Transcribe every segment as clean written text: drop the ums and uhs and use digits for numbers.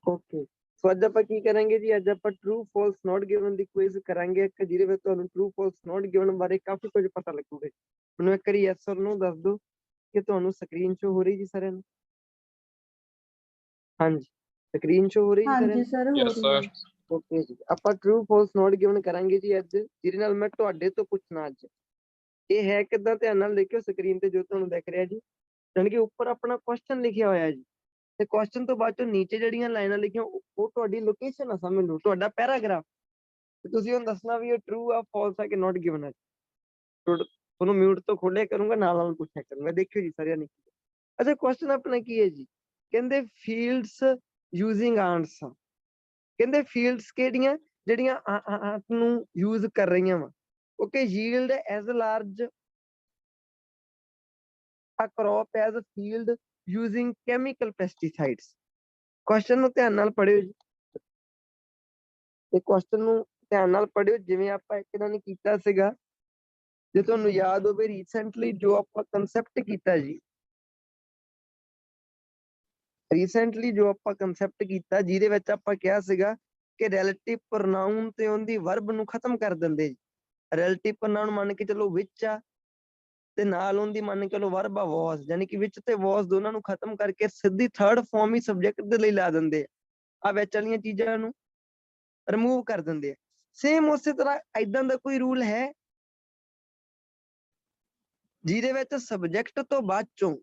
Okay so अज आप की करेंगे जी अज आप true false not given the quiz करांगे एक जिहदे विच तुहानूं ट्रू फॉल्स नॉट गिवन बारे काफी कुछ पता लगूगा। मैनूं एक बारी यस और नो दस दो कि तुहानूं स्क्रीन शो हो रही जी सारिਆਂ ਨੂੰ। हाँ जी स्क्रीन शो हो रही जी हाँ सारिਆਂ जी ਨੂੰ। सर हो यस रही है। सर ओके जी ਆਪਾਂ ट्रू फॉल्स नॉट गिवन करांगे जी अज जिहदे नाल मैं तुहाडे तो पुछना अज ਇਹ ਹੈ ਕਿਦਾਂ ਧਿਆਨ ਨਾਲ ਦੇਖਿਓ ਸਕਰੀਨ ਤੇ ਜੋ ਤੁਹਾਨੂੰ ਦਿਖ ਰਿਹਾ ਜੀ ਜਾਨੀ ਕਿ ਉੱਪਰ ਆਪਣਾ ਕੁਐਸਚਨ ਲਿਖਿਆ ਹੋਇਆ ਜੀ ਤੇ ਕੁਐਸਚਨ ਤੋਂ ਬਾਅਦ ਚੋਂ ਨੀਚੇ ਜਿਹੜੀਆਂ ਲਾਈਨਾਂ ਲਿਖੀਆਂ ਉਹ ਤੁਹਾਡੀ ਲੋਕੇਸ਼ਨ ਆ ਸਮਝ ਲਓ ਤੁਹਾਡਾ ਪੈਰਾਗ੍ਰਾਫ ਤੇ ਤੁਸੀਂ ਹੁਣ ਦੱਸਣਾ ਵੀ ਇਹ ਟਰੂ ਆ ਫਾਲਸ ਆ ਕਿ ਨਾਟ ਗਿਵਨ ਆ। ਤੁਹਾਨੂੰ ਮਿਊਟ ਤੋਂ ਖੋਲਿਆ ਕਰੂੰਗਾ ਨਾਲ ਪੁੱਛਿਆ ਕਰੂੰਗਾ ਦੇਖਿਓ ਜੀ ਸਾਰਿਆਂ ਨੇ। ਅੱਛਾ ਕੁਐਸਚਨ ਆਪਣਾ ਕੀ ਹੈ ਜੀ ਕਹਿੰਦੇ ਫੀਲਡਸ ਯੂਜ਼ਿੰਗ ਆਂਟਸ ਕਹਿੰਦੇ ਫੀਲਡਸ ਕਿਹੜੀਆਂ ਜਿਹੜੀਆਂ ਆਂਟ ਨੂੰ ਯੂਜ਼ ਕਰ ਰਹੀਆਂ ਵਾ। Okay yield as large a crop as a field using chemical pesticides। Question ਨੂੰ ਧਿਆਨ ਨਾਲ ਪੜਿਓ ਜੀ ਤੇ ਕੁਐਸਚਨ ਨੂੰ ਧਿਆਨ ਨਾਲ ਪੜਿਓ ਜਿਵੇਂ ਆਪਾਂ ਇੱਕ ਦਿਨ ਕੀਤਾ ਸੀਗਾ ਜੇ ਤੁਹਾਨੂੰ ਯਾਦ ਹੋਵੇ ਰੀਸੈਂਟਲੀ ਜੋ ਆਪਾਂ ਕਨਸੈਪਟ ਕੀਤਾ ਜੀ ਰੀਸੈਂਟਲੀ ਜੋ ਆਪਾਂ ਕਨਸੈਪਟ ਕੀਤਾ ਜਿਹਦੇ ਵਿੱਚ ਆਪਾਂ ਕਿਹਾ ਸੀਗਾ ਕਿ ਰਿਲੇਟਿਵ ਪ੍ਰੋਨਾਉਨ ਤੇ ਉਹਦੀ ਵਰਬ ਨੂੰ ਖਤਮ ਕਰ ਦਿੰਦੇ ਜੀ। ਰਿਲੇਟਿਵ ਪ੍ਰੋਨਾਉਨ ਮੰਨ ਕੇ ਚਲੋ ਵਿਚ ਆ ਤੇ ਨਾਲ ਉਹਦੀ ਮੰਨ ਕੇ ਲੋ ਵਰਬ ਆ ਵਾਸ ਯਾਨੀ ਕਿ ਵਿੱਚ ਤੇ ਵਾਸ ਦੋਨਾਂ ਨੂੰ ਖਤਮ ਕਰਕੇ ਸਿੱਧੀ ਥਰਡ ਫਾਰਮ ਹੀ ਸਬਜੈਕਟ ਦੇ ਲਈ ਲਾ ਦਿੰਦੇ ਆ ਵਿੱਚ ਵਾਲੀਆਂ ਚੀਜ਼ਾਂ ਨੂੰ ਰਿਮੂਵ ਕਰ ਦਿੰਦੇ ਆ। ਸੇਮ ਉਸੇ ਤਰ੍ਹਾਂ ਇਦਾਂ ਦਾ ਕੋਈ ਰੂਲ ਹੈ ਜਿਹਦੇ ਵਿੱਚ ਸਬਜੈਕਟ ਤੋਂ ਬਾਅਦ ਚੋਂ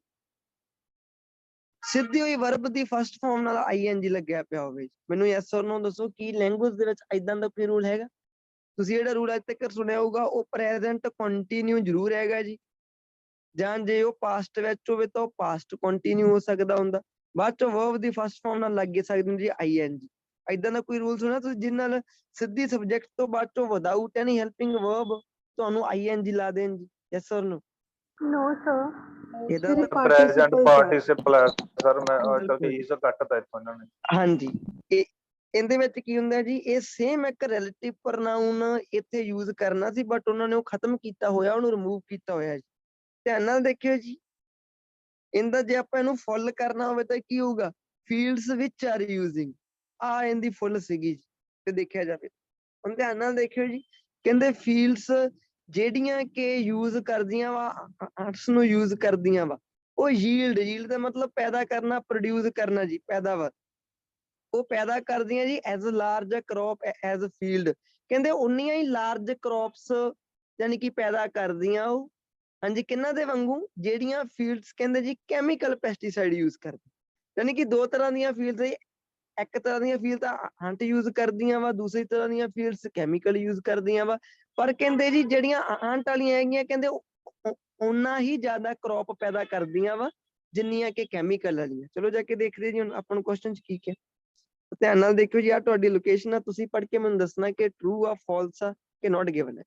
ਸਿੱਧੀ ਹੋਈ ਵਰਬ ਦੀ ਫਸਟ ਫਾਰਮ ਨਾਲ ਆਈਐਨਜੀ ਲੱਗਿਆ ਪਿਆ ਹੋਵੇ। ਮੈਨੂੰ ਯੈਸ ਔਰ ਨੋ ਦੱਸੋ ਕੀ ਲੈਂਗੁਏਜ ਦੇ ਵਿੱਚ ਇਦਾਂ ਦਾ ਕੋਈ ਰੂਲ ਹੈਗਾ। ਤੁਸੀਂ ਜਿਹੜਾ ਰੂਲ ਅੱਜ ਤੱਕ ਸੁਣਿਆ ਹੋਊਗਾ ਉਹ ਪ੍ਰੈਜ਼ੈਂਟ ਕੰਟੀਨਿਊ ਜ਼ਰੂਰ ਹੈਗਾ ਜੀ ਜਾਂ ਜੇ ਉਹ ਪਾਸਟ ਵਿੱਚ ਹੋਵੇ ਤਾਂ ਉਹ ਪਾਸਟ ਕੰਟੀਨਿਊ ਹੋ ਸਕਦਾ ਹੁੰਦਾ ਬਾਅਦ ਚੋਂ ਵਰਬ ਦੀ ਫਸਟ ਫਾਰਮ ਨਾਲ ਲੱਗ ਸਕਦੀ ਹੁੰਦੀ ਹੈ ਆਈਐਨਜੀ। ਇਦਾਂ ਦਾ ਕੋਈ ਰੂਲ ਸੁਣਿਆ ਤੁਸੀਂ ਜਿਸ ਨਾਲ ਸਿੱਧੀ ਸਬਜੈਕਟ ਤੋਂ ਬਾਅਦ ਚੋਂ ਵਿਦਆਊਟ ਐਨੀ ਹੈਲਪਿੰਗ ਵਰਬ ਤੁਹਾਨੂੰ ਆਈਐਨਜੀ ਲਾ ਦੇਣ ਜੀ ਯੈਸ ਔਰ ਨੋ। नो सर ਇਹਦਾ ਤਾਂ प्रेजेंट ਪਾਰਟਿਸਿਪਲ पार्टिसिपल है सर मैं क्योंकि इस कटता इथों इन्होंने ਹਾਂਜੀ ਇਹ ਇਹਦੇ ਵਿੱਚ ਕੀ ਹੁੰਦਾ ਜੀ ਇਹ ਸੇਮ ਇੱਕ ਰਿਲੇਟਿਵ ਪ੍ਰੋਨਾਉਨ ਇੱਥੇ ਯੂਜ਼ ਕਰਨਾ ਸੀ ਬਟ ਉਹਨਾਂ ਨੇ ਉਹ ਖਤਮ ਕੀਤਾ ਹੋਇਆ ਉਹਨੂੰ ਰਿਮੂਵ ਕੀਤਾ ਹੋਇਆ ਜੀ। ਧਿਆਨ ਨਾਲ ਦੇਖਿਓ ਜੀ ਇਹਦਾ ਜੇ ਆਪਾਂ ਇਹਨੂੰ ਫੁੱਲ ਕਰਨਾ ਹੋਵੇ ਤਾਂ ਕੀ ਹੋਊਗਾ ਫੀਲਡਸ ਵਿਚ ਆਰ ਯੂਜ਼ਿੰਗ ਆ ਇਹਦੀ ਫੁੱਲ ਸੀਗੀ ਜੀ ਤੇ ਦੇਖਿਆ ਜਾਵੇ ਹੁਣ ਧਿਆਨ ਨਾਲ ਦੇਖਿਓ ਜੀ ਕਹਿੰਦੇ ਫੀਲਡਸ ਜਿਹੜੀਆਂ ਕਿ ਯੂਜ਼ ਕਰਦੀਆਂ ਵਾ ਆਰਟਸ ਨੂੰ ਯੂਜ਼ ਕਰਦੀਆਂ ਵਾ ਉਹ ਯੀਲਡ ਦਾ ਮਤਲਬ ਪੈਦਾ ਕਰਨਾ ਪ੍ਰੋਡਿਊਸ ਕਰਨਾ ਜੀ ਪੈਦਾਵਾਰ ਉਹ ਪੈਦਾ ਕਰਦੀਆਂ ਜੀ as large crop as field ਕਹਿੰਦੇ ਉਨੀਆਂ ਹੀ ਲਾਰਜ ਕ੍ਰੌਪਸ ਯਾਨੀ ਕਿ ਪੈਦਾ ਕਰਦੀਆਂ ਉਹ ਹਾਂਜੀ ਕਿੰਨਾਂ ਦੇ ਵਾਂਗੂ ਜਿਹੜੀਆਂ ਫੀਲਡਸ ਕਹਿੰਦੇ ਜੀ ਕੈਮੀਕਲ ਪੈਸਟੀਸਾਈਡ ਯੂਜ਼ ਕਰਦੇ ਯਾਨੀ ਕਿ ਦੋ ਤਰ੍ਹਾਂ ਦੀਆਂ ਫੀਲਡਸ ਇੱਕ ਤਰ੍ਹਾਂ ਦੀਆਂ ਫੀਲਡ ਹੰਟ ਯੂਜ਼ ਕਰਦੀਆਂ ਵਾ ਦੂਸਰੀ ਤਰ੍ਹਾਂ ਦੀਆਂ ਫੀਲਡਸ ਕੈਮੀਕਲ ਯੂਜ਼ ਕਰਦੀਆਂ ਵਾ ਪਰ ਕਹਿੰਦੇ ਜੀ ਜਿਹੜੀਆਂ ਹੰਟ ਵਾਲੀਆਂ ਹੈਗੀਆਂ ਕਹਿੰਦੇ ਉਨਾ ਹੀ ਜ਼ਿਆਦਾ ਕ੍ਰੌਪ ਪੈਦਾ ਕਰਦੀਆਂ ਵਾ ਜਿੰਨੀਆਂ ਕਿ ਕੈਮੀਕਲ ਵਾਲੀਆਂ। ਚਲੋ ਜਾ ਕੇ ਦੇਖਦੇ ਜੀ ਹੁਣ ਆਪਾਂ ਨੂੰ ਕੁਐਸਚਨ ਚ ਕੀ ਹੈ ਧਿਆਨ ਨਾਲ ਦੇਖਿਓ ਜੀ ਆ ਤੁਹਾਡੀ ਲੋਕੇਸ਼ਨ ਆ ਤੁਸੀਂ ਪੜ੍ਹ ਕੇ ਮੈਨੂੰ ਦੱਸਣਾ ਕਿ ਟਰੂ ਆ ਫਾਲਸ ਆ ਕਿ ਨਾਟ ਗਿਵਨ ਹੈ।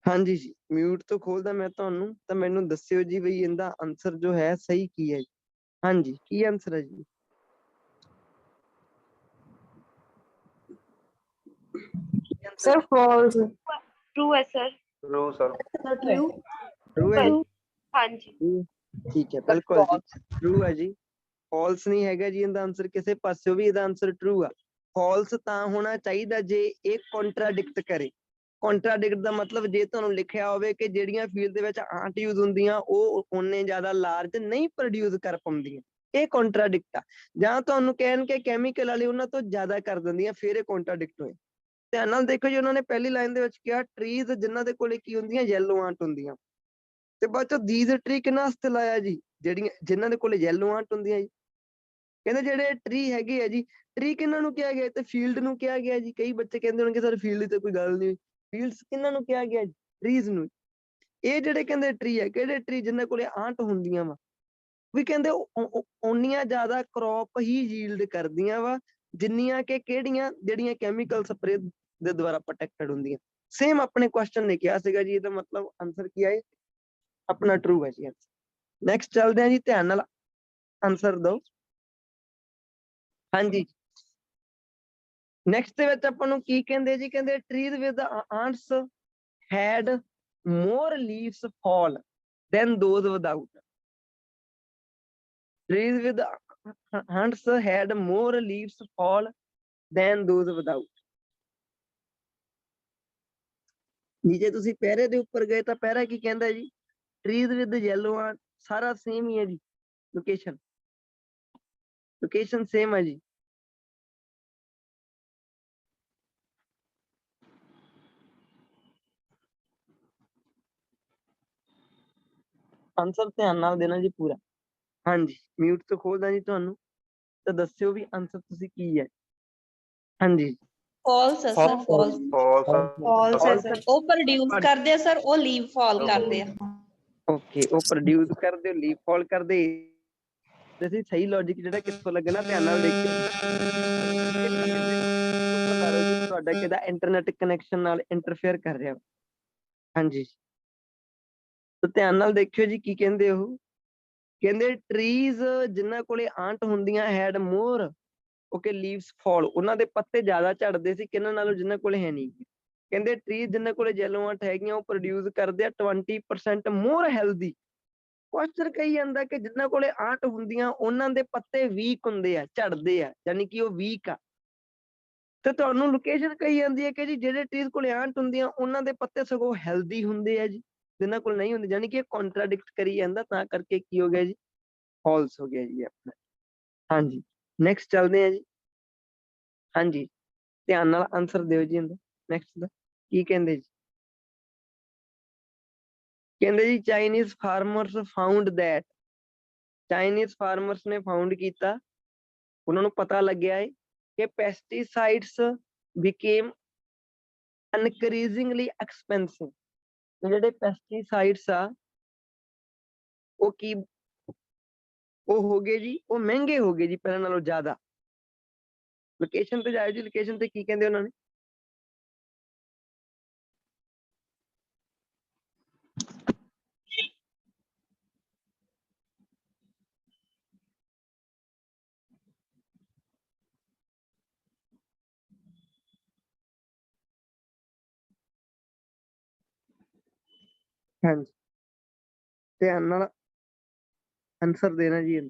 ਹਾਂਜੀ ਜੀ ਮਿਊਟ ਤੋਂ ਖੋਲਦਾ ਮੈਂ ਤੁਹਾਨੂੰ ਤਾਂ ਮੈਨੂੰ ਦੱਸਿਓ ਜੀ ਬਈ ਇਹਦਾ ਆਨਸਰ ਜੋ ਹੈ ਸਹੀ ਕੀ ਹੈ ਜੀ। ਹਾਂਜੀ ਕੀ ਆਨਸਰ ਹੈ ਜੀ सर फॉल्स ट्रू है sir. True sir true true है जी हाँ जी ठीक है बिल्कुल जी ट्रू है जी ਫਾਲਸ ਨਹੀਂ ਹੈਗਾ ਜੀ ਇਹਦਾ ਆਨਸਰ ਕਿਸੇ ਪਾਸਿਓਂ ਵੀ ਇਹਦਾ ਆਨਸਰ ਟਰੂ ਆ। ਫਾਲਸ ਤਾਂ ਹੋਣਾ ਚਾਹੀਦਾ ਜੇ ਇਹ ਕੰਟਰਾਡਿਕਟ ਕਰੇ। ਕੰਟਰਾਡਿਕਟ ਦਾ ਮਤਲਬ ਜੇ ਤੁਹਾਨੂੰ ਲਿਖਿਆ ਹੋਵੇ ਕਿ ਜਿਹੜੀਆਂ ਫੀਲਡ ਦੇ ਵਿੱਚ ਆਂਟ ਯੂਜ਼ ਹੁੰਦੀਆਂ ਉਹ ਉਨੇ ਜ਼ਿਆਦਾ ਲਾਰਜ ਨਹੀਂ ਪ੍ਰੋਡਿਊਸ ਕਰ ਪਾਉਂਦੀਆਂ ਇਹ ਕੰਟਰਾਡਿਕਟ ਆ ਜਾਂ ਤੁਹਾਨੂੰ ਕਹਿਣ ਕਿ ਕੈਮੀਕਲ ਵਾਲੇ ਉਹਨਾਂ ਤੋਂ ਜ਼ਿਆਦਾ ਕਰ ਦਿੰਦੀਆਂ ਫਿਰ ਇਹ ਕੰਟਰਾਡਿਕਟ ਹੋਏ। ਧਿਆਨ ਨਾਲ ਦੇਖੋ ਜੀ ਉਹਨਾਂ ਨੇ ਪਹਿਲੀ ਲਾਈਨ ਦੇ ਵਿੱਚ ਕਿਹਾ ਟਰੀਜ਼ ਜਿਨ੍ਹਾਂ ਦੇ ਕੋਲੇ ਕੀ ਹੁੰਦੀਆਂ ਯੈਲੋ ਆਂਟ ਹੁੰਦੀਆਂ ਤੇ ਬਾਅਦ ਚੋਂ ਦੀਜ਼ ਟਰੀ ਕਿਹਨਾਂ ਵਾਸਤੇ ਲਾਇਆ ਜੀ ਜਿਹੜੀਆਂ ਜਿਨ੍ਹਾਂ ਦੇ ਕੋਲੇ ਯੈਲੋ ਆਂਟ ਹੁੰਦੀਆਂ ਜੀ। ਕਹਿੰਦੇ ਜਿਹੜੇ ਟਰੀ ਹੈਗੇ ਆ ਜੀ ਟਰੀ ਕਿਹਨਾਂ ਨੂੰ ਕਿਹਾ ਗਿਆ ਤੇ ਫੀਲਡ ਨੂੰ ਕਿਹਾ ਗਿਆ ਜੀ। ਕਈ ਬੱਚੇ ਕਹਿੰਦੇ ਹੋਣਗੇ ਸਰ ਫੀਲਡ ਤੇ ਕੋਈ ਗੱਲ ਨਹੀਂ ਫੀਲਡਸ ਕਿਹਨਾਂ ਨੂੰ ਕਿਹਾ ਗਿਆ ਟਰੀਜ਼ ਨੂੰ। ਇਹ ਜਿਹੜੇ ਕਹਿੰਦੇ ਟਰੀ ਹੈ ਕਿਹੜੇ ਟਰੀ ਜਿਨ੍ਹਾਂ ਕੋਲੇ ਆਂਟ ਹੁੰਦੀਆਂ ਵਾ ਵੀ ਕਹਿੰਦੇ ਓਨੀਆਂ ਜ਼ਿਆਦਾ ਕ੍ਰੌਪ ਹੀ ਯੀਲਡ ਕਰਦੀਆਂ ਵਾ ਜਿੰਨੀਆਂ ਕਿ ਕਿਹੜੀਆਂ ਜਿਹੜੀਆਂ ਕੈਮੀਕਲ ਸਪਰੇ ਦੇ ਦੁਆਰਾ ਪ੍ਰੋਟੈਕਟਡ ਹੁੰਦੀਆਂ। ਸੇਮ ਆਪਣੇ ਕੁਐਸਚਨ ਨੇ ਕਿਹਾ ਸੀਗਾ ਜੀ ਇਹਦਾ ਮਤਲਬ ਆਨਸਰ ਕੀ ਆਏ ਆਪਣਾ ਟਰੂ ਹੈ ਜੀ। ਨੈਕਸਟ ਚੱਲਦੇ ਹਾਂ ਜੀ, ਧਿਆਨ ਨਾਲ ਆਨਸਰ ਦਿਓ। ਹਾਂਜੀ, ਨੈਕਸਟ ਦੇ ਵਿੱਚ ਆਪਾਂ ਨੂੰ ਕੀ ਕਹਿੰਦੇ ਜੀ, ਕਹਿੰਦੇ trees with ants had more leaves fall than those without. Trees with ants had more leaves fall than those without. ਨੀਚੇ ਤੁਸੀਂ ਪੈਰੇ ਦੇ ਉੱਪਰ ਗਏ ਤਾਂ ਪੈਰਾ ਕੀ ਕਹਿੰਦਾ ਜੀ, ਟਰੀਜ਼ ਵਿਦ ਯੈਲੋ ant, ਸਾਰਾ ਸੇਮ ਹੀ ਹੈ ਜੀ, ਲੋਕੇਸ਼ਨ ਸੇਮ ਹੈ ਜੀ। ਆਨਸਰ ਧਿਆਨ ਨਾਲ ਦੇਣਾ ਜੀ ਪੂਰਾ। ਹਾਂਜੀ, ਮਿਊਟ ਤੋਂ ਖੋਲਦਾ ਜੀ ਤੁਹਾਨੂੰ, ਤਾਂ ਦੱਸਿਓ ਵੀ ਆਨਸਰ ਤੁਸੀਂ ਕੀ ਹੈ। ਹਾਂਜੀ, ਫਾਲਸ ਹੈ ਸਰ, ਫਾਲਸ ਫਾਲਸ ਹੈ ਸਰ। ਉਹ ਪ੍ਰੋਡਿਊਸ ਕਰਦੇ ਆ ਸਰ, ਉਹ ਲੀਵ ਫਾਲ ਕਰਦੇ ਆ। ਓਕੇ, ਉਹ ਪ੍ਰੋਡਿਊਸ ਕਰਦੇ, ਲੀਵ ਫਾਲ ਕਰਦੇ। ਤੁਸੀਂ ਸਹੀ ਲੌਜੀਕ ਜਿਹੜਾ ਕਿੱਥੋਂ ਲੱਗਣਾ, ਧਿਆਨ ਨਾਲ ਦੇਖਿਓ। ਤੁਹਾਡਾ ਕਿਹਦਾ ਇੰਟਰਨੈਟ ਕਨੈਕਸ਼ਨ ਨਾਲ ਇੰਟਰਫੇਅਰ ਕਰ ਰਿਹਾ। ਹਾਂਜੀ, ਤਾਂ ਧਿਆਨ ਨਾਲ ਦੇਖਿਓ ਜੀ, ਕੀ ਕਹਿੰਦੇ ਉਹ, ਕਹਿੰਦੇ ਟਰੀਜ਼ ਜਿਨ੍ਹਾਂ ਕੋਲੇ ਆਂਟ ਹੁੰਦੀਆਂ ਹੈਡ ਮੋਰ ਓਕੇ ਲੀਵਸ ਫਾਲ, ਉਹਨਾਂ ਦੇ ਪੱਤੇ ਜ਼ਿਆਦਾ ਝੜਦੇ ਸੀ ਕਿਹਨਾਂ ਨਾਲੋਂ, ਜਿਨ੍ਹਾਂ ਕੋਲੇ ਹੈ ਨਹੀਂ। ਕਹਿੰਦੇ ਟਰੀਜ਼ ਜਿਨ੍ਹਾਂ ਕੋਲੇ ਯੈਲੋ ਆਂਟ ਹੈਗੀਆਂ ਉਹ ਪ੍ਰੋਡਿਊਸ ਕਰਦੇ ਆ 20% ਮੋਰ ਹੈਲਦੀ। ਕੁਐਸਚਨ ਕਹੀ ਜਾਂਦਾ ਕਿ ਜਿਨ੍ਹਾਂ ਕੋਲੇ ਆਂਟ ਹੁੰਦੀਆਂ ਉਹਨਾਂ ਦੇ ਪੱਤੇ ਵੀਕ ਹੁੰਦੇ ਆ, ਝੜਦੇ ਆ, ਯਾਨੀ ਕਿ ਉਹ ਵੀਕ ਆ। ਤੇ ਤੁਹਾਨੂੰ ਲੋਕੇਸ਼ਨ ਕਹੀ ਜਾਂਦੀ ਹੈ ਕਿ ਜੀ ਜਿਹੜੇ ਟਰੀਜ਼ ਕੋਲੇ ਆਂਟ ਹੁੰਦੀਆਂ ਉਹਨਾਂ ਦੇ ਪੱਤੇ ਸਗੋਂ ਹੈਲਦੀ ਹੁੰਦੇ ਆ ਜੀ, ਜਿਨ੍ਹਾਂ ਕੋਲ ਨਹੀਂ ਹੁੰਦੇ, ਯਾਨੀ ਕਿ ਇਹ ਕੰਟਰਾਡਿਕਟ ਕਰੀ ਜਾਂਦਾ, ਤਾਂ ਕਰਕੇ ਕੀ ਹੋ ਗਿਆ ਜੀ, ਫਾਲਸ ਹੋ ਗਿਆ ਜੀ ਆਪਣਾ। ਹਾਂਜੀ, ਨੈਕਸਟ ਚੱਲਦੇ ਆ ਜੀ। ਹਾਂਜੀ, ਧਿਆਨ ਨਾਲ ਆਨਸਰ ਦਿਓ ਜੀ ਇਹਦਾ। ਨੈਕਸਟ ਦਾ ਕੀ ਕਹਿੰਦੇ ਜੀ, ਕਹਿੰਦੇ ਜੀ Chinese farmers found that, Chinese farmers ਨੇ ਫਾਊਂਡ ਕੀਤਾ, ਉਹਨਾਂ ਨੂੰ ਪਤਾ ਲੱਗਿਆ ਹੈ ਕਿ ਪੈਸਟੀਸਾਈਡਸ ਬਿਕੇਮ ਇਨਕਰੀਜ਼ਿੰਗਲੀ ਐਕਸਪੈਂਸਿਵ। ਜਿਹੜੇ ਪੈਸਟੀਸਾਈਡਸ ਆ ਉਹ ਕੀ ਉਹ ਹੋ ਗਏ ਜੀ, ਉਹ ਮਹਿੰਗੇ ਹੋ ਗਏ ਜੀ ਪਹਿਲਾਂ ਨਾਲੋਂ ਜ਼ਿਆਦਾ। ਲੋਕੇਸ਼ਨ ਤੇ ਜਾਇਓ ਜੀ, ਲੋਕੇਸ਼ਨ ਤੇ ਕੀ ਕਹਿੰਦੇ ਉਹਨਾਂ ਨੇ, ਹਾਂਜੀ ਧਿਆਨ ਨਾਲ ਆਨਸਰ ਦੇਣਾ ਜੀ।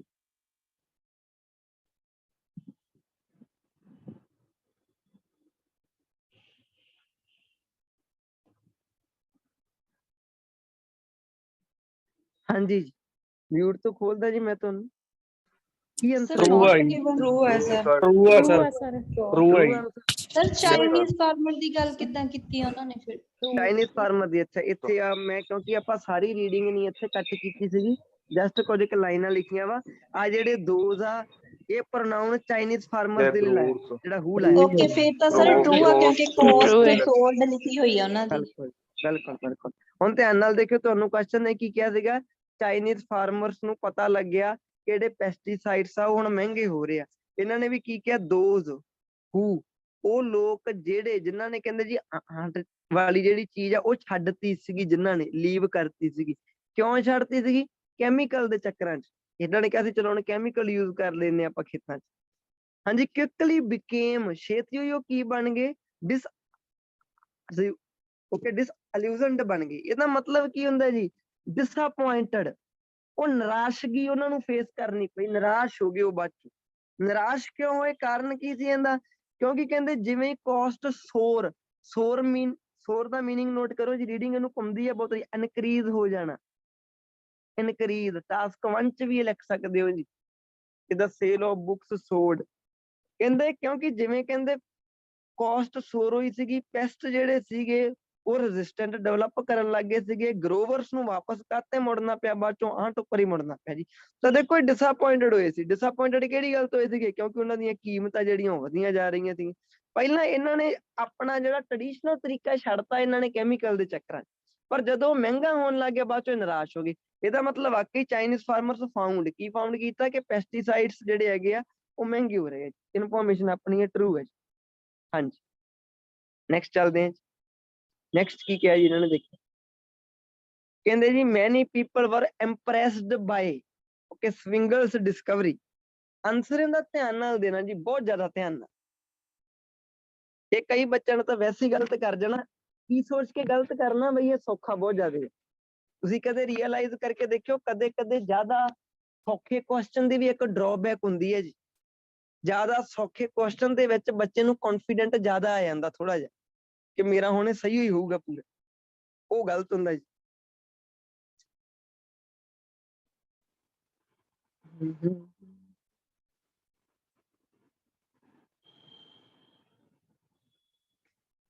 ਹਾਂਜੀ, ਮਿਊਟ ਤੋਂ ਖੋਲਦਾ ਜੀ ਮੈਂ ਤੁਹਾਨੂੰ। ਕੀ ਆਨਸਰ ਟਰੂ ਹੈ ਸਰ। ਟਰੂ ਹੈ ਸਰ, True है sir. ਸਰ ਚਾਈਨੀਜ਼ ਫਾਰਮਰ ਦੀ ਗੱਲ ਕਿੱਦਾਂ ਕੀਤੀ ਉਹਨਾਂ ਨੇ ਫਿਰ? ਚਾਈਨੀਜ਼ ਫਾਰਮਰ ਦੀ, ਅੱਛਾ ਇੱਥੇ ਆ ਮੈਂ, ਕਿਉਂਕਿ ਆਪਾਂ ਸਾਰੀ ਰੀਡਿੰਗ ਨਹੀਂ ਇੱਥੇ ਕੱਟ ਕੀਤੀ ਸੀਗੀ, ਜਸਟ ਕੁਝ ਕੁ ਲਾਈਨਾਂ ਲਿਖੀਆਂ ਵਾ। ਆ ਜਿਹੜੇ ਦੋਜ਼ ਆ ਇਹ ਪ੍ਰੋਨਾਉਨ ਚਾਈਨੀਜ਼ ਫਾਰਮਰ ਦੇ ਲਈ ਲਾਇਆ, ਜਿਹੜਾ ਹੂ ਲਾਇਆ। ਓਕੇ, ਫਿਰ ਤਾਂ ਸਰ ਟਰੂ ਆ, ਕਿਉਂਕਿ ਕੋਸਟ ਸੋਲਡ ਲਿਖੀ ਹੋਈ ਆ ਉਹਨਾਂ ਦੀ। ਬਿਲਕੁਲ ਬਿਲਕੁਲ ਬਿਲਕੁਲ। ਹੁਣ ਧਿਆਨ ਨਾਲ ਦੇਖਿਓ, ਤੁਹਾਨੂੰ ਕੁਐਸਚਨ ਨੇ ਕੀ ਕਿਹਾ ਸੀਗਾ, ਚਾਈਨੀਜ਼ ਫਾਰਮਰਸ ਨੂੰ ਪਤਾ ਲੱਗਿਆ ਕਿ ਜਿਹੜੇ ਪੈਸਟੀਸਾਈਡਸ ਆ ਉਹ ਹੁਣ ਮਹਿੰਗੇ ਹੋ ਰਹੇ ਆ। ਇਹਨਾਂ ਨੇ ਵੀ ਕੀ ਕਿਹਾ, ਦੋਜ਼ ਹੂ, ਉਹ ਲੋਕ ਜਿਹੜੇ ਜਿਨ੍ਹਾਂ ਨੇ ਕਹਿੰਦੇ ਜੀ ਆਂਟ ਵਾਲੀ ਜਿਹੜੀ ਚੀਜ਼ ਆ ਉਹ ਛੱਡਤੀ ਸੀਗੀ, ਜਿਨ੍ਹਾਂ ਨੇ ਲੀਵ ਕਰਤੀ ਸੀਗੀ। ਕਿਉਂ ਛੱਡਤੀ ਸੀਗੀ? ਕੈਮੀਕਲ ਦੇ ਚੱਕਰਾਂ 'ਚ। ਇਹਨਾਂ ਨੇ ਕਿਹਾ ਸੀ ਚਲੋ ਹੁਣ ਕੈਮੀਕਲ ਯੂਜ਼ ਕਰ ਲੈਂਦੇ ਆਪਾਂ ਖੇਤਾਂ 'ਚ। ਹਾਂਜੀ, ਕੁਇਕਲੀ ਬਿਕੇਮ, ਛੇਤੀ ਹੋਈ ਉਹ ਕੀ ਬਣ ਗਏ, ਓਕੇ ਡਿਸਅਲਿਊਜ਼ਨਡ ਬਣ ਗਈ। ਇਹਦਾ ਮਤਲਬ ਕੀ ਹੁੰਦਾ ਜੀ, ਡਿਸਅਪੁਆਇੰਟਡ, ਉਹ ਨਿਰਾਸ਼ਗੀ ਉਹਨਾਂ ਨੂੰ ਫੇਸ ਕਰਨੀ ਪਈ, ਨਿਰਾਸ਼ ਹੋ ਗਏ ਉਹ ਬਾਅਦ ਚ। ਨਿਰਾਸ਼ ਕਿਉਂ ਹੋਏ, ਕਾਰਨ ਕੀ ਸੀ ਇਹਦਾ? ਕਿਉਂਕਿ ਕਹਿੰਦੇ ਜਿਵੇਂ ਕੋਸਟ ਸੋਰ, ਸੋਰ ਦਾ ਮੀਨਿੰਗ ਨੋਟ ਕਰੋ ਜੀ, ਰੀਡਿੰਗ ਇਹਨੂੰ ਘੁੰਮਦੀ ਹੈ ਬਹੁਤ, ਇਨਕਰੀਜ਼ ਹੋ ਜਾਣਾ, ਇਨਕਰੀਜ਼। ਟਾਸਕ 1 ਚ ਵੀ ਲਿਖ ਸਕਦੇ ਹੋ ਜੀ, ਇਹਦਾ ਸੇਲ ਆਫ ਬੁੱਕਸ ਸੋਲਡ। ਕਹਿੰਦੇ ਕਿਉਂਕਿ ਜਿਵੇਂ ਕਹਿੰਦੇ ਕੋਸਟ ਸੋਰ ਹੋਈ ਸੀਗੀ, ਪੈਸਟ ਜਿਹੜੇ ਸੀਗੇ ਉਹ ਰੈਜ਼ਿਸਟੈਂਟ ਡਿਵੈਲਪ ਕਰਨ ਲੱਗ ਗਏ ਸੀਗੇ, ਗਰੋਵਰਸ ਨੂੰ ਵਾਪਸ ਕਾਤੇ ਮੁੜਨਾ ਪਿਆ, ਬਾਅਦ ਚੋਂ ਆਂਟ ਉੱਪਰ ਹੀ ਮੁੜਨਾ ਪਿਆ ਜੀ। ਤਾਂ ਦੇਖੋ ਡਿਸਅਪੁਆਇੰਟਡ ਹੋਏ ਸੀ। ਡਿਸਅਪੁਆਇੰਟਡ ਕਿਹੜੀ ਗੱਲ ਤੋਂ ਹੋਏ ਸੀਗੇ? ਕਿਉਂਕਿ ਉਹਨਾਂ ਦੀਆਂ ਕੀਮਤਾਂ ਜਿਹੜੀਆਂ ਵਧੀਆਂ ਜਾ ਰਹੀਆਂ ਸੀ। ਪਹਿਲਾਂ ਇਹਨਾਂ ਨੇ ਆਪਣਾ ਜਿਹੜਾ ਟ੍ਰੈਡੀਸ਼ਨਲ ਤਰੀਕਾ ਛੱਡਤਾ ਇਹਨਾਂ ਨੇ ਕੈਮੀਕਲ ਦੇ ਚੱਕਰਾਂ 'ਚ, ਪਰ ਜਦੋਂ ਮਹਿੰਗਾ ਹੋਣ ਲੱਗ ਗਿਆ ਬਾਅਦ ਚੋਂ ਨਿਰਾਸ਼ ਹੋ ਗਏ। ਇਹਦਾ ਮਤਲਬ ਵਾਕਈ ਚਾਈਨੀਜ਼ ਫਾਰਮਰਸ ਫਾਊਂਡ ਕੀ ਫਾਊਂਡ ਕੀਤਾ ਕਿ ਪੈਸਟੀਸਾਈਡਸ ਜਿਹੜੇ ਹੈਗੇ ਆ ਉਹ ਮਹਿੰਗੇ ਹੋ ਰਹੇ ਆ। ਇਨਫੋਰਮੇਸ਼ਨ ਆਪਣੀ ਹੈ, ਟਰੂ ਹੈ ਜੀ। ਹਾਂਜੀ, ਨੈਕਸਟ ਚੱਲਦੇ ਹਾਂ। ਨੈਕਸਟ ਕੀ ਕਿਹਾ ਜੀ ਇਹਨਾਂ ਨੇ, ਦੇਖਿਆ ਕਹਿੰਦੇ ਜੀ many people were impressed by okay Swingle's discovery. Answer ਇਹਦਾ ਧਿਆਨ ਨਾਲ ਦੇਣਾ ਜੀ, ਬਹੁਤ ਜ਼ਿਆਦਾ ਧਿਆਨ ਨਾਲ। ਇਹ ਕਈ ਬੱਚਿਆਂ ਨੂੰ ਤਾਂ ਵੈਸੇ ਹੀ ਗਲਤ ਕਰ ਜਾਣਾ, ਕੀ ਸੋਚ ਕੇ ਗਲਤ ਕਰਨਾ ਬਈ ਇਹ ਸੌਖਾ ਬਹੁਤ ਜ਼ਿਆਦਾ ਹੈ। ਤੁਸੀਂ ਕਦੇ ਰੀਅਲਾਈਜ਼ ਕਰਕੇ ਦੇਖਿਓ, ਕਦੇ ਕਦੇ ਜ਼ਿਆਦਾ ਸੌਖੇ ਕੁਐਸਚਨ ਦੀ ਵੀ ਇੱਕ ਡਰਾਬੈਕ ਹੁੰਦੀ ਹੈ ਜੀ। ਜ਼ਿਆਦਾ ਸੌਖੇ ਕੁਐਸਚਨ ਦੇ ਵਿੱਚ ਬੱਚੇ ਨੂੰ ਕੌਨਫੀਡੈਂਟ ਜ਼ਿਆਦਾ ਆ ਜਾਂਦਾ ਥੋੜਾ ਜਿਹਾ ਕਿ ਮੇਰਾ ਹੁਣ ਸਹੀ ਹੀ ਹੋਊਗਾ ਪੂਰਾ, ਉਹ ਗਲਤ ਹੁੰਦਾ ਜੀ।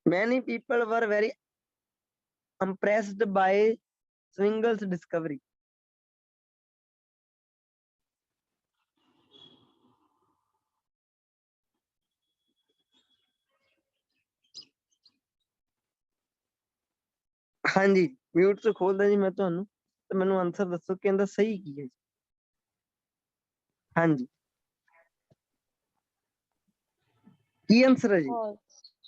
Many people were very impressed by Swingl's discovery. ਹਾਂਜੀ ਮਿਊਟ ਤੋਂ ਖੋਲਦਾ ਜੀ ਮੈਂ ਤੁਹਾਨੂੰ, ਤੇ ਮੈਨੂੰ ਆਨਸਰ ਦੱਸੋ ਕਿ ਇਹਦਾ ਸਹੀ ਕੀ ਹੈ ਜੀ। ਹਾਂਜੀ ਕੀ ਆਨਸਰ ਹੈ ਜੀ?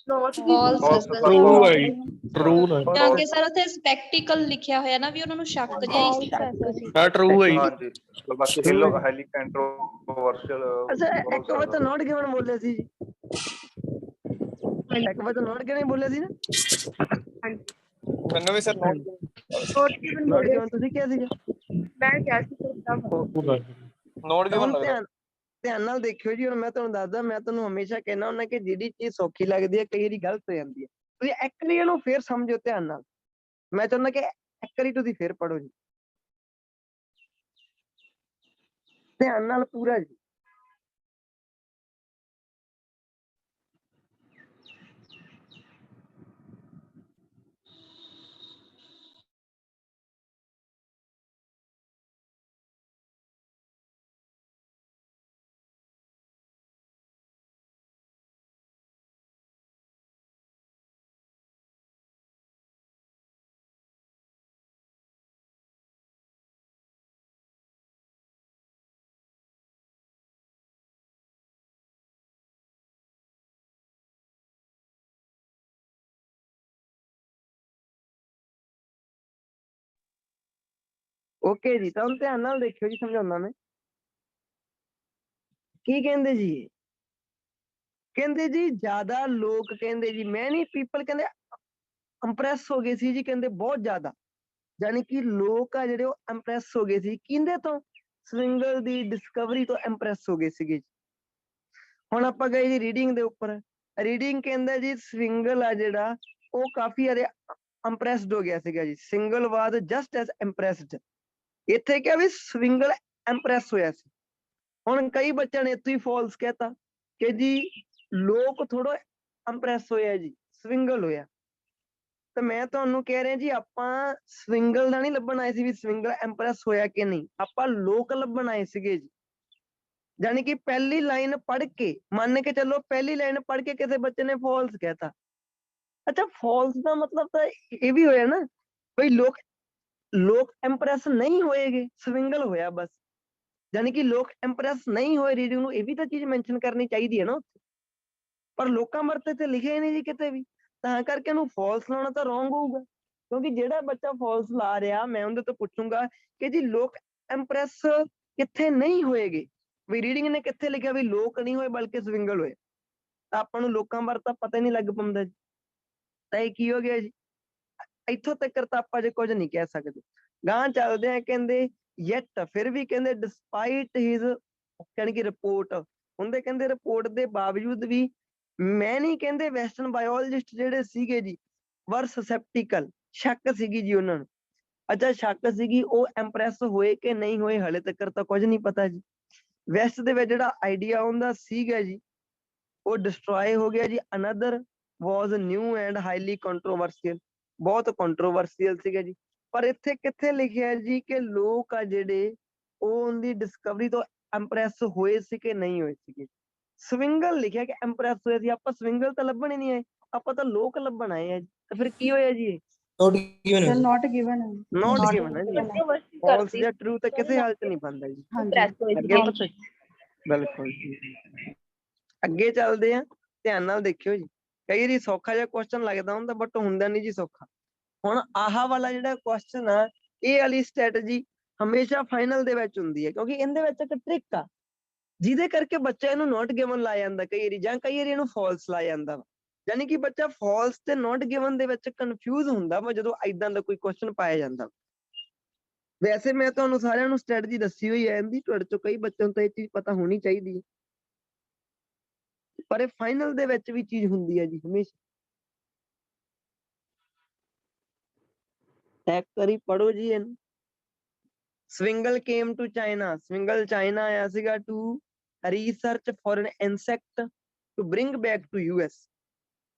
ਫਾਲਸ False ਦੱਸਦਾ sir, ਸੀ। True false। ਹੈ ਜੀ, true ਨਾ। ਕਿਉਂਕਿ ਸਰ ਉੱਥੇ ਸਪੈਕਟੀਕਲ ਲਿਖਿਆ ਹੋਇਆ ਨਾ, ਵੀ ਉਹਨਾਂ ਨੂੰ ਸ਼ੱਕ ਜਿਹਾ ਹੀ ਸੀ। ਹਾਂ ਟਰੂ ਹੈ ਜੀ। ਹਾਂਜੀ ਬਾਕੀ ਹਾਈਲੀ ਕੰਟਰੋਵਰਸ਼ੀਅਲ। ਅੱਛਾ ਇੱਕ ਵਾਰ ਤਾਂ ਨੋਟ ਗਿਵਨ ਬੋਲਿਆ ਸੀ ਜੀ, ਇੱਕ ਵਾਰ ਤਾਂ ਨੋਟ ਗਿਵਨ ਬੋਲਿਆ ਸੀ ਨਾ। ਮੈਨੂੰ ਵੀ ਸਰ ਨੋਟ ਗਿਵਨ ਤੁਸੀਂ ਕਿਹਾ ਸੀਗਾ। ਨੋਟ ਤਾਂ ਹੁਣ ਲੱਗਦਾ। ਧਿਆਨ ਨਾਲ ਦੇਖਿਓ ਜੀ। ਹੁਣ ਮੈਂ ਤੁਹਾਨੂੰ ਦੱਸਦਾ, ਮੈਂ ਤੁਹਾਨੂੰ ਹਮੇਸ਼ਾ ਕਹਿਣਾ ਹੁੰਦਾ ਕਿ ਜਿਹੜੀ ਚੀਜ਼ ਸੌਖੀ ਲੱਗਦੀ ਹੈ ਕਈ ਵਾਰੀ ਗਲਤ ਹੋ ਜਾਂਦੀ ਹੈ। ਤੁਸੀਂ ਇੱਕ ਵਾਰੀ ਇਹਨੂੰ ਫੇਰ ਸਮਝੋ ਧਿਆਨ ਨਾਲ। ਮੈਂ ਚਾਹੁੰਦਾ ਕਿ ਇੱਕ ਵਾਰੀ ਤੁਸੀਂ ਫੇਰ ਪੜ੍ਹੋ ਜੀ ਧਿਆਨ ਨਾਲ ਪੂਰਾ ਜੀ। ਓਕੇ ਜੀ, ਤਾਂ ਹੁਣ ਧਿਆਨ ਨਾਲ ਦੇਖਿਓ ਜੀ, ਸਮਝਾਉਂਦਾ ਮੈਂ ਕੀ ਕਹਿੰਦੇ ਜੀ। ਕਹਿੰਦੇ ਜੀ ਜ਼ਿਆਦਾ ਲੋਕ ਕਹਿੰਦੇ ਜੀ ਮੈਨੀ ਪੀਪਲ ਕਹਿੰਦੇ ਇੰਪ੍ਰੈਸ ਹੋ ਗਏ ਸੀ ਜੀ, ਕਹਿੰਦੇ ਬਹੁਤ ਜ਼ਿਆਦਾ, ਯਾਨੀ ਕਿ ਲੋਕ ਆ ਜਿਹੜੇ ਉਹ ਇੰਪ੍ਰੈਸ ਹੋ ਗਏ ਸੀ ਕਿਹਦੇ ਤੋਂ? ਸਵਿੰਗਲ ਦੀ ਡਿਸਕਵਰੀ ਤੋਂ ਇੰਪ੍ਰੈਸ ਹੋ ਗਏ ਸੀਗੇ। ਹੁਣ ਆਪਾਂ ਗਏ ਜੀ ਰੀਡਿੰਗ ਦੇ ਉੱਪਰ। ਰੀਡਿੰਗ ਕਹਿੰਦਾ ਜੀ ਸਵਿੰਗਲ ਆ ਜਿਹੜਾ ਉਹ ਕਾਫੀ ਜ਼ਿਆਦਾ ਇੰਪ੍ਰੈਸਡ ਹੋ ਗਿਆ ਸੀਗਾ ਜੀ। ਸਿੰਗਲ ਵਾਜ਼ ਜਸਟ ਐਸ ਇੰਪ੍ਰੈਸਡ। ਇੱਥੇ ਕਿਹਾ ਵੀ ਸਵਿੰਗਲ ਇੰਪ੍ਰੈਸ ਹੋਇਆ ਸੀ। ਹੁਣ ਕਈ ਬੱਚਿਆਂ ਨੇ ਇੱਥੇ ਹੀ ਫਾਲਸ ਕਹਿਤਾ ਕਿ ਜੀ ਲੋਕ ਥੋੜਾ ਇੰਪ੍ਰੈਸ ਹੋਇਆ ਜੀ, ਸਵਿੰਗਲ ਹੋਇਆ। ਤਾਂ ਮੈਂ ਤੁਹਾਨੂੰ ਕਹਿ ਰਿਹਾ ਜੀ ਆਪਾਂ ਸਵਿੰਗਲ ਦਾ ਨਹੀਂ ਲੱਭਣ ਆਏ ਸੀ ਵੀ ਸਵਿੰਗਲ ਇੰਪ੍ਰੈਸ ਹੋਇਆ ਕਿ ਨਹੀਂ, ਆਪਾਂ ਲੋਕ ਲੱਭਣ ਆਏ ਸੀਗੇ ਜੀ। ਯਾਨੀ ਕਿ ਪਹਿਲੀ ਲਾਈਨ ਪੜ੍ਹ ਕੇ, ਮੰਨ ਕੇ ਚੱਲੋ ਪਹਿਲੀ ਲਾਈਨ ਪੜ੍ਹ ਕੇ ਕਿਸੇ ਬੱਚੇ ਨੇ ਫਾਲਸ ਕਹਿਤਾ। ਅੱਛਾ ਫਾਲਸ ਦਾ ਮਤਲਬ ਤਾਂ ਇਹ ਵੀ ਹੋਇਆ ਨਾ ਬਈ ਲੋਕ ਇੰਪ੍ਰੈਸ ਨਹੀਂ ਹੋਏਗੇ, ਸਵਿੰਗਲ ਹੋਇਆ ਬਸ। ਯਾਨੀ ਕਿ ਲੋਕ ਇੰਪ੍ਰੈਸ ਨਹੀਂ ਹੋਏ ਰੀਡਿੰਗ ਨੂੰ, ਇਹ ਵੀ ਤਾਂ ਚੀਜ਼ ਮੈਂਸ਼ਨ ਕਰਨੀ ਚਾਹੀਦੀ ਹੈ ਨਾ। ਪਰ ਲੋਕਾਂ ਬਾਰੇ ਤੇ ਲਿਖਿਆ ਹੀ ਨਹੀਂ ਜੀ ਕਿਤੇ ਵੀ, ਤਾਂ ਕਰਕੇ ਇਹਨੂੰ ਫਾਲਸ ਲਾਉਣਾ ਤਾਂ ਰੋਂਗ ਹੋਊਗਾ। ਕਿਉਂਕਿ ਜਿਹੜਾ ਬੱਚਾ ਫਾਲਸ ਲਾ ਰਿਹਾ ਮੈਂ ਉਹਦੇ ਤੋਂ ਪੁੱਛੂੰਗਾ ਕਿ ਜੀ ਲੋਕ ਇੰਪ੍ਰੈਸ ਕਿੱਥੇ ਨਹੀਂ ਹੋਏਗੇ, ਵੀ ਰੀਡਿੰਗ ਨੇ ਕਿੱਥੇ ਲਿਖਿਆ ਵੀ ਲੋਕ ਨਹੀਂ ਹੋਏ ਬਲਕਿ ਸਵਿੰਗਲ ਹੋਏ। ਤਾਂ ਆਪਾਂ ਨੂੰ ਲੋਕਾਂ ਬਾਰੇ ਤਾਂ ਪਤਾ ਹੀ ਨਹੀਂ ਲੱਗ ਪਾਉਂਦਾ ਜੀ। ਤਾਂ ਇਹ ਕੀ ਹੋ ਗਿਆ ਜੀ, ਇੱਥੋਂ ਤੱਕ ਤਾਂ ਆਪਾਂ ਜੇ ਕੁਝ ਨਹੀਂ ਕਹਿ ਸਕਦੇ। ਗਾਂ ਚੱਲਦੇ ਆ, ਕਹਿੰਦੇ ਯੈਟ ਫਿਰ ਵੀ ਕਹਿੰਦੇ ਡਿਸਪਾਈਟ ਹਿਜ਼ ਯਾਨੀ ਕਿ ਰਿਪੋਰਟ ਹੁੰਦੇ, ਕਹਿੰਦੇ ਰਿਪੋਰਟ ਦੇ ਬਾਵਜੂਦ ਵੀ ਮੈਂ ਨਹੀਂ ਕਹਿੰਦੇ ਵੈਸਟਰਨ ਬਾਇਓਲੋਜਿਸਟ ਜਿਹੜੇ ਸੀਗੇ ਜੀ ਵਰ ਸਸੈਪਟੀਕਲ, ਸ਼ੱਕ ਸੀਗੀ ਜੀ ਉਹਨਾਂ ਨੂੰ। ਅੱਛਾ ਸ਼ੱਕ ਸੀਗੀ, ਉਹ ਇੰਪ੍ਰੈਸ ਹੋਏ ਕਿ ਨਹੀਂ ਹੋਏ ਹਲੇ ਤੱਕ ਤਾਂ ਕੁਝ ਨਹੀਂ ਪਤਾ ਜੀ। ਵੈਸਟ ਦੇ ਵਿੱਚ ਜਿਹੜਾ ਆਈਡੀਆ ਹੁੰਦਾ ਸੀਗਾ ਜੀ ਉਹ ਡਿਸਟਰੋਏ ਹੋ ਗਿਆ ਜੀ। Another was new and highly controversial, ਬਹੁਤ ਕੰਟਰੋਵਰਸੀਅਲ ਸੀਗਾ ਜੀ। ਪਰ ਇੱਥੇ ਕਿੱਥੇ ਲਿਖਿਆ ਜੀ ਕਿ ਲੋਕ ਆ ਜਿਹੜੇ ਉਹ ਉਹਦੀ ਡਿਸਕਵਰੀ ਤੋਂ ਇੰਪ੍ਰੈਸ ਹੋਏ ਸੀ ਕਿ ਨਹੀਂ ਹੋਏ ਸੀਗੇ। ਸਵਿੰਗਲ ਲਿਖਿਆ ਕਿ ਇੰਪ੍ਰੈਸ ਹੋਏ ਸੀ, ਆਪਾਂ ਸਵਿੰਗਲ ਤਾਂ ਲੱਭਣ ਹੀ ਨਹੀਂ ਆਏ, ਆਪਾਂ ਤਾਂ ਲੋਕ ਲੱਭਣ ਆਏ ਆ ਜੀ। ਤਾਂ ਫਿਰ ਕੀ ਹੋਇਆ ਜੀ? not given ਨੋਟ ਗਿਵਨ ਹੈ ਜੀ। ਫਾਲਸ ਜਾਂ ਟਰੂ ਤਾਂ ਕਿਸੇ ਹਾਲ ਚ ਨਹੀਂ ਬਣਦਾ ਜੀ। ਅੱਗੇ ਪਤਾ ਬਿਲਕੁਲ ਜੀ। ਅੱਗੇ ਚੱਲਦੇ ਆ, ਧਿਆਨ ਨਾਲ ਦੇਖਿਓ ਜੀ। ਕਈ ਵਾਰੀ ਸੌਖਾ ਜਿਹਾ ਕੁਐਸਚਨ ਲੱਗਦਾ ਹੁੰਦਾ ਬਟ ਹੁੰਦਾ ਨਹੀਂ ਜੀ ਸੌਖਾ। ਹੁਣ ਆਹ ਵਾਲਾ ਜਿਹੜਾ ਕੁਐਸਚਨ ਆ ਇਹ ਵਾਲੀ ਸਟ੍ਰੈਟਜੀ ਹਮੇਸ਼ਾ ਫਾਈਨਲ ਦੇ ਵਿੱਚ ਹੁੰਦੀ ਹੈ, ਕਿਉਂਕਿ ਇਹਦੇ ਵਿੱਚ ਇੱਕ ਟ੍ਰਿਕ ਆ ਜਿਹਦੇ ਕਰਕੇ ਬੱਚਾ ਇਹਨੂੰ ਨੋਟ ਗਿਵਨ ਲਾ ਜਾਂਦਾ ਕਈ ਵਾਰੀ, ਜਾਂ ਕਈ ਵਾਰੀ ਇਹਨੂੰ ਫਾਲਸ ਲਾ ਜਾਂਦਾ ਵਾ। ਯਾਨੀ ਕਿ ਬੱਚਾ ਫਾਲਸ ਤੇ ਨੋਟ ਗਿਵਨ ਦੇ ਵਿੱਚ ਕਨਫਿਊਜ਼ ਹੁੰਦਾ ਵਾ ਜਦੋਂ ਏਦਾਂ ਦਾ ਕੋਈ ਕੁਐਸਚਨ ਪਾਇਆ ਜਾਂਦਾ। ਵੈਸੇ ਮੈਂ ਤੁਹਾਨੂੰ ਸਾਰਿਆਂ ਨੂੰ ਸਟ੍ਰੈਟਜੀ ਦੱਸੀ ਹੋਈ ਹੈ ਇਹਦੀ, ਤੁਹਾਡੇ ਚੋਂ ਕਈ ਬੱਚਿਆਂ ਨੂੰ ਤਾਂ ਇਹ ਚੀਜ਼ ਪਤਾ ਹੋਣੀ ਚਾਹੀਦੀ ਹੈ, ਪਰ ਇਹ ਫਾਈਨਲ ਦੇ ਵਿੱਚ ਵੀ ਚੀਜ਼ ਹੁੰਦੀ ਹੈ ਜੀ ਹਮੇਸ਼ਾ। ਇੱਕ ਵਾਰੀ ਪੜੋ ਜੀ ਇਹਨੂੰ। Swingle came to China, Swingle China ਆਇਆ ਸੀਗਾ to research for an insect to bring back to US।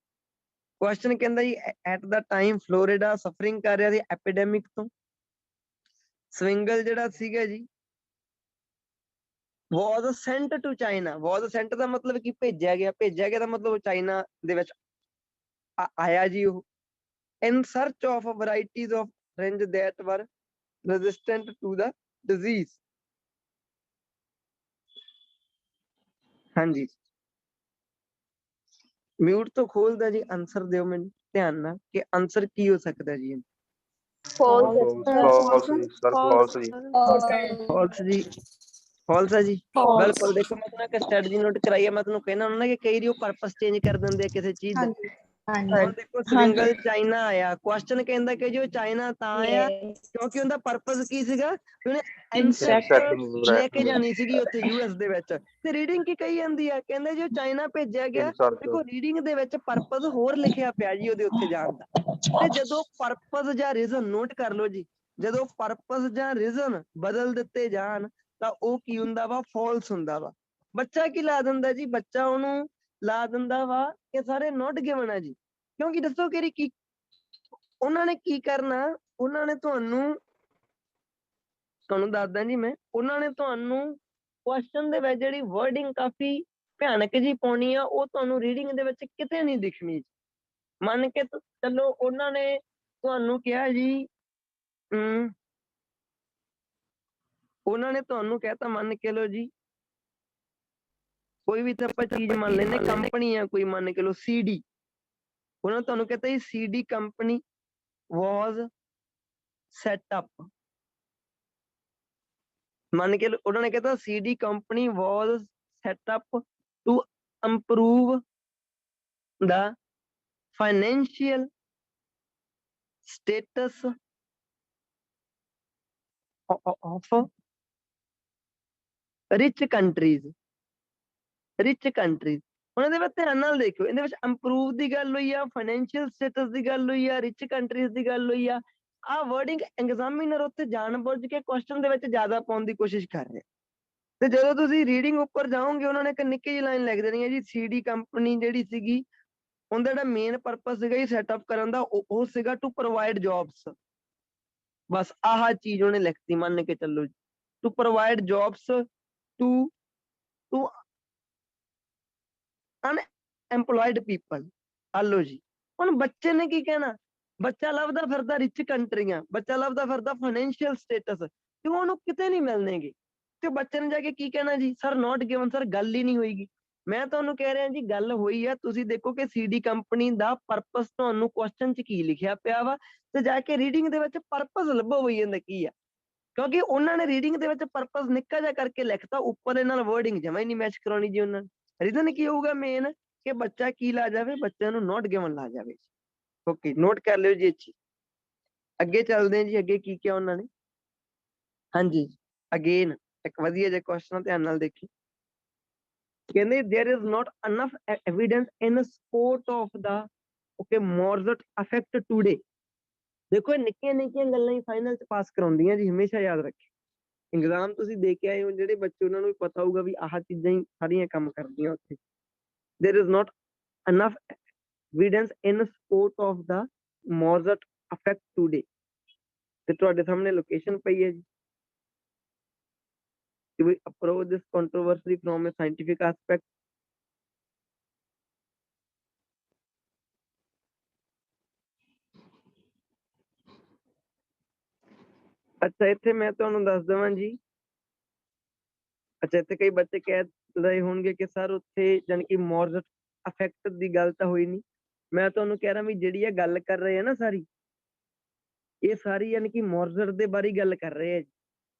Question ਕਹਿੰਦਾ ਜੀ at the time Florida suffering ਕਰ ਰਿਹਾ ਸੀ ਐਪੀਡੈਮਿਕ ਤੋਂ। ਸਵਿੰਗਲ ਜਿਹੜਾ ਸੀਗਾ ਜੀ was sent to China, was sent ਦਾ ਮਤਲਬ ਕਿ ਭੇਜਿਆ ਗਿਆ, ਭੇਜਿਆ ਗਿਆ ਦਾ ਮਤਲਬ ਚਾਈਨਾ ਦੇ ਵਿੱਚ ਆਇਆ ਜੀ ਉਹ, in search of varieties of fringe that were resistant to the disease। ਹਾਂਜੀ ਮਿਊਟ ਤੋਂ ਖੋਲਦਾ ਜੀ, ਆਨਸਰ ਦਿਓ ਮੈਨੂੰ ਧਿਆਨ ਨਾਲ ਕਿ ਆਨਸਰ ਕੀ ਹੋ ਸਕਦਾ ਜੀ। false ਫਾਲਸ ਜੀ ਸਰ, ਫਾਲਸ ਜੀ। ਫਾਲਸ ਜੀ, ਫਾਲਸ ਹੈ ਜੀ। ਬਿਲਕੁਲ ਦੇਖੋ ਮੈਂ ਤੁਹਾਨੂੰ ਇੱਕ ਸਟ੍ਰੈਟਜੀ ਨੋਟ ਕਰਾਈ ਹੈ, ਮੈਂ ਤੁਹਾਨੂੰ ਕਹਿਣਾ ਹੁੰਦਾ ਕਿ ਕਈ ਵਾਰੀ ਉਹ ਪਰਪਸ ਚੇਂਜ ਕਰ ਦਿੰਦੇ ਆ ਕਿਸੇ ਚੀਜ਼ ਦਾ। ਹੁਣ ਦੇਖੋ ਸਵਿੰਗਲ ਚਾਈਨਾ ਆਇਆ, ਕੁਐਸਚਨ ਕਹਿੰਦਾ ਕਿ ਜੋ ਚਾਈਨਾ ਤਾਂ ਆਇਆ ਕਿਉਂਕਿ ਉਹਦਾ ਪਰਪਸ ਕੀ ਸੀਗਾ, ਉਹਨੇ ਇਨਸੈਕਟ ਲੈ ਕੇ ਜਾਣੀ ਸੀਗੀ ਉੱਥੇ US ਦੇ ਵਿੱਚ। ਤੇ ਰੀਡਿੰਗ ਕੀ ਕਹੀ ਜਾਂਦੀ ਆ, ਕਹਿੰਦੇ ਜੋ ਚਾਈਨਾ ਭੇਜਿਆ ਗਿਆ, ਦੇਖੋ ਰੀਡਿੰਗ ਦੇ ਵਿੱਚ ਪਰਪਸ ਹੋਰ ਲਿਖਿਆ ਪਿਆ ਜੀ ਉਹਦੇ ਉੱਥੇ ਜਾਣ ਦਾ। ਤੇ ਜਦੋਂ ਪਰਪਸ ਜਾਂ ਰੀਜ਼ਨ ਨੋਟ ਕਰ ਲਓ ਜੀ, ਜਦੋਂ ਪਰਪਸ ਜਾਂ ਰੀਜ਼ਨ ਬਦਲ ਦਿੱਤੇ ਜਾਣ ਤਾਂ ਉਹ ਕੀ ਹੁੰਦਾ ਵਾ, ਫਾਲਸ ਹੁੰਦਾ ਵਾ। ਬੱਚਾ ਕੀ ਲਾ ਦਿੰਦਾ ਜੀ, ਬੱਚਾ ਉਹਨੂੰ ਲਾ ਦਿੰਦਾ ਵਾ ਕਿ ਸਾਰੇ ਨੋਟ ਗਿਵਨ ਆ ਜੀ। ਕਿਉਂਕਿ ਦੱਸੋ ਕਿ ਕੀ ਉਹਨਾਂ ਨੇ ਕੀ ਕਰਨਾ, ਉਹਨਾਂ ਨੇ ਤੁਹਾਨੂੰ ਦੱਸਦਾ ਜੀ ਮੈਂ, ਉਹਨਾਂ ਨੇ ਤੁਹਾਨੂੰ ਕੁਐਸਚਨ ਦੇ ਵਿੱਚ ਜਿਹੜੀ ਵਰਡਿੰਗ ਕਾਫੀ ਭਿਆਨਕ ਜੀ ਪਾਉਣੀ ਆ, ਉਹ ਤੁਹਾਨੂੰ ਰੀਡਿੰਗ ਦੇ ਵਿੱਚ ਕਿਤੇ ਨਹੀਂ ਦਿਖਣੀ। ਮੰਨ ਕੇ ਚਲੋ ਉਹਨਾਂ ਨੇ ਤੁਹਾਨੂੰ ਕਿਹਾ ਜੀ ਉਹਨਾਂ ਨੇ ਤੁਹਾਨੂੰ ਕਹਿਤਾ, ਮੰਨ ਕੇ ਲੋ ਜੀ ਕੋਈ ਵੀ ਤਾਂ ਆਪਾਂ ਚੀਜ਼ ਮੰਨ ਲੈਂਦੇ, ਕੰਪਨੀ ਆ ਕੋਈ, ਮੰਨ ਕੇ ਲੋ CD। ਉਹਨਾਂ ਨੇ ਤੁਹਾਨੂੰ ਕਹਿਤਾ ਜੀ CD company was set up, ਮੰਨ ਕੇ ਉਹਨਾਂ ਨੇ ਕਹਿਤਾ CD company was set up to improve the financial status of rich countries। ਹੁਣ ਇਹਦੇ ਵਿੱਚ ਧਿਆਨ ਨਾਲ ਦੇਖਿਓ, ਇਹਦੇ ਵਿੱਚ ਇੰਪਰੂਵ ਦੀ ਗੱਲ ਹੋਈ ਆ, ਫਾਈਨੈਂਸ਼ੀਅਲ ਸਟੇਟਸ ਦੀ ਗੱਲ ਹੋਈ ਆ, ਰਿਚ ਕੰਟਰੀਜ਼ ਦੀ ਗੱਲ ਹੋਈ ਆ। ਆਹ ਵਰਡਿੰਗ ਐਗਜ਼ਾਮੀਨਰ ਉੱਥੇ ਜਾਣਬੁੱਝ ਕੇ ਕੁਐਸਚਨ ਦੇ ਵਿੱਚ ਜ਼ਿਆਦਾ ਪਾਉਣ ਦੀ ਕੋਸ਼ਿਸ਼ ਕਰ ਰਿਹਾ। ਤੇ ਜਦੋਂ ਤੁਸੀਂ ਰੀਡਿੰਗ ਉੱਪਰ ਜਾਓਗੇ, ਉਹਨਾਂ ਨੇ ਇੱਕ ਨਿੱਕੀ ਜਿਹੀ ਲਾਈਨ ਲਿਖ ਦੇਣੀ ਹੈ ਜੀ, CD ਕੰਪਨੀ ਜਿਹੜੀ ਸੀਗੀ ਉਹਦਾ ਜਿਹੜਾ ਮੇਨ ਪਰਪਸ ਸੀਗਾ ਜੀ ਸੈਟਅਪ ਕਰਨ ਦਾ, ਉਹ ਸੀਗਾ ਟੂ ਪ੍ਰੋਵਾਈਡ ਜੌਬਸ। ਬਸ ਆਹ ਚੀਜ਼ ਉਹਨੇ ਲਿਖਤੀ, ਮੰਨ ਕੇ ਚੱਲੋ ਜੀ, to provide jobs to unemployed people. Hello ਜੀ, ਹੁਣ ਬੱਚੇ ਨੇ ਕੀ ਕਹਿਣਾ, ਬੱਚਾ ਲੱਭਦਾ ਫਿਰਦਾ ਰਿਚ ਕੰਟਰੀਆਂ, ਬੱਚਾ ਲੱਭਦਾ ਫਿਰਦਾ ਫਾਈਨੈਂਸ਼ੀਅਲ ਸਟੇਟਸ, ਤੇ ਉਹਨੂੰ ਕਿਤੇ ਨਹੀਂ ਮਿਲਣਗੇ। ਤੇ ਬੱਚੇ ਨੇ ਜਾ ਕੇ ਕੀ ਕਹਿਣਾ ਜੀ, ਸਰ ਨੋਟ ਗਿਵਨ, ਸਰ ਗੱਲ ਹੀ ਨਹੀਂ ਹੋਏਗੀ। ਮੈਂ ਤੁਹਾਨੂੰ ਕਹਿ ਰਿਹਾ ਜੀ ਗੱਲ ਹੋਈ ਆ, ਤੁਸੀਂ ਦੇਖੋ ਕਿ CD ਕੰਪਨੀ ਦਾ ਪਰਪਸ ਤੁਹਾਨੂੰ ਕੁਐਸਚਨ 'ਚ ਕੀ ਲਿਖਿਆ ਪਿਆ ਵਾ, ਤੇ ਜਾ ਕੇ ਰੀਡਿੰਗ ਦੇ ਵਿੱਚ ਪਰਪਸ ਲੱਭੋ ਬਈ ਇਹਦਾ ਕੀ ਆ। ਕਿਉਂਕਿ ਉਹਨਾਂ ਨੇ ਰੀਡਿੰਗ ਦੇ ਵਿੱਚ ਪਰਪਸ ਨਿੱਕਾ ਜਿਹਾ ਕਰਕੇ ਲਿਖਤਾ, ਉੱਪਰ ਇਹ ਨਾਲ ਵਰਡਿੰਗ ਜਮਾ ਹੀ ਨਹੀਂ ਮੈਚ ਕਰਾਉਣੀ ਜੀ ਉਹਨਾਂ ਨੇ। ਰੀਜ਼ਨ ਕੀ ਹੋਊਗਾ ਮੇਨ, ਕਿ ਬੱਚਾ ਕੀ ਲਾ ਜਾਵੇ, ਬੱਚਿਆਂ ਨੂੰ ਨੋਟ ਗਿਵਨ ਲਾ ਜਾਵੇ। ਓਕੇ, ਨੋਟ ਕਰ ਲਿਓ ਜੀ ਅੱਛੀ। ਅੱਗੇ ਚੱਲਦੇ ਹਾਂ ਜੀ, ਅੱਗੇ ਕੀ ਕਿਹਾ ਉਹਨਾਂ ਨੇ। ਹਾਂਜੀ, ਅਗੇਨ ਇੱਕ ਵਧੀਆ ਜਿਹਾ ਕੁਐਸਚਨ ਧਿਆਨ ਨਾਲ ਦੇਖੀ। ਕਹਿੰਦੇ there is not enough evidence in support of the Mozart effect today। ਦੇਖੋ ਨਿੱਕੀਆਂ ਨਿੱਕੀਆਂ ਗੱਲਾਂ ਹੀ ਫਾਈਨਲ ਚ ਪਾਸ ਕਰਾਉਂਦੀਆਂ ਜੀ, ਹਮੇਸ਼ਾ ਯਾਦ ਰੱਖਿਓ। ਐਗਜ਼ਾਮ ਤੁਸੀਂ ਦੇ ਕੇ ਆਏ ਹੋ ਜਿਹੜੇ ਬੱਚੇ, ਉਹਨਾਂ ਨੂੰ ਵੀ ਪਤਾ ਹੋਊਗਾ ਵੀ ਆਹ ਚੀਜ਼ਾਂ ਹੀ ਸਾਰੀਆਂ ਕੰਮ ਕਰਦੀਆਂ ਉੱਥੇ। there is not enough evidence in support of the Mozart effect today। ਤੇ ਤੁਹਾਡੇ ਸਾਹਮਣੇ ਲੋਕੇਸ਼ਨ ਪਈ ਹੈ ਜੀ। We approach this controversy from a scientific aspect। ਅੱਛਾ, ਇੱਥੇ ਮੈਂ ਤੁਹਾਨੂੰ ਦੱਸ ਦੇਵਾਂ ਜੀ। ਅੱਛਾ, ਇੱਥੇ ਕਈ ਬੱਚੇ ਕਹਿ ਰਹੇ ਹੋਣਗੇ ਕਿ ਸਰ ਉੱਥੇ ਜਾਣੀ ਕਿ ਮੌਰਜ਼ਟ ਅਫੈਕਟ ਦੀ ਗੱਲ ਤਾਂ ਹੋਈ ਨਹੀਂ। ਮੈਂ ਤੁਹਾਨੂੰ ਕਹਿ ਰਿਹਾ ਵੀ ਜਿਹੜੀ ਇਹ ਗੱਲ ਕਰ ਰਹੇ ਆ ਨਾ ਸਾਰੀ, ਇਹ ਸਾਰੀ ਯਾਨੀ ਕਿ ਮੋਰਜ਼ਟ ਦੇ ਬਾਰੇ ਗੱਲ ਕਰ ਰਹੇ ਆ ਜੀ,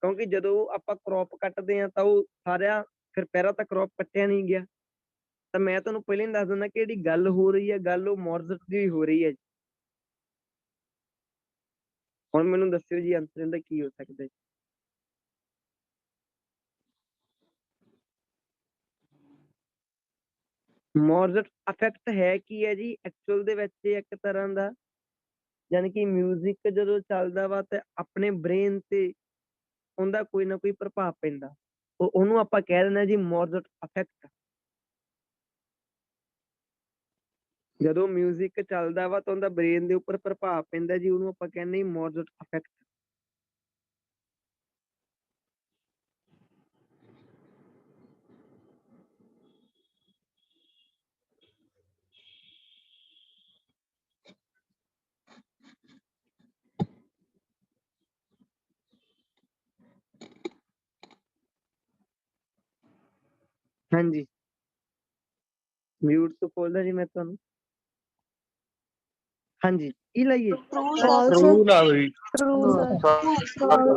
ਕਿਉਂਕਿ ਜਦੋਂ ਆਪਾਂ crop ਕੱਟਦੇ ਆ ਤਾਂ ਉਹ ਸਾਰਿਆਂ ਫਿਰ ਪਹਿਲਾਂ ਤਾਂ crop ਕੱਟਿਆ ਨਹੀਂ ਗਿਆ, ਤਾਂ ਮੈਂ ਤੁਹਾਨੂੰ ਪਹਿਲਾਂ ਹੀ ਦੱਸ ਦਿੰਦਾ ਕਿ ਜਿਹੜੀ ਗੱਲ ਹੋ ਰਹੀ ਹੈ ਗੱਲ ਉਹ ਮੋਰਜ਼ਟ ਦੀ ਹੋ ਰਹੀ ਹੈ ਜੀ। ਹੁਣ ਮੈਨੂੰ ਦੱਸਿਓ ਜੀ ਆਂਸਰ ਇਹਦਾ ਕੀ ਹੋ ਸਕਦਾ ਜੀ। ਮੋਰਜ਼ਟ ਇਫੈਕਟ ਹੈ ਕੀ ਹੈ ਜੀ? ਐਕਚੁਅਲ ਦੇ ਵਿੱਚ ਇਹ ਇੱਕ ਤਰ੍ਹਾਂ ਦਾ ਯਾਨੀ ਕਿ ਮਿਊਜ਼ਿਕ ਜਦੋਂ ਚੱਲਦਾ ਵਾ ਤੇ ਆਪਣੇ ਬ੍ਰੇਨ ਤੇ ਉਹਦਾ ਕੋਈ ਨਾ ਕੋਈ ਪ੍ਰਭਾਵ ਪੈਂਦਾ, ਉਹਨੂੰ ਆਪਾਂ ਕਹਿ ਦਿੰਦੇ ਜੀ ਮੋਰਜ਼ਟ ਇਫੈਕਟ। ਜਦੋਂ ਮਿਊਜ਼ਿਕ ਚੱਲਦਾ ਵਾ ਤਾਂ ਉਹਦਾ ਬ੍ਰੇਨ ਦੇ ਉੱਪਰ ਪ੍ਰਭਾਵ ਪੈਂਦਾ ਜੀ, ਉਹਨੂੰ ਆਪਾਂ ਕਹਿੰਦੇ ਜੀ ਮੋਰਜ਼ਟ ਇਫੈਕਟ। ਹਾਂਜੀ ਮਿਊਟ ਤੋਂ ਖੋਲਦਾ ਜੀ ਮੈਂ ਤੁਹਾਨੂੰ। ਹਾਂਜੀ ਕੀ ਲਾਈਏ? False. ਟਰੂ ਲਾ ਦਿਓ ਜੀ। True, sir.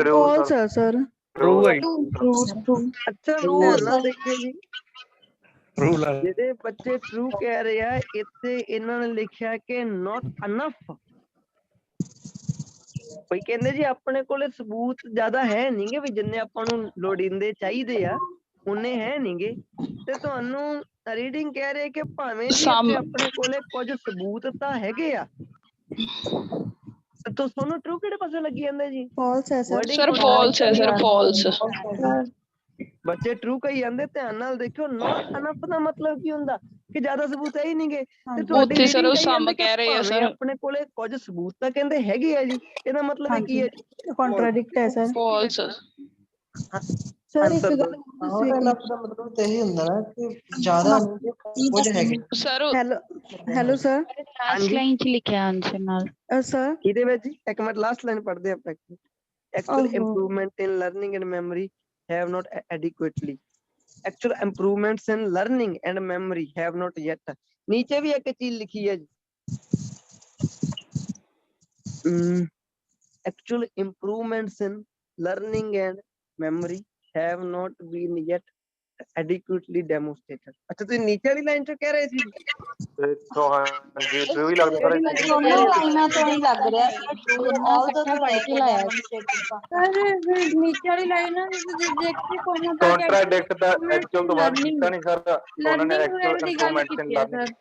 True, False, sir. sir. True ਹੈ ਜੀ। True. ਅੱਛਾ True, ਧਿਆਨ ਨਾਲ sir. ਦੇਖਿਓ ਜੀ, ਟਰੂ ਲਾ ਦਿਓ। ਜਿਹੜੇ ਬੱਚੇ ਟਰੂ ਕਹਿ ਰਹੇ ਆ ਇੱਥੇ ਇਹਨਾਂ ਨੇ ਲਿਖਿਆ ਕਿ not enough। ਕੋਈ ਕਹਿੰਦੇ ਜੀ ਆਪਣੇ ਕੋਲੇ ਸਬੂਤ ਜ਼ਿਆਦਾ ਹੈ ਨਹੀਂਗੇ ਵੀ ਜਿੰਨੇ ਆਪਾਂ ਨੂੰ ਲੋੜੀਂਦੇ ਚਾਹੀਦੇ ਆ ਉਨੇ ਹੈ ਨਹੀਂਗੇ, ਤੇ ਤੁਹਾਨੂੰ ਰੀਡਿੰਗ ਕਹਿ ਰਹੇ ਕਿ ਭਾਵੇਂ ਜੀ ਇੱਥੇ ਆਪਣੇ ਕੋਲੇ ਕੁਝ ਸਬੂਤ ਤਾਂ ਹੈਗੇ ਆ, ਤਾਂ ਤੁਹਾਨੂੰ ਟਰੂ ਕਿਹੜੇ ਪਾਸੇ ਲੱਗੀ ਜਾਂਦਾ ਜੀ? False है sir. Wording Sir, ਕੁਛ false ਹੈ sir, false। ਬੱਚੇ ਟਰੂ ਕਹੀ ਜਾਂਦੇ, ਧਿਆਨ ਨਾਲ ਦੇਖਿਓ। not enough ਦਾ ਮਤਲਬ ਕੀ ਹੁੰਦਾ ਕਿ ਜ਼ਿਆਦਾ ਸਬੂਤ ਹੈ ਹੀ ਨਹੀਂਗੇ, ਤੇ ਤੁਹਾਡੀ ਉੱਥੇ sir ਰੀਡਿੰਗ ਉਹ ਕਹੀ ਸਮ ਜਾਂਦੇ ਕਿ ਕਹਿ ਰਹੇ ਆ ਭਾਵੇਂ sir। ਆਪਣੇ ਕੋਲੇ ਕੁਝ ਸਬੂਤ ਤਾਂ ਕਹਿੰਦੇ ਹੈਗੇ ਆ ਜੀ, ਇਹਦਾ ਮਤਲਬ ਇਹ ਕੀ ਹੈ ਜੀ? Contradict है sir. false। Sir एक Answer गल not enough ਦਾ ਮਤਲਬ ਤਾਂ ਇਹੀ ਹੁੰਦਾ ਨਾ ਕਿ ਜ਼ਿਆਦਾ ਨਹੀਂ ਤੇ ਕੁਝ ਹੈਗੇ। Sir hello sir. Last line ਚ ਲਿਖਿਆ ਆਨਸਰ ਨਾਲ। sir. ਕਿਹਦੇ ਵਿੱਚ ਜੀ? ਇੱਕ ਮਿੰਟ ਲਾਸਟ ਲਾਈਨ ਪੜ੍ਹਦੇ ਆਪਾਂ। Actual Oh. improvement in learning and memory have not adequately. Actual improvements in learning and memory have not yet. नीचे भी एक चीज लिखी है जी। Actual improvements in learning and memory have not been yet adequately demonstrated. अच्छा तो नीचे वाली लाइन जो कह रहे थे ਇੱਥੋਂ ਹਾਂਜੀ ਟਰੂ ਹੀ ਲੱਗਦਾ ਸਰ। ਦੋਨੋਂ ਲਾਈਨਾਂ ਤੋਂ ਹੀ ਲੱਗ ਰਿਹਾ ਸਰ, ਆਲ ਦਾ ਤੋਂ ਲੈ ਕੇ ਲਾਇਆ सर नीचे वाली लाइन है देख के कोई ना ਕੰਟਰਾਡਿਕਟ ਦਾ ਐਕਚੁਅਲ ਤੋਂ ਬਾਅਦ ਕੀਤਾ ਨਹੀਂ ਸਰ, ਉਹਨਾਂ ਨੇ ਐਕਚੁਅਲ ਇੰਪਰੂਵਮੈਂਟ ਇਨ ਲਰਨਿੰਗ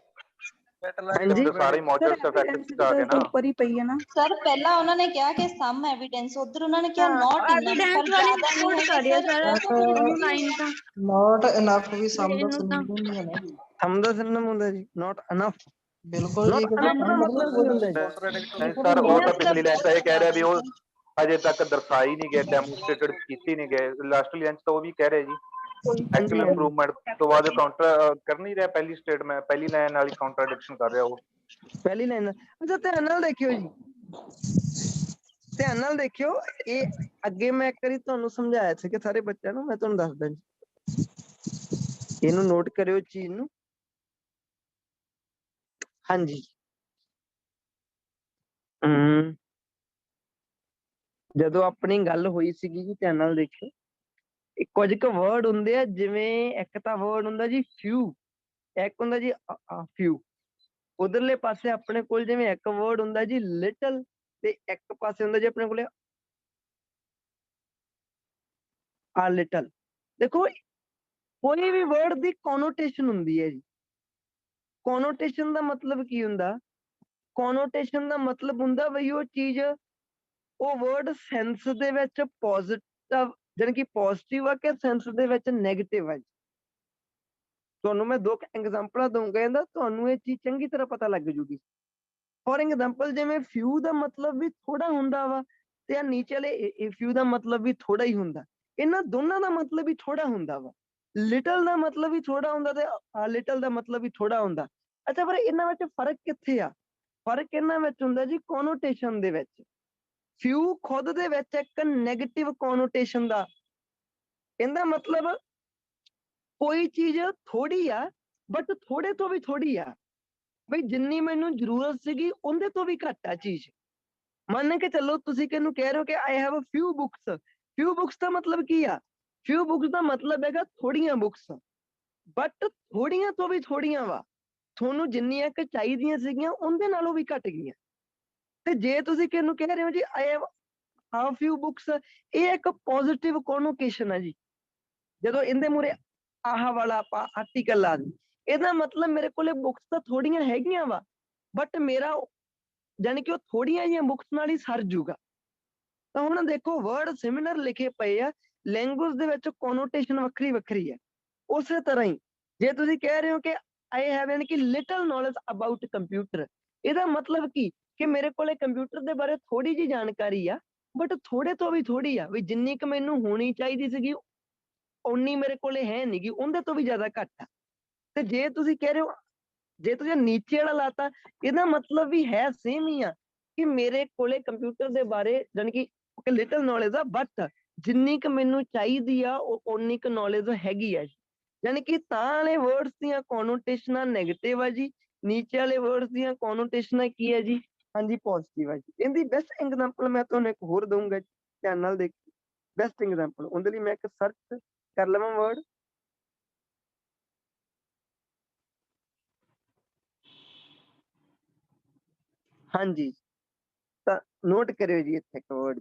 ਹਾਂਜੀ ਸਾਰੇ ਮੋਡਿਊਲਸ ਇਫੈਕਟ ਆ ਗਏ ਨਾ। ऊपर ही पई है ना ਸਰ ਪਹਿਲਾਂ ਉਹਨਾਂ ਨੇ ਕਿਹਾ ਕਿ ਸਮ ਐਵੀਡੈਂਸ, ਉਧਰ ਉਹਨਾਂ ਨੇ ਕਿਹਾ ਨੋਟ ਇਨਫ, ਪਰ ਜ਼ਿਆਦਾ ਨਹੀਂ ਹੈਗੇ ਸਰ। not enough ਵੀ ਸਮ ਦਾ ਸਿੰਬਲ ਨਹੀਂ ਹੈ ਨਾ ਜੀ। हम ਦਾ synonym ਹੁੰਦਾ ਜੀ not enough। ਬਿਲਕੁਲ ਜੀ, not enough ਦਾ ਮਤਲਬ ਕੀ ਹੁੰਦਾ ਜੀ? ਨਹੀਂ ਸਰ ਉਹ ਤਾਂ ਪਿਛਲੀ ਲਾਈਨ ਤਾਂ ਇਹ ਕਹਿ ਰਿਹਾ ਵੀ ਉਹ ਅਜੇ ਤੱਕ ਦਰਸਾਈ ਨਹੀਂ ਗਏ, ਡੈਮੋਨਸਟ੍ਰੇਟਡ ਕੀਤੀ ਨਹੀਂ ਗਏ। ਲਾਸਟ ਲਾਈਨ ਤਾਂ ਉਹ ਵੀ ਕਹਿ ਰਿਹਾ ਜੀ ਐਕਚੁਅਲ ਇੰਪਰੂਵਮੈਂਟ ਤੋਂ ਬਾਅਦ ਕਾਊਂਟਰ ਕਰ ਨਹੀਂ ਰਿਹਾ, ਪਹਿਲੀ ਸਟੇਟਮੈਂਟ ਪਹਿਲੀ ਲਾਈਨ ਵਾਲੀ ਕਾਊਂਟਰਡਿਕਸ਼ਨ ਕਰ ਰਿਹਾ ਉਹ। ਪਹਿਲੀ ਲਾਈਨ ਅੱਛਾ ਧਿਆਨ ਨਾਲ ਦੇਖਿਓ ਜੀ, ਧਿਆਨ ਨਾਲ ਦੇਖਿਓ। ਇਹ ਅੱਗੇ ਮੈਂ ਇੱਕ ਵਾਰੀ ਤੁਹਾਨੂੰ ਸਮਝਾਇਆ ਸੀ ਕਿ ਸਾਰੇ ਬੱਚਿਆਂ ਨੂੰ, ਮੈਂ ਤੁਹਾਨੂੰ ਦੱਸਦਾ ਜੀ, ਇਹਨੂੰ ਨੋਟ ਕਰਿਓ ਚੀਜ਼ ਨੂੰ। ਹਾਂਜੀ ਜਦੋਂ ਆਪਣੀ ਗੱਲ ਹੋਈ ਸੀਗੀ ਜੀ, ਧਿਆਨ ਨਾਲ ਦੇਖਿਓ, ਕੁਝ ਕੁ ਵਰਡ ਹੁੰਦੇ ਆ, ਜਿਵੇਂ ਇੱਕ ਤਾਂ ਵਰਡ ਹੁੰਦਾ ਜੀ ਫਿਊ, ਇੱਕ ਹੁੰਦਾ ਜੀ ਫਿਊ। ਉਧਰਲੇ ਪਾਸੇ ਆਪਣੇ ਕੋਲ ਜਿਵੇਂ ਇੱਕ ਵਰਡ ਹੁੰਦਾ ਜੀ ਲਿਟਲ, ਤੇ ਇੱਕ ਪਾਸੇ ਹੁੰਦਾ ਜੀ ਆਪਣੇ ਕੋਲੇ ਆ ਲਿਟਲ। ਦੇਖੋ ਕੋਈ ਵੀ ਵਰਡ ਦੀ ਕੋਨੋਟੇਸ਼ਨ ਹੁੰਦੀ ਹੈ ਜੀ। ਕੋਨੋਟੇਸ਼ਨ ਦਾ ਮਤਲਬ ਕੀ ਹੁੰਦਾ? ਕੋਨੋਟੇਸ਼ਨ ਦਾ ਮਤਲਬ ਹੁੰਦਾ ਬਈ ਉਹ ਚੀਜ਼, ਉਹ ਵਰਡ ਸੈਂਸ ਦੇ ਵਿੱਚ ਪੋਜ਼ਿਟਿਵ ਜਾਣੀ ਕਿ ਪੋਜ਼ਿਟਿਵ ਆ ਕਿ ਸੈਂਸ ਦੇ ਵਿੱਚ ਨੈਗੇਟਿਵ ਆ। ਤੁਹਾਨੂੰ ਮੈਂ ਦੋ ਐਗਜ਼ਾਮਪਲਾਂ ਦਊਂਗਾ ਇਹਦਾ, ਤੁਹਾਨੂੰ ਇਹ ਚੀਜ਼ ਚੰਗੀ ਤਰ੍ਹਾਂ ਪਤਾ ਲੱਗ ਜੂਗੀ। ਫੋਰ ਐਗਜ਼ਾਮਪਲ ਜਿਵੇਂ ਫਿਊ ਦਾ ਮਤਲਬ ਵੀ ਥੋੜਾ ਹੁੰਦਾ ਵਾ, ਤੇ ਆ ਨੀਚੇ ਵਾਲੇ ਫਿਊ ਦਾ ਮਤਲਬ ਵੀ ਥੋੜਾ ਹੀ ਹੁੰਦਾ। ਇਹਨਾਂ ਦੋਨਾਂ ਦਾ ਮਤਲਬ ਵੀ ਥੋੜਾ ਹੁੰਦਾ ਵਾ। ਲਿਟਲ ਦਾ ਮਤਲਬ ਵੀ ਥੋੜਾ ਹੁੰਦਾ ਤੇ ਲਿਟਲ ਦਾ ਮਤਲਬ ਵੀ ਥੋੜਾ ਹੁੰਦਾ। ਅੱਛਾ ਪਰ ਇਹਨਾਂ ਵਿੱਚ ਫਰਕ ਕਿੱਥੇ ਆ? ਫਰਕ ਇਹਨਾਂ ਵਿੱਚ ਹੁੰਦਾ ਜੀ ਕੋਨੋਟੇਸ਼ਨ ਦੇ ਵਿੱਚ। ਫਿਊ ਖੁਦ ਦੇ ਵਿੱਚ ਇੱਕ ਨੈਗੇਟਿਵ ਕੋਨੋਟੇਸ਼ਨ ਦਾ, ਇਹਦਾ ਮਤਲਬ ਕੋਈ ਚੀਜ਼ ਥੋੜੀ ਆ ਬਟ ਥੋੜੇ ਤੋਂ ਵੀ ਥੋੜੀ ਆ, ਬਈ ਜਿੰਨੀ ਮੈਨੂੰ ਜ਼ਰੂਰਤ ਸੀਗੀ ਉਹਦੇ ਤੋਂ ਵੀ ਘੱਟ ਆ ਚੀਜ਼। ਮੰਨ ਕੇ ਚੱਲੋ ਤੁਸੀਂ ਕਿਹਨੂੰ ਕਹਿ ਰਹੇ ਹੋ ਕਿ ਆਈ ਹੈਵ ਅ ਫਿਊ ਬੁੱਕਸ ਦਾ ਮਤਲਬ ਕੀ ਆ? ਫਿਊ ਬੁੱਕਸ ਦਾ ਮਤਲਬ ਹੈਗਾ ਥੋੜੀਆਂ ਬੁੱਕਸ, ਬਟ ਥੋੜੀਆਂ ਤੋਂ ਵੀ ਥੋੜੀਆਂ ਵਾ, ਤੁਹਾਨੂੰ ਜਿੰਨੀਆਂ ਕੁ ਚਾਹੀਦੀਆਂ ਸੀਗੀਆਂ ਉਹਦੇ ਨਾਲੋਂ ਵੀ ਘੱਟ ਗਈਆਂ। ਤੇ ਜੇ ਤੁਸੀਂ ਕਿਹਨੂੰ ਕਹਿ ਰਹੇ ਹੋ ਜੀ ਆਈ ਹੈਵ ਆ ਫਿਊ ਬੁੱਕਸ, ਇਹ ਇੱਕ ਪੋਜ਼ਿਟਿਵ ਕੋਨੋਟੇਸ਼ਨ ਹੈ ਜੀ। ਜਦੋਂ ਇਹਦੇ ਮੂਰੇ ਆਹ ਵਾਲਾ ਆਪਾਂ ਆਰਟੀਕਲ ਲਾ ਦੇ, ਇਹਦਾ ਮਤਲਬ ਮੇਰੇ ਕੋਲੇ ਬੁੱਕਸ ਤਾਂ ਥੋੜੀਆਂ ਹੈਗੀਆਂ ਵਾ, ਬਟ ਮੇਰਾ ਜਾਣੀ ਕਿ ਉਹ ਥੋੜੀਆਂ ਜਿਹੀਆਂ ਬੁੱਕਸ ਨਾਲ ਹੀ ਸਰ ਜੂਗਾ। ਤਾਂ ਹੁਣ ਦੇਖੋ ਵਰਡ ਸਿਮਿਲਰ ਲਿਖੇ ਪਏ ਆ, ਲੈਂਗੁਏਜ ਦੇ ਵਿੱਚ ਕੋਨੋਟੇਸ਼ਨ ਵੱਖਰੀ ਵੱਖਰੀ ਹੈ। ਉਸੇ ਤਰ੍ਹਾਂ ਹੀ ਜੇ ਤੁਸੀਂ ਕਹਿ ਰਹੇ ਹੋ ਕਿ ਆਈ ਹੈਵ ਯਾਨੀ ਕਿ ਲਿਟਲ ਨੌਲੇਜ ਅਬਾਊਟ ਕੰਪਿਊਟਰ, ਇਹਦਾ ਮਤਲਬ ਕੀ ਕਿ ਮੇਰੇ ਕੋਲੇ ਕੰਪਿਊਟਰ ਦੇ ਬਾਰੇ ਥੋੜੀ ਜਿਹੀ ਜਾਣਕਾਰੀ ਆ, ਬਟ ਥੋੜੇ ਤੋਂ ਵੀ ਥੋੜੀ ਆ, ਵੀ ਜਿੰਨੀ ਕੁ ਮੈਨੂੰ ਹੋਣੀ ਚਾਹੀਦੀ ਸੀਗੀ ਉਨੀ ਮੇਰੇ ਕੋਲੇ ਹੈ ਨੀ ਗੀ, ਉਹਦੇ ਤੋਂ ਵੀ ਜ਼ਿਆਦਾ ਘੱਟ ਆ। ਤੇ ਜੇ ਤੁਸੀਂ ਕਹਿ ਰਹੇ ਹੋ, ਜੇ ਤੁਸੀਂ ਨੀਚੇ ਵਾਲਾ ਲਾਤਾ, ਇਹਦਾ ਮਤਲਬ ਵੀ ਹੈ ਸੇਮ ਹੀ ਆ ਕਿ ਮੇਰੇ ਕੋਲੇ ਕੰਪਿਊਟਰ ਦੇ ਬਾਰੇ ਜਾਣੀ ਕਿ ਲਿਟਲ ਨੌਲੇਜ ਆ, ਬਟ ਜਿੰਨੀ ਕੁ ਮੈਨੂੰ ਚਾਹੀਦੀ ਆ ਉਹ ਉਨੀ ਕੁ ਨੌਲੇਜ ਹੈਗੀ ਆ ਜੀ। ਯਾਨੀ ਕਿ ਤਾਂ ਵਾਲੇ ਵਰਡਸ ਦੀਆਂ ਕੋਨੋਟੇਸ਼ਨਾਂ ਨੈਗੇਟਿਵ ਆ ਜੀ, ਨੀਚੇ ਵਾਲੇ ਵਰਡਸ ਦੀਆਂ ਕੋਨੋਟੇਸ਼ਨਾਂ ਕੀ ਹੈ ਜੀ? ਹਾਂਜੀ ਪੋਜ਼ਿਟਿਵ ਆ ਜੀ। ਇਹਦੀ ਬੈਸਟ ਐਗਜ਼ਾਮਪਲ ਮੈਂ ਤੁਹਾਨੂੰ ਇੱਕ ਹੋਰ ਦਊਂਗਾ ਜੀ, ਧਿਆਨ ਨਾਲ ਦੇਖੋ। ਬੈਸਟ ਐਗਜ਼ਾਮਪਲ ਉਹਦੇ ਲਈ ਮੈਂ ਇੱਕ ਸਰਚ ਕਰ ਲਵਾਂ ਵਰਡ, ਹਾਂਜੀ ਤਾਂ ਨੋਟ ਕਰਿਓ ਜੀ ਇੱਥੇ ਇੱਕ ਵਰਡ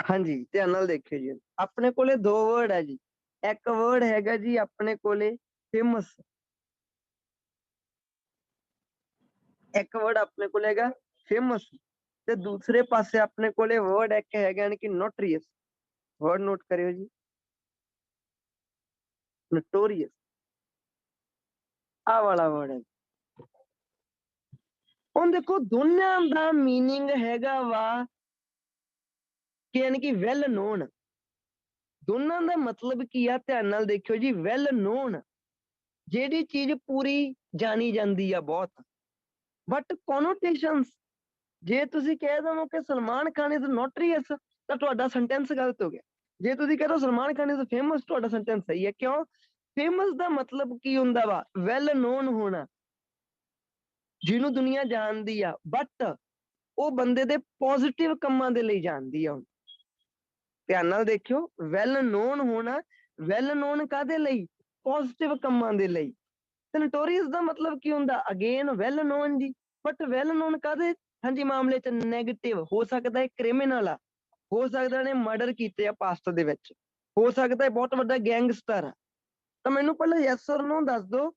ਹਾਂਜੀ ਧਿਆਨ ਨਾਲ ਦੇਖਿਓ ਜੀ। ਆਪਣੇ ਕੋਲੇ ਦੋ ਵਰਡ ਹੈ ਜੀ, ਇੱਕ ਵਰਡ ਹੈਗਾ ਜੀ ਆਪਣੇ ਕੋਲੇ ਫੇਮਸ, ਇੱਕ ਵਰਡ ਆਪਣੇ ਕੋਲ ਹੈਗਾ ਫੇਮਸ, ਤੇ ਦੂਸਰੇ ਪਾਸੇ ਆਪਣੇ ਕੋਲੇ ਵਰਡ ਇੱਕ ਹੈਗਾ ਯਾਨੀ ਕਿ ਨੋਟਰੀਅਸ। ਵਰਡ ਨੋਟ ਕਰਿਓ ਜੀ, ਨੋਟੋਰੀਅਸ, ਆਹ ਵਾਲਾ ਵਰਡ ਹੈ। ਹੁਣ ਦੇਖੋ ਦੋਨਾਂ ਦਾ ਮੀਨਿੰਗ ਹੈਗਾ ਵਾ ਕਿ ਯਾਨੀ ਕਿ ਵੈਲ ਨੋਨ। ਦੋਨਾਂ ਦਾ ਮਤਲਬ ਕੀ ਆ? ਧਿਆਨ ਨਾਲ ਦੇਖਿਓ ਜੀ। ਵੈਲ ਨੋਨ ਜਿਹੜੀ ਚੀਜ਼ ਪੂਰੀ ਜਾਣੀ ਜਾਂਦੀ ਆ ਬਹੁਤ, ਬਟ ਕੋਨੋਟੇਸ਼ਨਸ ਜੇ ਤੁਸੀਂ ਕਹਿ ਦਵੋ ਕਿ ਸਲਮਾਨ ਖਾਨ ਇਜ਼ ਨੋਟਰੀਅਸ ਤਾਂ ਤੁਹਾਡਾ ਸੈਂਟੈਂਸ ਗਲਤ ਹੋ ਗਿਆ। ਜੇ ਤੁਸੀਂ ਕਹਿ ਦੋ ਸਲਮਾਨ ਖਾਨ ਇਜ਼ ਫੇਮਸ, ਤੁਹਾਡਾ ਸੈਂਟੈਂਸ ਸਹੀ ਹੈ। ਕਿਉਂ? ਫੇਮਸ ਦਾ ਮਤਲਬ ਕੀ ਹੁੰਦਾ ਵਾ? ਵੈਲ ਨੋਨ ਹੋਣਾ, ਜਿਹਨੂੰ ਦੁਨੀਆ ਜਾਣਦੀ ਆ, ਬਟ ਉਹ ਬੰਦੇ ਦੇ ਪੋਜ਼ਿਟਿਵ ਕੰਮਾਂ ਦੇ ਲਈ ਜਾਣਦੀ ਆ। ਧਿਆਨ ਨਾਲ ਦੇਖਿਓ, ਵੈਲ ਨੋਨ ਹੋਣਾ, ਵੈਲ ਨੋਨ ਕਾਹਦੇ ਲਈ? ਪੋਜ਼ਿਟਿਵ ਕੰਮਾਂ ਦੇ ਲਈ। ਤੇ ਨੋਟੋਰੀਅਸ ਦਾ ਮਤਲਬ ਕੀ ਹੁੰਦਾ? ਅਗੇਨ ਵੈਲ ਨੋਨ ਜੀ, ਬਟ ਵੈਲ ਨੋਨ ਕਾਹਦੇ ਹਾਂਜੀ ਮਾਮਲੇ ਚ? ਨੈਗੇਟਿਵ। ਹੋ ਸਕਦਾ ਹੈ ਕ੍ਰਿਮੀਨਲ ਆ, ਹੋ ਸਕਦਾ ਨੇ ਮਰਡਰ ਕੀਤੇ ਆ ਪਾਸਟ ਦੇ ਵਿੱਚ, ਹੋ ਸਕਦਾ ਹੈ ਬਹੁਤ ਵੱਡਾ ਗੈਂਗਸਟਰ ਆ। ਤਾਂ ਮੈਨੂੰ ਪਹਿਲਾਂ ਯੈਸ ਔਰ ਨੋ ਦੱਸ ਦਿਓ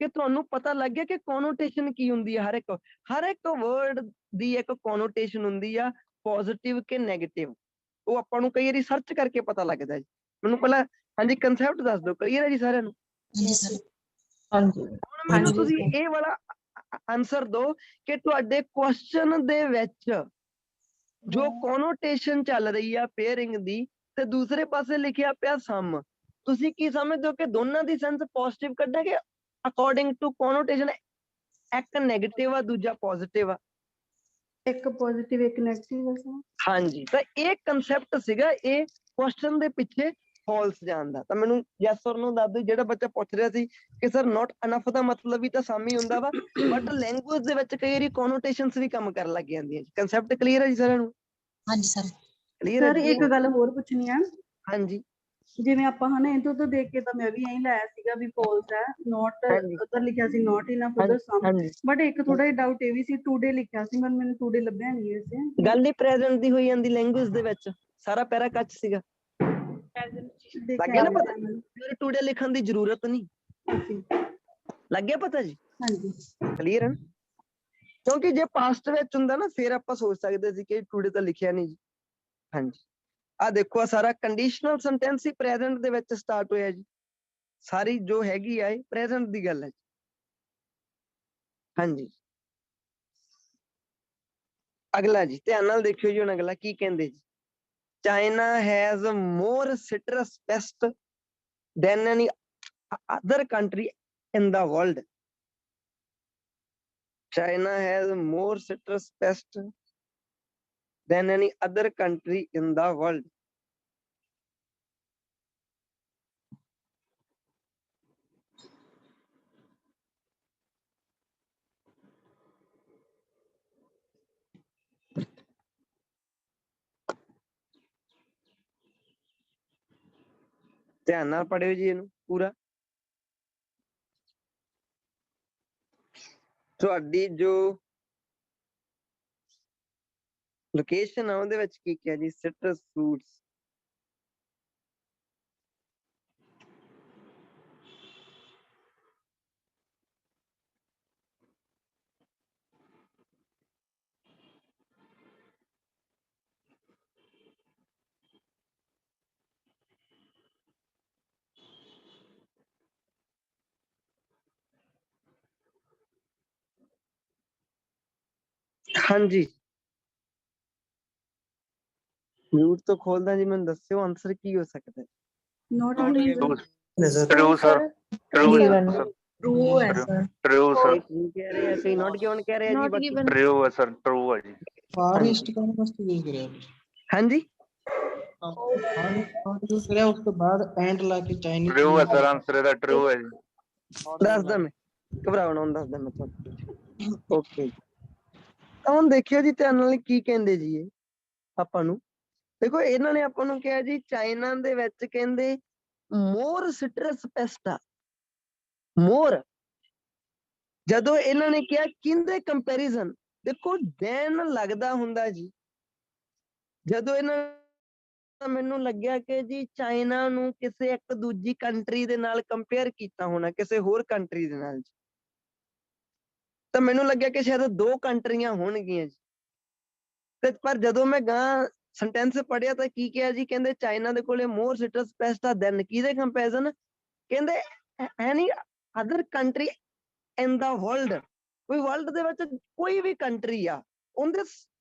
ਕਿ ਤੁਹਾਨੂੰ ਪਤਾ ਲੱਗ ਗਿਆ ਕਿ ਕੋਨੋਟੇਸ਼ਨ ਕੀ ਹੁੰਦੀ ਹੈ। ਹਰ ਇੱਕ ਵਰਡ ਦੀ ਇੱਕ ਕੋਨੋਟੇਸ਼ਨ ਹੁੰਦੀ ਆ, ਪੋਜ਼ਿਟਿਵ ਕਿ ਨੈਗੇਟਿਵ। ਉਹ ਆਪਾਂ ਨੂੰ ਕਈ ਵਾਰੀ ਸਰਚ ਕਰਕੇ ਪਤਾ ਲੱਗਦਾ ਜੀ। ਮੈਨੂੰ ਪਹਿਲਾਂ ਹਾਂਜੀ ਕਨਸੈਪਟ ਦੱਸ ਦਿਓ, ਕਲੀਅਰ ਹੈ ਜੀ ਸਾਰਿਆਂ ਨੂੰ? ਹਾਂਜੀ ਹੁਣ ਮੈਨੂੰ ਤੁਸੀਂ ਇਹ ਵਾਲਾ ਆਨਸਰ ਦਿਓ ਕਿ ਤੁਹਾਡੇ ਕੁਐਸਚਨ ਦੇ ਵਿੱਚ ਜੋ ਕੋਨੋਟੇਸ਼ਨ ਚੱਲ ਰਹੀ ਆ ਪੇਅਰਿੰਗ ਦੀ, ਤੇ ਦੂਸਰੇ ਪਾਸੇ ਲਿਖਿਆ ਪਿਆ ਸਮ, ਤੁਸੀਂ ਕੀ ਸਮਝਦੇ ਹੋ ਕਿ ਦੋਨਾਂ ਦੀ ਸੈਂਸ ਪੋਜ਼ਿਟਿਵ ਕੱਢਾਂਗੇ ਅਕੋਰਡਿੰਗ ਟੂ ਕੋਨੋਟੇਸ਼ਨ? ਇੱਕ ਨੈਗੇਟਿਵ ਆ, ਦੂਜਾ ਪੋਜ਼ਿਟਿਵ ਆ। ਇੱਕ ਪੋਜ਼ਿਟਿਵ ਇੱਕ ਨੈਗੇਟਿਵ ਹੈ ਸਰ। ਹਾਂਜੀ, ਤਾਂ ਇਹ ਕਨਸੈਪਟ ਸੀਗਾ ਇਹ ਕੁਐਸਚਨ ਦੇ ਪਿੱਛੇ ਫਾਲਸ ਜਾਣ ਦਾ। ਤਾਂ ਮੈਨੂੰ ਯੈਸ ਔਰ ਨੋ ਦੱਸ ਦਿਓ। ਜਿਹੜਾ ਬੱਚਾ ਪੁੱਛ ਰਿਹਾ ਸੀ ਕਿ ਸਰ ਨਾਟ ਅਨਫ ਦਾ ਮਤਲਬ ਵੀ ਤਾਂ ਸਮ ਹੀ ਹੁੰਦਾ ਵਾ, ਬਟ ਲੈਂਗੁਏਜ ਦੇ ਵਿੱਚ ਕਈ ਵਾਰੀ ਕੋਨੋਟੇਸ਼ਨਸ ਵੀ ਕੰਮ ਕਰਨ ਲੱਗ ਜਾਂਦੀਆਂ ਜੀ। ਕਨਸੈਪਟ ਕਲੀਅਰ ਹੈ ਜੀ ਸਾਰਿਆਂ ਨੂੰ? ਹਾਂਜੀ ਸਰ। ਕਲੀਅਰ ਹੈ ਸਰ ਜੀ? ਇੱਕ ਗੱਲ ਹੋਰ ਪੁੱਛਣੀ ਆ, ਹਾਂਜੀ ਜਿਵੇਂ ਆਪਾਂ ਹਨਾ ਇਹਦੇ ਤੋਂ ਦੇਖ ਕੇ ਤਾਂ ਮੈਂ ਵੀ ਇਹੀ ਲਾਇਆ ਸੀਗਾ ਵੀ ਫਾਲਸ ਹੈ, ਨੋਟ ਹਾਂਜੀ ਉੱਧਰ ਲਿਖਿਆ ਸੀ ਨੋਟ ਇਨਫ, ਹਾਂਜੀ ਉਧਰ ਸਮ। ਹਾਂਜੀ। ਬਟ ਇੱਕ ਥੋੜਾ ਜਿਹਾ ਡਾਊਟ ਇਹ ਵੀ ਸੀ, ਟੂਡੇ ਲਿਖਿਆ ਸੀ, ਮੈਨੂੰ ਟੂਡੇ ਲੱਭਿਆ ਨਹੀਂ ਵੈਸੇ। ਗੱਲ ਹੀ ਪ੍ਰੈਜ਼ੈਂਟ ਦੀ ਹੋਈ ਜਾਂਦੀ ਲੈਂਗੁਏਜ ਦੇ ਵਿੱਚ, ਸਾਰਾ ਪੈਰਾ ਕੱਚ ਸੀਗਾ। ਲੱਗਿਆ ਨਾ ਪਤਾ? ਫਿਰ ਟੂਡੇ ਲਿਖਣ ਦੀ ਜ਼ਰੂਰਤ ਨਹੀਂ। ਲੱਗਿਆ ਪਤਾ ਜੀ? ਹਾਂਜੀ ਕਲੀਅਰ ਹੈ? ਕਿਉਂਕਿ ਜੇ ਪਾਸਟ ਵਿੱਚ ਹੁੰਦਾ ਨਾ ਫਿਰ ਆਪਾਂ ਸੋਚ ਸਕਦੇ ਸੀ ਕਿ ਟੂਡੇ ਤਾਂ ਲਿਖਿਆ ਨਹੀਂ ਜੀ। ਹਾਂਜੀ ਆ ਦੇਖੋ, ਆ ਸਾਰਾ ਕੰਡੀਸ਼ਨਲ ਸੈਂਟੈਂਸ ਹੀ ਪ੍ਰੈਜ਼ੈਂਟ ਦੇ ਵਿੱਚ ਸਟਾਰਟ ਹੋਇਆ ਜੀ। ਸਾਰੀ ਜੋ ਹੈਗੀ ਆ ਇਹ ਪ੍ਰੈਜ਼ੈਂਟ ਦੀ ਗੱਲ ਹੈ ਜੀ। ਹਾਂਜੀ ਅਗਲਾ ਜੀ ਧਿਆਨ ਨਾਲ ਦੇਖਿਓ ਜੀ। ਹੁਣ ਅਗਲਾ ਕੀ ਕਹਿੰਦੇ ਜੀ? China has more citrus pest than any other country in the world. China has more citrus pest than any other country in the world. ਧਿਆਨ ਨਾਲ ਪੜਿਓ ਜੀ ਇਹਨੂੰ ਪੂਰਾ। ਤੁਹਾਡੀ ਜੋ ਲੋਕੇਸ਼ਨ ਆ ਉਹਦੇ ਵਿੱਚ ਕੀ ਕਿਹਾ ਜੀ? Citrus fruits. ਹਾਂਜੀ ਮਿਊਟ ਤੋਂ ਖੋਲਦਾ ਜੀ, ਮੈਨੂੰ ਦੱਸਿਓ ਆਨਸਰ ਕੀ ਹੋ ਸਕਦਾ ਹੈ। Not True, given. true sir, true Given. sir, True है सर। true sir, ਇਹ ਕੀ ਕਹਿ ਰਹੇ ਆ? ਕਈ ਨੋਟ ਗਿਵਨ ਕਹਿ ਰਹੇ ਆ ਜੀ। Not ਬਾਕੀ given. true है sir, true है जी। ਫਾਰ ਈਸਟ ਕਰਨ ਵਾਸਤੇ ਯੂਜ਼ ਕਰਿਆ ਹਾਂਜੀ ਫਾਰ ਯੂਜ਼ ਕਰਿਆ, ਉਸ ਤੋਂ ਬਾਅਦ ਐਂਡ ਲਾ ਕੇ ਚਾਈਨੀਜ਼ True है sir, आंसर ਇਹਦਾ true है ਜੀ। ਦੱਸਦਾ ਮੈਂ, ਘਬਰਾਉਣਾ ਹੁਣ ਦੱਸਦਾ ਮੈਂ ਤੁਹਾਨੂੰ। ਓਕੇ ਤਾਂ ਹੁਣ ਦੇਖਿਓ ਜੀ ਧਿਆਨ ਨਾਲ ਕੀ ਕਹਿੰਦੇ ਜੀ ਇਹ ਆਪਾਂ ਨੂੰ। ਦੇਖੋ ਇਹਨਾਂ ਨੇ ਆਪਾਂ ਨੂੰ ਕਿਹਾ ਜੀ ਚਾਈਨਾ ਦੇ ਵਿੱਚ ਕਹਿੰਦੇ ਮੋਰ ਸਿਟਰਸ ਪੈਸਟ ਆ, ਮੋਰ। ਜਦੋਂ ਇਹਨਾਂ ਨੇ ਕਿਹਾ ਕਿੰਦੇ ਕੰਪੈਰੀਜ਼ਨ, ਦੇਖੋ ਦੈਨ ਲੱਗਦਾ ਹੁੰਦਾ ਜੀ ਜਦੋਂ ਇਹਨਾਂ ਮੈਨੂੰ ਲੱਗਿਆ ਕਿ ਜੀ ਚਾਈਨਾ ਨੂੰ ਕਿਸੇ ਇੱਕ ਦੂਜੀ ਕੰਟਰੀ ਦੇ ਨਾਲ ਕੰਪੇਅਰ ਕੀਤਾ ਹੋਣਾ, ਕਿਸੇ ਹੋਰ ਕੰਟਰੀ ਦੇ ਨਾਲ ਜੀ, ਤਾਂ ਮੈਨੂੰ ਲੱਗਿਆ ਕਿ ਸ਼ਾਇਦ ਦੋ ਕੰਟਰੀਆਂ ਹੋਣਗੀਆਂ ਜੀ। ਤੇ ਪਰ ਜਦੋਂ ਮੈਂ ਗਾਂ ਸੈਂਟੈਂਸ ਪੜਿਆ ਤਾਂ ਕੀ ਕਿਹਾ ਜੀ? ਕਹਿੰਦੇ ਚਾਈਨਾ ਦੇ ਕੋਲੇ ਮੋਰ ਸਿਟਰਸ ਪੈਸਟ ਆ ਦੈਨ ਕਿਹਦੇ ਕੰਪੈਰੀਜ਼ਨ? ਕਹਿੰਦੇ ਐਨੀ ਅਦਰ ਕੰਟਰੀ ਇਨ ਦਾ ਵਰਲਡ, ਕੋਈ ਵਰਲਡ ਦੇ ਵਿੱਚ ਕੋਈ ਵੀ ਕੰਟਰੀ ਆ ਉਹਦੇ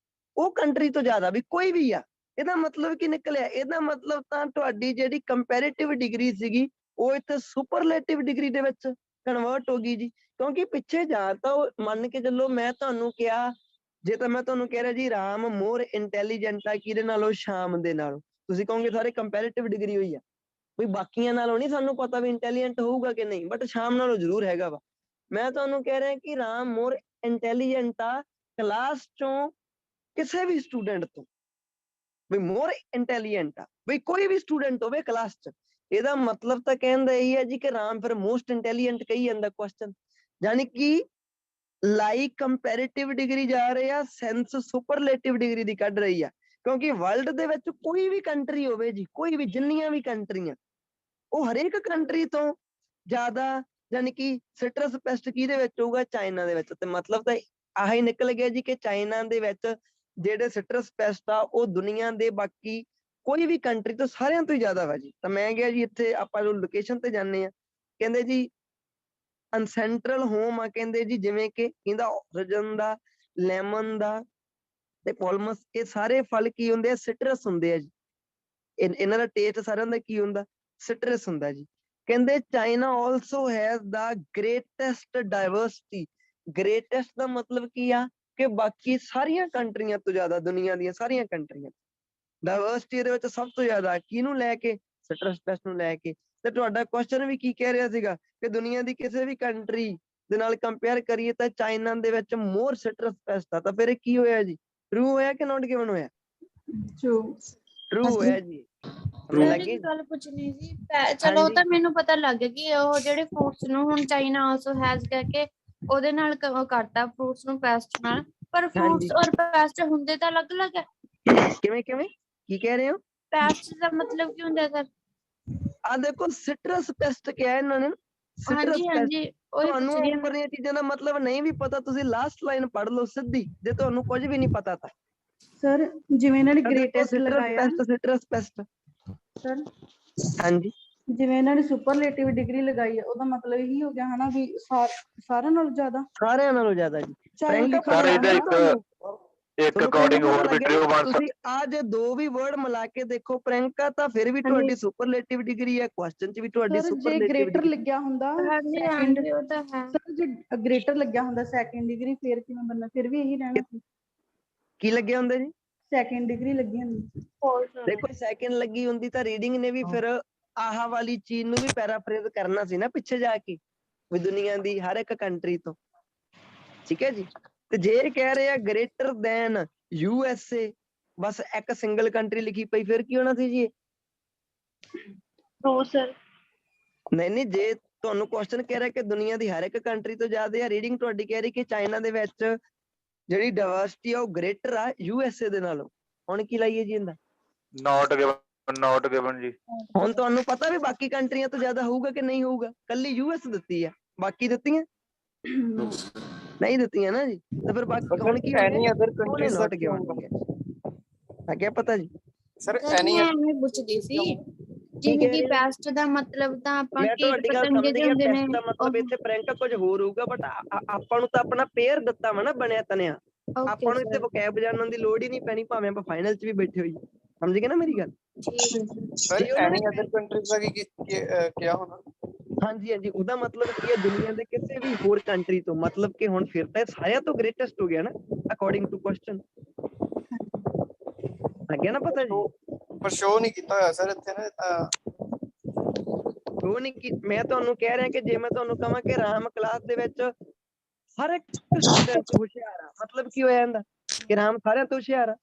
ਉਹ ਕੰਟਰੀ ਤੋਂ ਜ਼ਿਆਦਾ ਵੀ ਕੋਈ ਵੀ ਆ। ਇਹਦਾ ਮਤਲਬ ਕੀ ਨਿਕਲਿਆ? ਇਹਦਾ ਮਤਲਬ ਤਾਂ ਤੁਹਾਡੀ ਜਿਹੜੀ ਕੰਪੈਰੀਟਿਵ ਡਿਗਰੀ ਸੀਗੀ ਉਹ ਇੱਥੇ ਸੁਪਰਲੇਟਿਵ ਡਿਗਰੀ ਦੇ ਵਿੱਚ ਕਨਵਰਟ ਹੋ ਗਈ ਜੀ। ਕਿਉਂਕਿ ਪਿੱਛੇ ਜਾ ਤਾਂ ਉਹ ਮੰਨ ਕੇ ਚੱਲੋ, ਮੈਂ ਤੁਹਾਨੂੰ ਕਿਹਾ ਜੇ ਤਾਂ ਮੈਂ ਤੁਹਾਨੂੰ ਕਹਿ ਰਿਹਾ ਜੀ ਰਾਮ ਮੋਰ ਇੰਟੈਲੀਜੈਂਟ ਆ ਕਿਹਦੇ ਨਾਲੋਂ? ਸ਼ਾਮ ਦੇ ਨਾਲੋਂ। ਤੁਸੀਂ ਕਹੋਗੇ ਸਾਰੇ ਕੰਪੈਰੀਟਿਵ ਡਿਗਰੀ ਹੋਈ ਆ, ਵੀ ਬਾਕੀਆਂ ਨਾਲੋਂ ਨਹੀਂ ਸਾਨੂੰ ਪਤਾ ਵੀ ਇੰਟੈਲੀਜੈਂਟ ਹੋਊਗਾ ਕਿ ਨਹੀਂ, ਬਟ ਸ਼ਾਮ ਨਾਲੋਂ ਜ਼ਰੂਰ ਹੈਗਾ ਵਾ। ਮੈਂ ਤੁਹਾਨੂੰ ਕਹਿ ਰਿਹਾ ਕਿ ਰਾਮ ਮੋਰ ਇੰਟੈਲੀਜੈਂਟ ਆ ਕਲਾਸ ਚੋਂ ਕਿਸੇ ਵੀ ਸਟੂਡੈਂਟ ਤੋਂ, ਵੀ ਮੋਰ ਇੰਟੈਲੀਜੈਂਟ ਆ, ਵੀ ਕੋਈ ਵੀ ਸਟੂਡੈਂਟ ਹੋਵੇ ਕਲਾਸ 'ਚ। ਇਹਦਾ ਮਤਲਬ ਤਾਂ ਕਹਿਣ ਦਾ ਇਹੀ ਹੈ ਜੀ ਕਿ ਰਾਮ ਫਿਰ ਮੋਸਟ ਇੰਟੈਲੀਜੈਂਟ ਕਹੀ ਜਾਂਦਾ ਕੁਐਸਚਨ, ਯਾਨੀ ਕਿ ਲਾਈਕ ਕੰਪੈਰੀਟਿਵ ਡਿਗਰੀ ਜਾ ਰਹੇ ਆ, ਸੈਂਸ ਸੁਪਰਲੇਟਿਵ ਡਿਗਰੀ ਦੀ ਕੱਢ ਰਹੀ ਆ। ਕਿਉਂਕਿ ਵਰਲਡ ਦੇ ਵਿੱਚ ਕੋਈ ਵੀ ਕੰਟਰੀ ਹੋਵੇ ਜੀ, ਕੋਈ ਵੀ ਜਿੰਨੀਆਂ ਵੀ ਕੰਟਰੀਆਂ, ਉਹ ਹਰੇਕ ਕੰਟਰੀ ਤੋਂ ਜ਼ਿਆਦਾ ਯਾਨੀ ਕਿ ਸਿਟਰਸ ਪੈਸਟ ਕਿਹਦੇ ਵਿੱਚ ਹੋਊਗਾ? ਚਾਈਨਾ ਦੇ ਵਿੱਚ। ਤੇ ਮਤਲਬ ਤਾਂ ਆਹੀ ਨਿਕਲ ਗਿਆ ਜੀ ਕਿ ਚਾਈਨਾ ਦੇ ਵਿੱਚ ਜਿਹੜੇ ਸਿਟਰਸ ਪੈਸਟ ਆ ਉਹ ਦੁਨੀਆ ਦੇ ਬਾਕੀ ਕੋਈ ਵੀ ਕੰਟਰੀ ਤੋਂ ਸਾਰਿਆਂ ਤੋਂ ਹੀ ਜ਼ਿਆਦਾ ਵਾ ਜੀ। ਤਾਂ ਮੈਂ ਗਿਆ ਜੀ ਇੱਥੇ ਆਪਾਂ ਜੋ ਲੋਕੇਸ਼ਨ ਤੇ ਜਾਂਦੇ ਆ, ਕਹਿੰਦੇ ਜੀ ਅਨਸੈਂਟਰਲ ਹੋਮ ਆ, ਕਹਿੰਦੇ ਜੀ ਜਿਵੇਂ ਕਿ ਇਹਦਾ ਔਰਿਜਨ ਦਾ, ਲੈਮਨ ਦਾ ਤੇ ਪੋਲਮਸ, ਇਹ ਸਾਰੇ ਫਲ ਕੀ ਹੁੰਦੇ ਆ? ਸਿਟਰਸ ਹੁੰਦੇ ਆ ਜੀ। ਇਹਨਾਂ ਦਾ ਟੇਸਟ ਸਾਰਿਆਂ ਦਾ ਕੀ ਹੁੰਦਾ? ਸਿਟਰਸ ਹੁੰਦਾ ਜੀ। ਕਹਿੰਦੇ China also has the greatest diversity. Greatest ਦਾ ਮਤਲਬ ਕੀ ਆ? ਕਿ ਬਾਕੀ ਸਾਰੀਆਂ ਕੰਟਰੀਆਂ ਤੋਂ ਜ਼ਿਆਦਾ, ਦੁਨੀਆ ਦੀਆਂ ਸਾਰੀਆਂ ਕੰਟਰੀਆਂ ਡਾਇਵਰਸਿਟੀ ਦੇ ਵਿੱਚ ਸਭ ਤੋਂ ਜ਼ਿਆਦਾ ਕਿਹਨੂੰ ਲੈ ਕੇ? ਸਿਟਰਸ ਪੈਸਟ ਨੂੰ ਲੈ ਕੇ। ਤੇ ਤੁਹਾਡਾ ਕੁਐਸਚਨ ਵੀ ਕੀ ਕਹਿ ਰਿਹਾ ਸੀਗਾ ਕਿ ਦੁਨੀਆ ਦੀ ਕਿਸੇ ਵੀ ਕੰਟਰੀ ਦੇ ਨਾਲ ਕੰਪੇਅਰ ਕਰੀਏ ਤਾਂ ਚਾਈਨਾ ਦੇ ਵਿੱਚ ਮੋਰ ਸਿਟਰਸ ਪੈਸਟ ਆ। ਤਾਂ ਫਿਰ ਇਹ ਕੀ ਹੋਇਆ ਜੀ? ਟਰੂ ਹੋਇਆ ਕਿ ਨਾਟ ਗਿਵਨ ਹੋਇਆ? True. ਟਰੂ ਹੋਇਆ ਜੀ। ਮੈਂ ਲੱਗੀ ਇੱਕ ਗੱਲ ਪੁੱਛਣੀ ਸੀ। ਚਲੋ ਉਹ ਤਾਂ ਮੈਨੂੰ ਪਤਾ ਲੱਗ ਗਿਆ ਕਿ ਉਹ ਜਿਹੜੇ ਫਰੂਟਸ ਨੂੰ ਹੁਣ ਚਾਈਨਾ ਆਲਸੋ ਹੈਜ਼ ਕਹਿ ਕੇ ਉਹਦੇ ਨਾਲ ਉਹ ਕਰਤਾ ਫਰੂਟਸ ਨੂੰ ਪੈਸਟ ਨਾਲ, ਪਰ ਫਰੂਟਸ ਔਰ ਪੈਸਟ ਹੁੰਦੇ ਤਾਂ ਅਲੱਗ-ਅਲੱਗ ਹੈ। ਕਿਵੇਂ ਕਿਵੇਂ ਕੀ ਕਹਿ ਰਹੇ ਹੋ? ਪੈਸਟ ਦਾ ਮਤਲਬ ਕੀ ਹੁੰਦਾ ਸਰ? ਆ ਦੇਖੋ ਸਿਟਰਸ ਪੈਸਟ ਕਿਹਾ ਇਹਨਾਂ ਨੇ, ਸਿਟਰਸ ਹਾਂਜੀ ਪੈਸਟ। ਹਾਂਜੀ ਉਹੀ ਪੁੱਛ ਤੁਹਾਨੂੰ ਰਹੀ ਹਾਂ। ਉੱਪਰਲੀਆਂ ਚੀਜ਼ਾਂ ਦਾ ਮਤਲਬ ਨਹੀਂ ਵੀ ਪਤਾ, ਤੁਸੀਂ ਲਾਸਟ ਲਾਈਨ ਪੜ੍ਹ ਲਓ ਸਿੱਧੀ, ਜੇ ਤੁਹਾਨੂੰ ਕੁਝ ਵੀ ਨਹੀਂ ਪਤਾ ਤਾਂ। ਸਰ ਜਿਵੇਂ ਇਹਨਾਂ ਨੇ ਤਾਂ ਦੇਖੋ ਗ੍ਰੇਟੈਸਟ ਸਿਟਰਸ ਲਗਾਇਆ ਪੈਸਟ, ਸਿਟਰਸ ਪੈਸਟ। ਸਰ, ਹਾਂਜੀ ਜਿਵੇਂ ਇਹਨਾਂ ਨੇ ਸੁਪਰਲੇਟਿਵ ਡਿਗਰੀ ਲਗਾਈ ਹੈ, ਉਹਦਾ ਮਤਲਬ ਇਹੀ ਹੋ ਗਿਆ ਹਨਾ ਵੀ ਸਾਰਿਆਂ ਨਾਲੋਂ ਜ਼ਿਆਦਾ। ਸਾਰਿਆਂ ਨਾਲੋਂ ਜ਼ਿਆਦਾ ਜੀ। ਚਾਹੇ ਉਹ ਪ੍ਰਿਯੰਕਾ ਲਿਖਣ ਸਰ ਪਤਾ ਇਹਦਾ ਲੱਗਾ ਲੱਗਾ ਤੁਹਾਨੂੰ? ਇੱਕ ਤੁਹਾਨੂੰ ਅਕੋਰਡਿੰਗ ਪਤਾ ਹੋਰ ਵੀ ਲੱਗਿਆ ਟਰੂ ਨਾ? ਬਣ ਤੁਸੀਂ ਆ ਜੇ ਦੋ ਵੀ ਵਰਡ ਮਿਲਾ ਕੇ ਦੇਖੋ ਪ੍ਰਿਯੰਕਾ, ਤਾਂ ਫਿਰ ਵੀ ਹਾਂਜੀ। ਤੁਹਾਡੀ ਸੁਪਰਲੇਟਿਵ ਡਿਗਰੀ ਹੈ, ਕੁਐਸਚਨ 'ਚ ਵੀ ਤੁਹਾਡੀ ਸਰ ਜੇ ਸੁਪਰਲੇਟਿਵ ਗ੍ਰੇਟਰ ਡਿਗਰੀ। ਲੱਗਿਆ ਹੁੰਦਾ ਹਾਂਜੀ second, ਹਾਂਜੀ ਉਹ ਤਾਂ ਹੈ। ਸਰ ਜੇ ਗ੍ਰੇਟਰ ਲੱਗਿਆ ਹੁੰਦਾ ਸੈਕੰਡ ਡਿਗਰੀ, ਫਿਰ ਕਿਵੇਂ ਬਣਨਾ? ਫਿਰ ਵੀ ਇਹੀ ਰਹਿਣਾ ਸੀ। ਕੀ ਲੱਗਿਆ ਹੁੰਦਾ ਜੀ? ਸੈਕਿੰਡ ਡਿਗਰੀ ਲੱਗੀ ਹੁੰਦੀ। false ਹੋਣਾ ਦੇਖੋ ਸੈਕਿੰਡ ਲੱਗੀ ਹੁੰਦੀ ਤਾਂ ਰੀਡਿੰਗ ਨੇ ਵੀ ਹਾਂ। ਫਿਰ ਆਹ ਵਾਲੀ ਚੀਜ਼ ਨੂੰ ਵੀ ਪੈਰਾਫਰੇਜ਼ ਕਰਨਾ ਸੀ ਨਾ ਪਿੱਛੇ ਜਾ ਕੇ, ਵੀ ਦੁਨੀਆ ਦੀ ਹਰ ਇੱਕ ਕੰਟਰੀ ਤੋਂ। ਠੀਕ ਹੈ ਜੀ। ਤੇ ਜੇ ਇਹ ਕਹਿ ਰਹੇ ਆ ਗ੍ਰੇਟਰ ਦੈਨ USA, ਬਸ ਇੱਕ ਸਿੰਗਲ ਕੰਟਰੀ ਲਿਖੀ ਪਈ, ਫਿਰ ਕੀ ਹੋਣਾ ਸੀ ਜੀ ਇਹ? true sir ਨਹੀਂ ਨਹੀਂ, ਜੇ ਤੁਹਾਨੂੰ ਕੁਐਸਚਨ ਕਹਿ ਰਿਹਾ ਕਿ ਦੁਨੀਆ ਦੀ ਹਰ ਇੱਕ ਕੰਟਰੀ ਤੋਂ ਜ਼ਿਆਦਾ ਆ, ਰੀਡਿੰਗ ਤੁਹਾਡੀ ਕਹਿ ਰਹੀ ਕਿ ਚਾਈਨਾ ਦੇ ਵਿੱਚ ਜਿਹੜੀ ਡਾਇਵਰਸਿਟੀ ਆ ਉਹ ਗ੍ਰੇਟਰ ਆ USA ਦੇ ਨਾਲੋਂ। ਹੁਣ ਕੀ ਲਾਈਏ ਜੀ ਇਹਦਾ? ਨਾਟ ਗਿਵਨ ਜੀ। ਹੁਣ ਤੁਹਾਨੂੰ ਪਤਾ ਵੀ ਬਾਕੀ ਕੰਟਰੀਆਂ ਤੋਂ ਜ਼ਿਆਦਾ ਹੋਊਗਾ ਕਿ ਨਹੀਂ ਹੋਊਗਾ? ਕੱਲੀ US ਦਿੱਤੀ ਆ, ਬਾਕੀ ਦਿੱਤੀਆਂ ਨਹੀਂ ਦਿੱਤੀਆਂ ਨਾ ਜੀ। ਤਾਂ ਫਿਰ ਬਾਕੀ ਹੁਣ ਕੀ ਐਨੀ ਅਦਰ ਉਹਨੇ ਕੰਟਰੀਜ਼ ਦਾ ਨੋਟ ਕੀ ਗਿਵਨ ਹੋਊਗਾ? ਆ ਗਿਆ ਪਤਾ ਜੀ? ਸਰ ਸਰ ਐਨੀ ਮੈਂ ਐਵੇਂ ਪੁੱਛਦੀ ਸੀ, ਜਿਵੇਂ ਕਿ ਪੈਸਟ ਦਾ ਮਤਲਬ ਤਾਂ ਆਪਾਂ ਮੈਂ ਕੀਟ ਤੁਹਾਡੀ ਗੱਲ ਪਤੰਗੇ ਸਮਝ ਜੇ ਗਿਆ, ਹੁੰਦੇ ਨੇ ਪੈਸਟ ਦਾ ਮਤਲਬ ਉਹ। ਇੱਥੇ ਪ੍ਰੈਂਕ ਕੁਝ ਹੋਰ ਹੋਊਗਾ, ਬਟ ਆਪਾਂ ਨੂੰ ਤਾਂ ਆਪਣਾ ਪੇਅਰ ਦਿੱਤਾ ਵਾ ਨਾ ਬਣਿਆ ਤਨਿਆ। ਓਕੇ ਆਪਾਂ ਨੂੰ ਇੱਥੇ ਸਰ, ਵੋਕੈਬ ਜਾਣਨ ਦੀ ਲੋੜ ਹੀ ਨਹੀਂ ਪੈਣੀ, ਭਾਵੇਂ ਆਪਾਂ ਫਾਈਨਲ 'ਚ ਵੀ ਬੈਠੇ ਹੋਈਏ। ਸਮਝ ਗਏ ਨਾ ਮੇਰੀ ਗੱਲ? ਠੀਕ ਹੈ ਸਰ। ਸਰ ਜੀ ਉਹਨਾਂ ਨੇ ਐਨੀ ਅਦਰ ਕੰਟਰੀਜ਼ ਦਾ ਕੀ ਹੋਣਾ? ਹਾਂਜੀ ਹਾਂਜੀ, ਉਹਦਾ ਮਤਲਬ ਕੀ ਹੈ? ਦੁਨੀਆ ਦੇ ਕਿਸੇ ਵੀ ਹੋਰ ਕੰਟਰੀ ਤੋਂ, ਮਤਲਬ ਕਿ ਹੁਣ ਫਿਰ ਤਾਂ ਇਹ ਸਾਰਿਆਂ ਤੋਂ ਗ੍ਰੇਟੈਸਟ ਹੋ ਗਿਆ ਨਾ ਅਕੋਰਡਿੰਗ ਟੂ ਕੁਐਸਚਨ। ਆ ਗਿਆ ਨਾ ਪਤਾ ਜੀ? ਪਰ ਸ਼ੋ ਨਹੀਂ ਕੀਤਾ ਹੋਇਆ ਸਰ ਇੱਥੇ ਨਾ। ਉਹ ਨਹੀਂ ਕਿ ਮੈਂ ਤੁਹਾਨੂੰ ਕਹਿ ਰਿਹਾ ਕਿ ਜੇ ਮੈਂ ਤੁਹਾਨੂੰ ਕਹਾਂ ਕਿ ਰਾਮ ਕਲਾਸ ਦੇ ਵਿੱਚ ਹਰ ਇੱਕ ਸਟੂਡੈਂਟ ਹੁਸ਼ਿਆਰ ਆ, ਮਤਲਬ ਕੀ ਹੋਇਆ ਜਾਂਦਾ ਕਿ ਰਾਮ ਸਾਰਿਆਂ ਤੋਂ ਹੁਸ਼ਿਆਰ ਆ।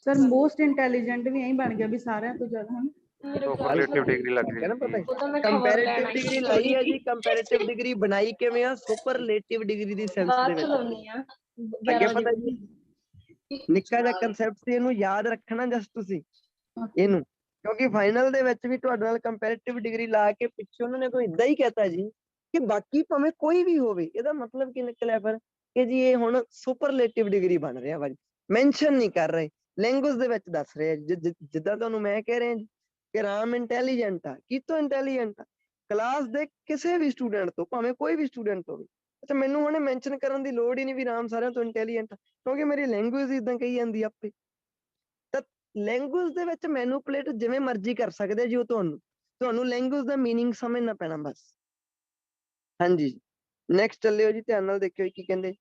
ਸਰ ਮੋਸਟ ਇੰਟੈਲੀਜੈਂਟ ਵੀ ਐਂ ਬਣ ਗਿਆ ਵੀ ਸਾਰਿਆਂ ਤੋਂ ਜ਼ਿਆਦਾ, ਹਨ। ਸੁਪਰਲੇਟਿਵ ਡਿਗਰੀ ਲੱਗ ਹੈ ਨਾ ਪਤਾ ਗਈ। ਜੀ? ਕੰਪੈਰੀਟਿਵ ਡਿਗਰੀ ਲਾਈ ਹੈ ਜੀ। ਕੰਪੈਰੀਟਿਵ ਡਿਗਰੀ ਬਣਾਈ ਕਿਵੇਂ ਆ? ਸੁਪਰਲੇਟਿਵ ਡਿਗਰੀ ਦੀ ਸੈਂਸ ਦੇ ਵਿੱਚ। ਅੱਗੇ ਪਤਾ ਜੀ, ਨਿੱਕਾ ਜਿਹਾ ਕਨਸੈਪਟ ਸੀ, ਇਹਨੂੰ ਯਾਦ ਰੱਖਣਾ ਜਸਟ ਤੁਸੀਂ ਇਹਨੂੰ, ਕਿਉਂਕਿ ਫਾਈਨਲ ਦੇ ਵਿੱਚ ਵੀ ਤੁਹਾਡੇ ਨਾਲ ਕੰਪੈਰੀਟਿਵ ਡਿਗਰੀ ਲਾ ਕੇ ਪਿੱਛੇ ਉਹਨਾਂ ਨੇ ਕੋਈ ਇਦਾਂ ਹੀ ਕਹਿਤਾ ਜੀ ਕਿ ਬਾਕੀ ਭਾਵੇਂ ਕੋਈ ਵੀ ਹੋਵੇ, ਇਹਦਾ ਮਤਲਬ ਕੀ ਨਿਕਲਿਆ ਫਿਰ ਕਿ ਜੀ ਇਹ ਹੁਣ ਸੁਪਰਲੇਟਿਵ ਡਿਗਰੀ ਬਣ ਰਿਹਾ ਵਾ ਜੀ। ਮੈਂਸ਼ਨ ਨਹੀਂ ਕਰ ਰਹੇ, ਲੈਂਗੁਏਜ ਦੇ ਵਿੱਚ ਦੱਸ ਰਹੇ ਆ। ਜਿੱਦਾਂ ਤੁਹਾਨੂੰ ਮੈਂ ਕਹਿ ਰਿਹਾ ਜੀ ਕਿ ਰਾਮ ਇੰਟੈਲੀਜੈਂਟ ਆ। ਕਿਤੋਂ ਇੰਟੈਲੀਜੈਂਟ ਆ? ਕਲਾਸ ਦੇ ਕਿਸੇ ਵੀ ਸਟੂਡੈਂਟ ਤੋਂ, ਭਾਵੇਂ ਕੋਈ ਵੀ ਸਟੂਡੈਂਟ ਹੋਵੇ। ਅੱਛਾ, ਮੈਨੂੰ ਹੁਣੇ ਮੈਂਸ਼ਨ ਕਰਨ ਦੀ ਲੋੜ ਹੀ ਨਹੀਂ ਵੀ ਰਾਮ ਸਾਰਿਆਂ ਤੋਂ ਇੰਟੈਲੀਜੈਂਟ ਆ, ਕਿਉਂਕਿ ਮੇਰੀ ਲੈਂਗੁਏਜ ਇਦਾਂ ਕਹੀ ਜਾਂਦੀ ਆਪੇ। ਤਾਂ ਲੈਂਗੁਏਜ ਦੇ ਵਿੱਚ ਮੈਨੂਪਲੇਟ ਜਿਵੇਂ ਮਰਜ਼ੀ ਕਰ ਸਕਦੇ ਜੀ ਉਹ ਤੁਹਾਨੂੰ ਲੈਂਗੁਏਜ ਦਾ ਮੀਨਿੰਗ ਸਮਝਣਾ ਪੈਣਾ ਬਸ। ਹਾਂਜੀ, ਨੈਕਸਟ ਚੱਲਿਓ ਜੀ, ਧਿਆਨ ਨਾਲ ਦੇਖਿਓ ਕੀ ਕਹਿੰਦੇ।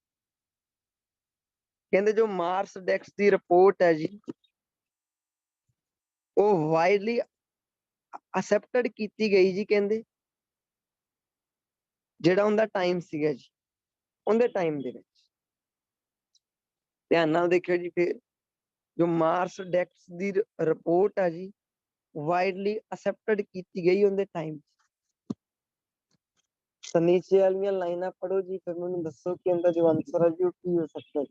ਕਹਿੰਦੇ ਜੋ ਮਾਰਸ ਡੈਕਸ ਦੀ ਰਿਪੋਰਟ ਹੈ ਜੀ, ਉਹ ਵਾਈਡਲੀ ਅਸੈਪਟਡ ਕੀਤੀ ਗਈ ਜੀ। ਕਹਿੰਦੇ ਜਿਹੜਾ ਉਹਦਾ ਟਾਈਮ ਸੀਗਾ ਜੀ, ਉਹਦੇ ਟਾਈਮ ਦੇ ਵਿੱਚ ਧਿਆਨ ਨਾਲ ਦੇਖਿਓ ਜੀ। ਫਿਰ ਜੋ ਮਾਰਸ ਡੈਕਸ ਦੀ ਰਿਪੋਰਟ ਆ ਜੀ, ਵਾਈਡਲੀ ਅਸੈਪਟਡ ਕੀਤੀ ਗਈ ਉਹਦੇ ਟਾਈਮ। ਤਾਂ ਨੀਚੇ ਵਾਲੀਆਂ ਲਾਈਨਾਂ ਪੜ੍ਹੋ ਜੀ, ਫਿਰ ਮੈਨੂੰ ਦੱਸੋ ਕਿ ਇਹਦਾ ਜੋ ਆਨਸਰ ਹੈ ਜੀ ਉਹ ਕੀ ਹੋ ਸਕਦਾ ਹੈ।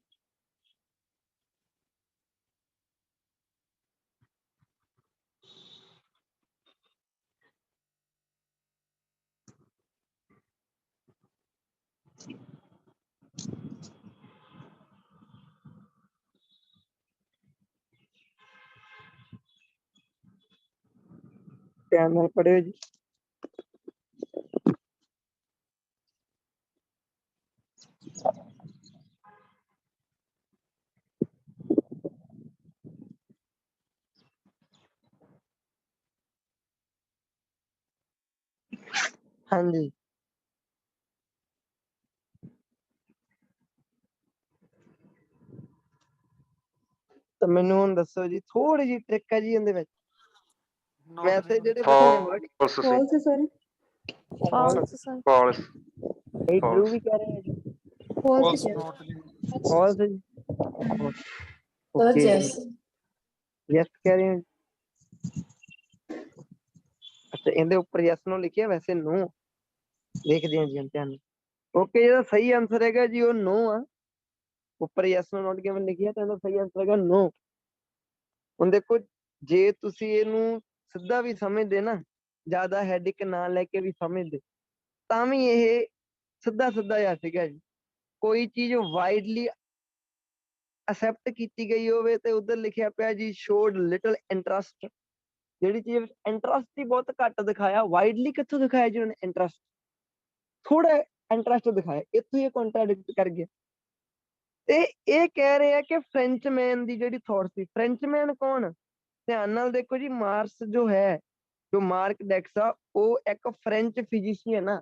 ਧਿਆਨ ਨਾਲ ਪੜ੍ਹਿਓ ਜੀ। ਹਾਂਜੀ, ਤਾਂ ਮੈਨੂੰ ਹੁਣ ਦੱਸੋ ਜੀ, ਥੋੜੀ ਜਿਹੀ ਟ੍ਰਿਕ ਹੈ ਜੀ ਇਹਦੇ ਵਿੱਚ। ਵੈਸੇ ਜਿਹੜੇ ਬੱਚੇ ਵਰਡ ਫਾਲਸ ਸੀ। False sir, false sir, false ਕਈ ਟਰੂ ਵੀ ਕਹਿ ਰਹੇ ਹੈ ਜੀ, ਫਾਲਸ ਫਾਲਸ ਹੈ ਜੀ। ਓਕੇ ਜੀ, ਯੈਸ ਕਹਿ ਰਹੇ ਹੋ। ਅੱਛਾ, ਇਹਦੇ ਉੱਪਰ ਯੈਸ ਨੋ ਲਿਖਿਆ, ਵੈਸੇ ਨੋ। ਦੇਖਦੇ ਹਾਂ ਜੀ ਹੁਣ ਧਿਆਨ। ਓਕੇ, ਜਿਹੜਾ ਸਹੀ ਆਨਸਰ ਹੈਗਾ ਜੀ ਉਹ ਨੋ ਆ। ਉੱਪਰ ਯੈਸ ਨੋ ਨੋਟ ਗਿਵਨ ਲਿਖਿਆ ਤਾਂ ਇਹਦਾ ਸਹੀ ਆਨਸਰ ਹੈਗਾ ਨੋ। ਹੁਣ ਦੇਖੋ, ਜੇ ਤੁਸੀਂ ਇਹਨੂੰ ਸਿੱਧਾ ਵੀ ਸਮਝਦੇ ਨਾ, ਜ਼ਿਆਦਾ ਹੈਡਿਕ ਨਾ ਲੈ ਕੇ ਵੀ ਸਮਝਦੇ, ਤਾਂ ਵੀ ਇਹ ਸਿੱਧਾ ਸਿੱਧਾ ਜਿਹਾ ਸੀਗਾ ਜੀ। ਕੋਈ ਚੀਜ਼ ਵਾਈਡਲੀ ਅਸੈਪਟ ਕੀਤੀ ਗਈ ਹੋਵੇ ਤੇ ਉਧਰ ਲਿਖਿਆ ਪਿਆ ਜੀ ਸ਼ੋਡ ਲਿਟਲ ਇੰਟਰਸਟ। ਜਿਹੜੀ ਚੀਜ਼ ਇੰਟਰਸਟ ਹੀ ਬਹੁਤ ਘੱਟ ਦਿਖਾਇਆ, ਵਾਈਡਲੀ ਕਿੱਥੋਂ ਦਿਖਾਇਆ ਜੀ ਉਹਨੇ ਇੰਟਰਸਟ? ਥੋੜਾ ਇੰਟਰਸਟ ਦਿਖਾਇਆ, ਇੱਥੋਂ ਇਹ ਕੰਟਰਾਡਿਕਟ ਕਰ ਗਿਆ। ਤੇ ਇਹ ਕਹਿ ਰਹੇ ਆ ਕਿ ਫ੍ਰੈਂਚਮੈਨ ਦੀ ਜਿਹੜੀ ਥੋਟ ਸੀ। ਫ੍ਰੈਂਚਮੈਨ ਕੌਣ? ਧਿਆਨ ਨਾਲ ਦੇਖੋ ਜੀ, ਮਾਰਸ ਜੋ ਹੈ, ਜੋ ਮਾਰਕ ਡੈਕਸ ਆ, ਉਹ ਇੱਕ ਫ੍ਰੈਂਚ ਫਿਜ਼ੀਸ਼ੀਅਨ ਆ।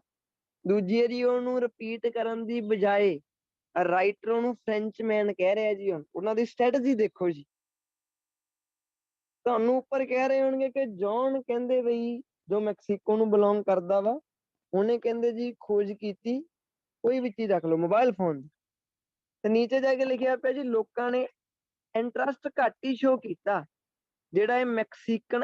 ਦੂਜੀ ਵਾਰੀ ਉਹਨੂੰ ਰਿਪੀਟ ਕਰਨ ਦੀ ਬਜਾਏ ਰਾਈਟਰ ਉਹਨੂੰ ਫ੍ਰੈਂਚਮੈਨ ਕਹਿ ਰਿਹਾ ਜੀ। ਹੁਣ ਉਹਨਾਂ ਦੀ ਸਟ੍ਰੈਟਜੀ ਦੇਖੋ ਜੀ। ਤੁਹਾਨੂੰ ਉੱਪਰ ਕਹਿ ਰਹੇ ਹੋਣਗੇ ਕਿ ਜੌਨ ਕਹਿੰਦੇ ਬਈ ਜੋ ਮੈਕਸੀਕੋ ਨੂੰ ਬਿਲੋਂਗ ਕਰਦਾ ਵਾ, ਉਹਨੇ ਕਹਿੰਦੇ ਜੀ ਖੋਜ ਕੀਤੀ, ਕੋਈ ਵੀ ਚੀਜ਼ ਰੱਖ ਲਓ, ਮੋਬਾਈਲ ਫੋਨ, ਤੇ ਨੀਚੇ ਜਾ ਕੇ ਲਿਖਿਆ ਪਿਆ ਜੀ ਲੋਕਾਂ ਨੇ ਇੰਟਰਸਟ ਘੱਟ ਹੀ ਸ਼ੋ ਕੀਤਾ ਜਿਹੜਾ ਇਹ ਮੈਕਸੀਕਨ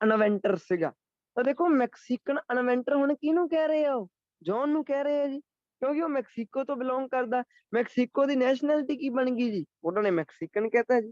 ਇਨਵੈਂਟਰ ਸੀਗਾ। ਤਾਂ ਦੇਖੋ ਮੈਕਸੀਕਨ ਇਨਵੈਂਟਰ ਹੁਣ ਕਿਹਨੂੰ ਕਹਿ ਰਹੇ ਆ? ਉਹ ਜੌਨ ਨੂੰ ਕਹਿ ਰਹੇ ਆ ਜੀ, ਕਿਉਂਕਿ ਉਹ ਮੈਕਸੀਕੋ ਤੋਂ ਬਿਲੋਂਗ ਕਰਦਾ। ਮੈਕਸੀਕੋ ਦੀ ਨੈਸ਼ਨੈਲਿਟੀ ਕੀ ਬਣ ਗਈ ਜੀ? ਉਹਨਾਂ ਨੇ ਮੈਕਸੀਕਨ ਕਹਿਤਾ ਜੀ।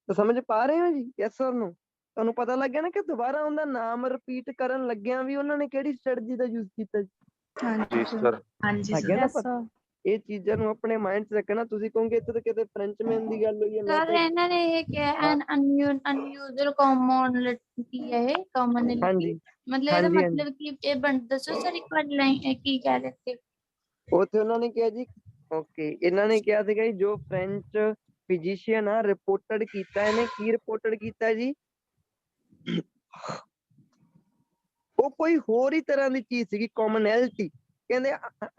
ਤਾਂ ਸਮਝ ਪਾ ਰਹੇ ਹੋ ਜੀ? ਯੈਸ ਔਰ ਨੋ? ਤੁਹਾਨੂੰ ਪਤਾ ਲੱਗ ਗਿਆ ਨਾ ਕਿ ਦੁਬਾਰਾ ਉਹਦਾ ਨਾਮ ਰਿਪੀਟ ਕਰਨ ਲੱਗਿਆਂ ਵੀ ਉਹਨਾਂ ਨੇ ਕਿਹੜੀ ਸਟ੍ਰੈਟਜੀ ਦਾ ਯੂਜ਼ ਕੀਤਾ ਜੀ? ਹਾਂਜੀ ਜੀ ਸਰ। ਸਰ। ਹਾਂਜੀ ਲੱਗ ਗਿਆ ਸਰ। ਨਾ ਯੈਸ ਪਤਾ? ਸਰ। ਇਹ ਚੀਜ਼ਾਂ ਨੂੰ ਆਪਣੇ ਮਾਈਂਡ 'ਚ ਰੱਖਣਾ। ਤੁਸੀਂ ਕਹੋਗੇ ਇੱਥੇ ਤਾਂ ਕਿਤੇ ਫ੍ਰੈਂਚਮੈਨ ਦੀ ਗੱਲ ਹੋਈ ਹੈ, ਮੈਂ ਸਰ ਤਾਂ ਇਹਨਾਂ ਨੇ ਇਹ ਕਿਹਾ ਅਨਯੂਜ਼ਲ ਕਾਮਨਲਿਟੀ ਹੈ, ਇਹ ਕਾਮਨਲਿਟੀ ਹਾਂਜੀ ਮਤਲਬ ਇਹਦਾ ਹਾਂਜੀ ਹਾਂਜੀ ਮਤਲਬ ਕੀ ਇਹ ਦੱਸੋ ਸਰ ਇੱਕ ਵਾਰ ਲਾਈਨ ਕੀ ਕਹਿ ਰਹੇ ਸੀ? ਉੱਥੇ ਉਹਨਾਂ ਨੇ ਕਿਹਾ ਜੀ, ਓਕੇ, ਇਹਨਾਂ ਨੇ ਕਿਹਾ ਸੀਗਾ ਜੀ ਜੋ ਫ੍ਰੈਂਚ ਫਿਜ਼ੀਸ਼ੀਅਨ ਆ ਰਿਪੋਰਟਡ ਕੀਤਾ, ਇਹਨੇ ਕੀ ਰਿਪੋਰਟਡ ਕੀਤਾ ਜੀ? ਉਹ ਕੋਈ ਹੋਰ ਹੀ ਤਰ੍ਹਾਂ ਦੀ ਚੀਜ਼ ਸੀਗੀ, ਕਾਮਨੈਲਿਟੀ। ਕਹਿੰਦੇ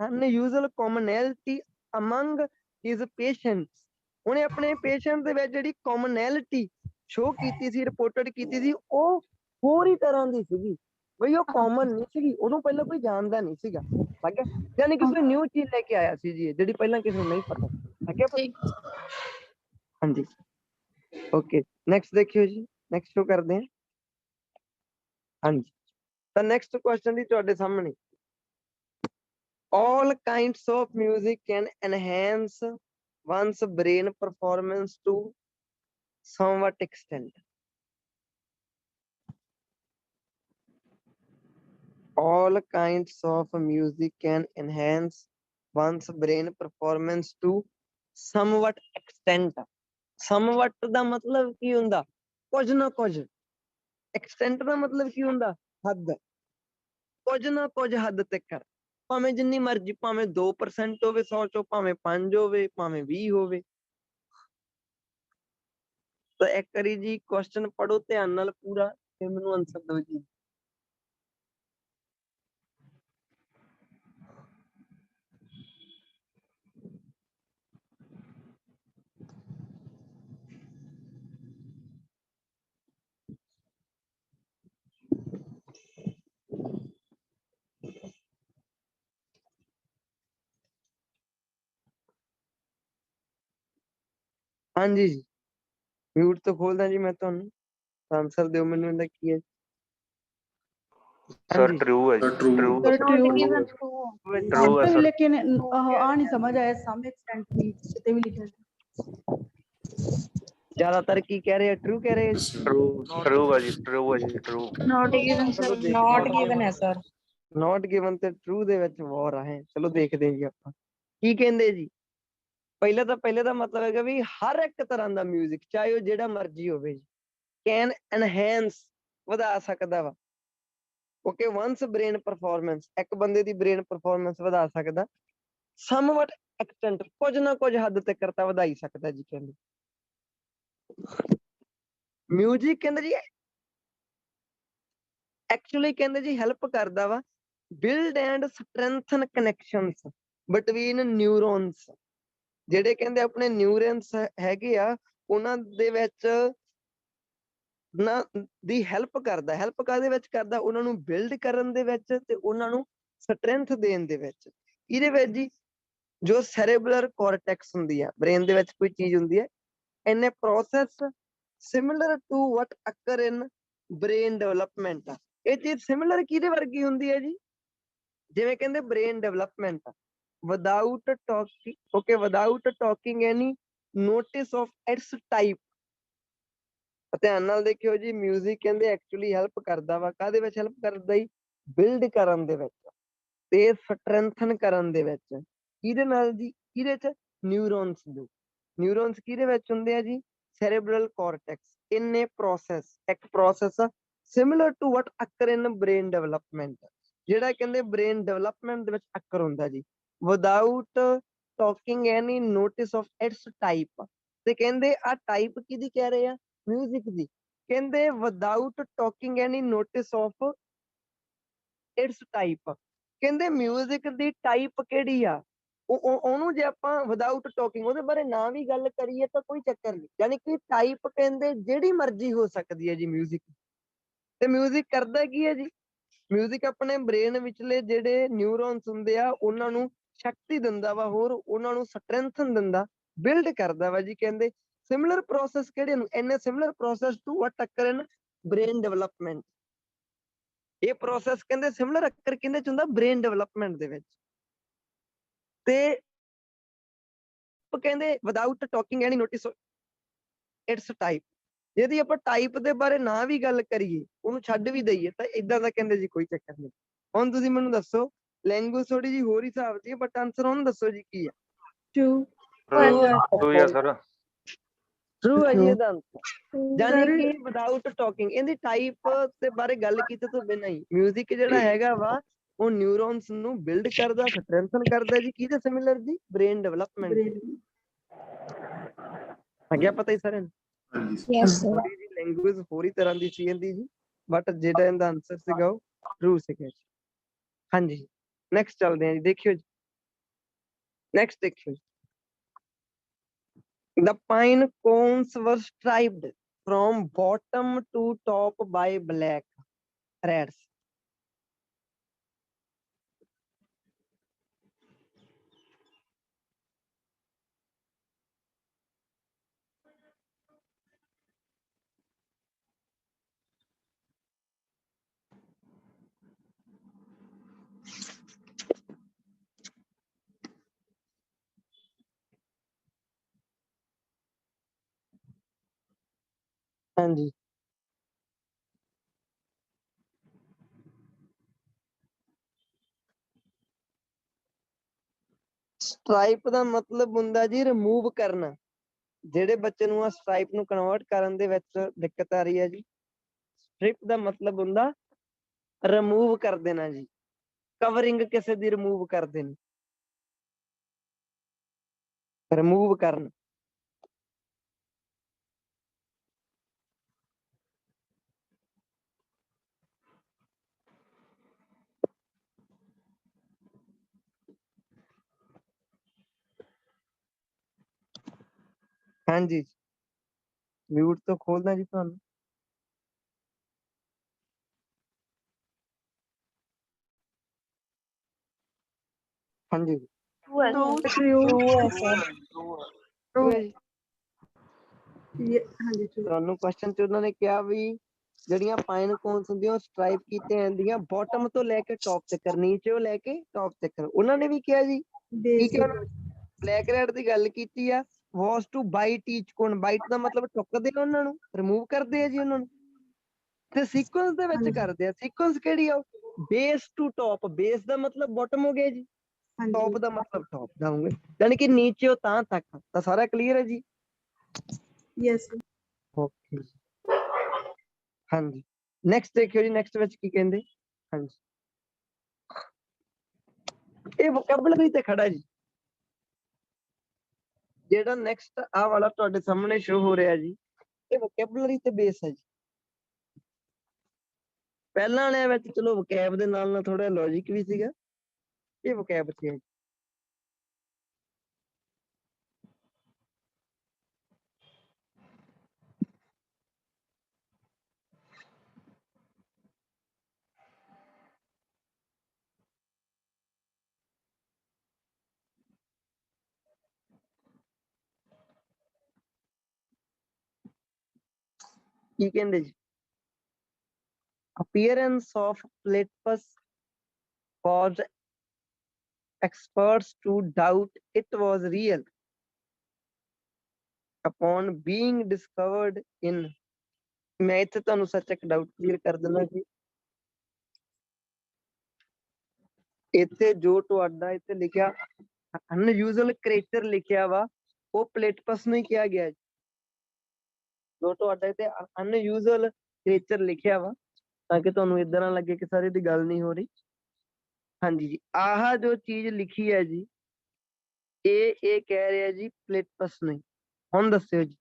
ਅਨਯੂਜ਼ਲ ਕਾਮਨੈਲਿਟੀ ਅਮੰਗ ਹਿਜ਼ ਪੇਸ਼ੈਂਟਸ। ਉਹਨੇ ਆਪਣੇ ਪੇਸ਼ੈਂਟ ਦੇ ਵਿੱਚ ਜਿਹੜੀ ਕਾਮਨੈਲਿਟੀ ਸ਼ੋ ਕੀਤੀ ਸੀ, ਰਿਪੋਰਟਡ ਕੀਤੀ ਸੀ, ਉਹ ਹੋਰ ਹੀ ਤਰ੍ਹਾਂ ਦੀ ਸੀਗੀ ਬਈ। ਉਹ ਕਾਮਨ ਨਹੀਂ ਸੀਗੀ, ਉਹਨੂੰ ਪਹਿਲਾਂ ਕੋਈ ਜਾਣਦਾ ਨਹੀਂ ਸੀਗਾ। ਠੀਕ ਹੈ, ਯਾਨੀ ਕਿ ਕੋਈ ਨਿਊ ਚੀਜ਼ ਲੈ ਕੇ ਆਇਆ ਸੀ ਜੀ ਜਿਹੜੀ ਪਹਿਲਾਂ ਕਿਸੇ ਨੂੰ ਨਹੀਂ ਪਤਾ। ਠੀਕ ਹੈ, ਠੀਕ। ਹਾਂਜੀ, ਓਕੇ। ਨੈਕਸਟ ਦੇਖਿਓ ਜੀ, ਨੈਕਸਟ ਸ਼ੋ ਕਰਦੇ ਹਾਂ। ਹਾਂਜੀ, ਤਾਂ ਨੈਕਸਟ ਕੁਐਸਚਨ ਜੀ ਤੁਹਾਡੇ ਸਾਹਮਣੇ। all kinds of music can enhance one's brain performance to somewhat extent. All kinds of music can enhance one's brain performance to somewhat extent. somewhat ਦਾ ਮਤਲਬ ਕੀ ਹੁੰਦਾ? ਕੁਝ ਨਾ ਕੁਝ। extent ਦਾ ਮਤਲਬ ਕੀ ਹੁੰਦਾ? ਹੱਦ। ਕੁਝ ਨਾ ਕੁਝ ਹੱਦ ਤੱਕ, ਭਾਵੇਂ ਜਿੰਨੀ ਮਰਜ਼ੀ, ਭਾਵੇਂ 2% ਹੋਵੇ 100 ਚੋਂ, ਭਾਵੇਂ 5 ਹੋਵੇ, ਭਾਵੇਂ 20 ਹੋਵੇ। ਤਾਂ ਇੱਕ ਵਾਰੀ ਜੀ ਕੁਐਸਚਨ ਪੜ੍ਹੋ ਧਿਆਨ ਨਾਲ ਪੂਰਾ, ਤੇ ਮੈਨੂੰ ਆਨਸਰ ਦਿਓ ਜੀ। ਹਾਂਜੀ ਜੀ, ਮਿਊਟ ਤੋਂ ਖੋਲਦਾ ਜੀ ਮੈਂ ਤੁਹਾਨੂੰ, ਆਨਸਰ ਦਿਓ ਮੈਨੂੰ ਇਹਦਾ ਕੀ ਹੈ। ਸਰ ਹਾਂਜੀ ਟਰੂ ਹੈ ਜੀ, true. Sir Not true. given to True ਹੈ sir। ਲੇਕਿਨ ਆ ਨਹੀਂ ਸਮਝ ਆਇਆ ਸਮ ਐਕਸਟੈਂਟ ਵੀ ਕਿਤੇ ਵੀ ਲਿਖਿਆ ਸੀ। ਜ਼ਿਆਦਾਤਰ ਕੀ ਕਹਿ ਰਹੇ ਆ? ਟਰੂ ਕਹਿ ਰਹੇ ਆ ਜੀ। ਟਰੂ, ਟਰੂ ਹੈ ਜੀ, ਟਰੂ ਹੈ ਜੀ, ਟਰੂ। not given ਚਲੋ sir, ਦੇਖਦੇ ਨਾਟ ਹਾਂ। ਗਿਵਨ ਹੈ ਸਰ। ਨਾਟ ਗਿਵਨ ਤੇ ਟਰੂ ਦੇ ਵਿੱਚ ਵਾਰ ਹੈ। ਚਲੋ ਦੇਖਦੇ ਹਾਂ ਜੀ ਆਪਾਂ ਕੀ ਕਹਿੰਦੇ ਜੀ। ਪਹਿਲੇ ਦਾ ਮਤਲਬ ਹੈਗਾ ਵੀ ਹਰ ਇੱਕ ਤਰ੍ਹਾਂ ਦਾ ਮਿਊਜ਼ਿਕ, ਚਾਹੇ ਉਹ ਜਿਹੜਾ ਮਰਜ਼ੀ ਹੋਵੇ ਜੀ, ਕੈਨ ਐਨਹੈਂਸ, ਵਧਾ ਸਕਦਾ ਵਾ। ਓਕੇ, ਵਨਸ ਬ੍ਰੇਨ ਪਰਫਾਰਮੈਂਸ, ਇੱਕ ਬੰਦੇ ਦੀ ਬ੍ਰੇਨ ਪਰਫਾਰਮੈਂਸ ਵਧਾ ਸਕਦਾ। ਸਮਵਟ ਐਕਸਟੈਂਟ, ਕੁਝ ਨਾ ਕੁਝ ਹੱਦ ਤੱਕ ਤਾਂ ਵਧਾ ਹੀ ਸਕਦਾ ਜੀ। ਕਹਿੰਦੇ ਮਿਊਜ਼ਿਕ ਕਹਿੰਦੇ ਜੀ ਐਕਚੁਅਲੀ ਕਹਿੰਦੇ ਜੀ ਹੈਲਪ ਕਰਦਾ ਵਾ build and strengthen connections between neurons. ਜਿਹੜੇ ਕਹਿੰਦੇ ਆਪਣੇ ਨਿਊਰੋਨਸ ਹੈਗੇ ਆ, ਉਹਨਾਂ ਦੇ ਵਿੱਚ ਨਾ ਦੀ ਹੈਲਪ ਕਰਦਾ। ਹੈਲਪ ਕਾਹਦੇ ਵਿੱਚ ਕਰਦਾ? ਉਹਨਾਂ ਨੂੰ ਬਿਲਡ ਕਰਨ ਦੇ ਵਿੱਚ ਤੇ ਉਹਨਾਂ ਨੂੰ ਸਟਰੈਂਥ ਦੇਣ ਦੇ ਵਿੱਚ। ਇਹਦੇ ਵਿੱਚ ਜੀ ਜੋ ਸੈਰੇਬਲਰ ਕੋਰਟੈਕਸ ਹੁੰਦੀ ਆ, ਬ੍ਰੇਨ ਦੇ ਵਿੱਚ ਕੋਈ ਚੀਜ਼ ਹੁੰਦੀ ਹੈ, in a process similar to what occur in brain development. ਇਹ ਚੀਜ਼ ਸਿਮਿਲਰ ਕਿਹਦੇ ਵਰਗੀ ਹੁੰਦੀ ਹੈ ਜੀ? ਜਿਵੇਂ ਕਹਿੰਦੇ brain development without talking, okay, without talking any notice of its type. ਧਿਆਨ ਨਾਲ ਦੇਖਿਓ ਜੀ, ਮਿਊਜ਼ਿਕ ਕਹਿੰਦੇ ਐਕਚੁਅਲੀ ਹੈਲਪ ਕਰਦਾ ਵਾ। ਕਾਹਦੇ ਵਿੱਚ ਹੈਲਪ ਕਰਦਾ ਜੀ? ਬਿਲਡ ਕਰਨ ਦੇ ਵਿੱਚ ਤੇ ਸਟਰੈਂਥਨ ਕਰਨ ਦੇ ਵਿੱਚ। ਕਿਹਦੇ ਨਾਲ ਜੀ? ਕਿਹਦੇ ਚ? ਨਿਊਰੋਨਸ ਦੇ। ਨਿਊਰੋਨਸ ਕਿਹਦੇ ਵਿੱਚ ਹੁੰਦੇ ਆ ਜੀ? Cerebral cortex. In a process, ਇੱਕ process similar to what occur in brain development, ਜਿਹੜਾ ਕਹਿੰਦੇ ਬ੍ਰੇਨ ਡਿਵੈਲਪਮੈਂਟ ਦੇ ਵਿੱਚ ਅਕਰ ਹੁੰਦਾ ਜੀ, without talking any notice of its type. ਤੇ ਕਹਿੰਦੇ ਆ ਟਾਈਪ ਕਿਹਦੀ ਕਹਿ ਰਹੇ ਆ? ਮਿਊਜ਼ਿਕ ਦੀ। ਕਹਿੰਦੇ without talking any notice of its type. ਕਹਿੰਦੇ ਮਿਊਜ਼ਿਕ ਦੀ ਟਾਈਪ ਕਿਹੜੀ ਆ? ਉਹਨੂੰ ਜੇ ਆਪਾਂ ਵਿਦਆਊਟ ਟਾਕਿੰਗ ਉਹਦੇ ਬਾਰੇ ਨਾ ਵੀ ਗੱਲ ਕਰੀਏ ਤਾਂ ਕੋਈ ਚੱਕਰ ਨਹੀਂ। ਯਾਨੀ ਕਿ ਟਾਈਪ ਕਹਿੰਦੇ ਜਿਹੜੀ ਮਰਜ਼ੀ ਹੋ ਸਕਦੀ ਹੈ ਜੀ ਮਿਊਜ਼ਿਕ। ਤੇ ਮਿਊਜ਼ਿਕ ਕਰਦਾ ਕੀ ਹੈ ਜੀ? ਮਿਊਜ਼ਿਕ ਆਪਣੇ ਬ੍ਰੇਨ ਵਿਚਲੇ ਜਿਹੜੇ ਨਿਊਰੋਨਸ ਹੁੰਦੇ ਆ ਉਹਨਾਂ ਨੂੰ ਸ਼ਕਤੀ ਦਿੰਦਾ ਵਾ, ਹੋਰ ਉਹਨਾਂ ਨੂੰ ਸਟਰੈਂਥਨ ਦਿੰਦਾ, ਬਿਲਡ ਕਰਦਾ ਵਾ ਜੀ। ਕਹਿੰਦੇ ਸਿਮਿਲਰ ਪ੍ਰੋਸੈਸ ਕਿਹੜੇ ਨੂੰ? In similar process to what occur in brain development. ਇਹ ਪ੍ਰੋਸੈਸ ਕਹਿੰਦੇ ਸਿਮਿਲਰ ਅਕਰ ਕਿਹਦੇ ਚ ਹੁੰਦਾ? ਬ੍ਰੇਨ ਡਿਵੈਲਪਮੈਂਟ ਦੇ ਵਿੱਚ। ਤੇ ਕਹਿੰਦੇ without talking any notice its type. ਜਿਹਦੀ ਆਪਾਂ ਟਾਈਪ ਦੇ ਬਾਰੇ ਨਾ ਵੀ ਗੱਲ ਕਰੀਏ, ਉਹਨੂੰ ਛੱਡ ਵੀ ਦਈਏ ਤਾਂ ਇਦਾਂ ਦਾ ਕਹਿੰਦੇ ਜੀ ਕੋਈ ਚੱਕਰ ਨਹੀਂ। ਹੁਣ ਤੁਸੀਂ ਮੈਨੂੰ ਦੱਸੋ, ਲੈਂਗੁਏਜ ਥੋੜੀ ਜੀ ਹੋਰ ਹਿਸਾਬ ਦੀ ਹੈ ਬਟ ਆਨਸਰ ਹੁਣ ਦੱਸੋ ਜੀ ਕੀ ਆ? ਟੂ ਟੂ ਆ ਸਰ। ਟਰੂ ਹੈ ਜੀ ਇਹਦਾ ਆਨਸਰ। ਯਾਨੀ Sir, ਕਿ ਵਿਦਆਊਟ ਟਾਕਿੰਗ ਇਹਦੀ ਟਾਈਪ ਦੇ ਬਾਰੇ ਗੱਲ ਕੀਤੇ ਤੋਂ ਬਿਨਾਂ ਹੀ ਮਿਊਜ਼ਿਕ ਜਿਹੜਾ ਹੈਗਾ ਵਾ ਉਹ ਨਿਊਰੋਨਸ ਨੂੰ ਬਿਲਡ ਕਰਦਾ, ਸਟਰੈਂਥਨ ਕਰਦਾ ਜੀ। ਕਿਹਦੇ ਸਿਮਿਲਰ ਜੀ? Brain development. ਅੱਗੇ ਪਤਾ ਹੀ ਸਾਰਿਆਂ ਨੂੰ। Yes sir. ਥੋੜੀ ਜੀ ਲੈਂਗੁਏਜ ਹੋਰ ਹੀ ਤਰ੍ਹਾਂ ਦੀ ਸੀ ਇਹਦੀ ਜੀ, ਬਟ ਜਿਹੜਾ ਇਹਦਾ ਆਨਸਰ ਸੀਗਾ ਉਹ ਟਰੂ ਸੀਗਾ ਜੀ। ਹਾਂਜੀ, ਨੈਕਸਟ ਚੱਲਦੇ ਹਾਂ ਜੀ। ਦੇਖਿਓ ਜੀ, ਨੈਕਸਟ ਦੇਖਿਓ ਜੀ। The pine cones were striped from bottom to top by black threads. ਹਾਂਜੀ, ਸਟ੍ਰਾਈਪ ਦਾ ਮਤਲਬ ਹੁੰਦਾ ਜੀ ਰਿਮੂਵ ਕਰਨਾ। ਜਿਹੜੇ ਬੱਚੇ ਨੂੰ ਆ ਸਟ੍ਰਾਈਪ ਨੂੰ ਕਨਵਰਟ ਕਰਨ ਦੇ ਵਿੱਚ ਦਿੱਕਤ ਆ ਰਹੀ ਹੈ ਜੀ, ਸਟ੍ਰਿਪ ਦਾ ਮਤਲਬ ਹੁੰਦਾ ਰਿਮੂਵ ਕਰ ਦੇਣਾ ਜੀ। ਕਵਰਿੰਗ ਕਿਸੇ ਦੀ ਰਿਮੂਵ ਕਰ ਦੇਣੀ, ਰਿਮੂਵ ਕਰਨ। ਹਾਂਜੀ, ਮਿਊਟ ਤੋਂ ਖੋਲਦਾ ਜੀ ਤੁਹਾਨੂੰ। ਹਾਂਜੀ, True है ਟੂ sir. ਟਰੂ ਹੈ ਸਰ। true ਹੈ ਜੀ। ਹਾਂਜੀ ਟਰੂ। ਤੁਹਾਨੂੰ ਕੁਐਸਚਨ ਚ ਉਹਨਾਂ ਨੇ ਕਿਹਾ ਵੀ ਜਿਹੜੀਆਂ ਪਾਈਨ ਕੋਨਸ ਹੁੰਦੀਆਂ ਉਹ ਸਟ੍ਰਾਈਪ ਕੀਤੀਆਂ ਜਾਂਦੀਆਂ ਬਾਟਮ ਤੋਂ ਲੈ ਕੇ ਟੌਪ ਤੱਕ, ਨੀਚੇ ਲੈ ਕੇ ਟੌਪ ਤੱਕ। ਉਹਨਾਂ ਨੇ ਵੀ ਕਿਹਾ ਜੀ ਕੀ ਕਿਹਾ? ਬਲੈਕ ਰੈਡ ਦੀ ਗੱਲ ਕੀਤੀ ਆ। ਵਾਸ ਟੂ ਬਾਈਟ ਈਚ ਕੋਨ। ਬਾਈਟ ਦਾ ਮਤਲਬ ਟੁੱਕਦੇ ਆ ਉਹਨਾਂ ਨੂੰ, ਰਿਮੂਵ ਕਰਦੇ ਆ ਜੀ ਉਹਨਾਂ ਨੂੰ। ਤੇ ਸੀਕੁਐਂਸ ਦੇ ਵਿੱਚ ਕਰਦੇ ਆ। ਸੀਕੁਐਂਸ ਕਿਹੜੀ ਆ? Base to top. ਬੇਸ ਦਾ ਮਤਲਬ ਬਾਟਮ ਹੋ ਗਿਆ ਜੀ, ਟੌਪ ਦਾ ਮਤਲਬ ਟੌਪ ਦਾ ਹੋਊਗਾ। ਯਾਨੀ ਕਿ ਨੀਚੇ ਤਾਂ ਤੱਕ। ਤਾਂ ਸਾਰਾ ਕਲੀਅਰ ਹੈ ਜੀ? ਯੈਸ। ਓਕੇ, ਹਾਂਜੀ। ਨੈਕਸਟ ਦੇਖਿਓ ਜੀ, ਨੈਕਸਟ ਵਿੱਚ ਕੀ ਕਹਿੰਦੇ। ਹਾਂਜੀ, ਇਹ ਵੋਕੈਬਲਰੀ ਤੇ ਖੜਾ ਜੀ। ਜਿਹੜਾ ਨੈਕਸਟ ਆ ਵਾਲਾ ਤੁਹਾਡੇ ਸਾਹਮਣੇ ਸ਼ੋ ਹੋ ਰਿਹਾ ਜੀ, ਇਹ ਵੋਕੈਬਲਰੀ ਤੇ ਬੇਸ ਹੈ ਜੀ। ਪਹਿਲਾਂ ਵਾਲਿਆਂ ਵਿੱਚ ਚਲੋ ਵੋਕੈਬ ਦੇ ਨਾਲ ਨਾਲ ਥੋੜਾ ਲੌਜਿਕ ਵੀ ਸੀਗਾ, ਇਹ ਵੋਕੈਬ ਤੇ ਹੈ। ਕੀ ਕਹਿੰਦੇ ਜੀ? appearance of platypus caused experts to doubt it was real upon being discovered in। ਮੈਂ ਇੱਥੇ ਤੁਹਾਨੂੰ ਸੱਚ ਇੱਕ ਡਾਊਟ ਕਲੀਅਰ ਕਰ ਦਿੰਦਾ ਜੀ। ਇੱਥੇ ਜੋ ਤੁਹਾਡਾ ਇੱਥੇ ਲਿਖਿਆ ਅਨਯੂਜ਼ਲ ਕ੍ਰੀਏਚਰ ਲਿਖਿਆ ਵਾ ਉਹ ਪਲੇਟਪਸ ਨੂੰ ਹੀ ਕਿਹਾ ਗਿਆ ਜੀ। ਜੋ ਤੁਹਾਡਾ ਇੱਥੇ ਅਨਯੂਜ਼ਲ ਕ੍ਰੀਏਚਰ ਲਿਖਿਆ ਵਾ ਤਾਂ ਕਿ ਤੁਹਾਨੂੰ ਏਦਾਂ ਨਾ ਲੱਗੇ ਕਿ ਸਾਰੇ ਦੀ ਗੱਲ ਨਹੀਂ ਹੋ ਰਹੀ। ਹਾਂਜੀ ਜੀ, ਆਹ ਜੋ ਚੀਜ਼ ਲਿਖੀ ਹੈ ਜੀ ਇਹ ਕਹਿ ਰਿਹਾ ਜੀ ਪਲੇਟਪਸ ਨਹੀਂ। ਹੁਣ ਦੱਸਿਓ ਜੀ।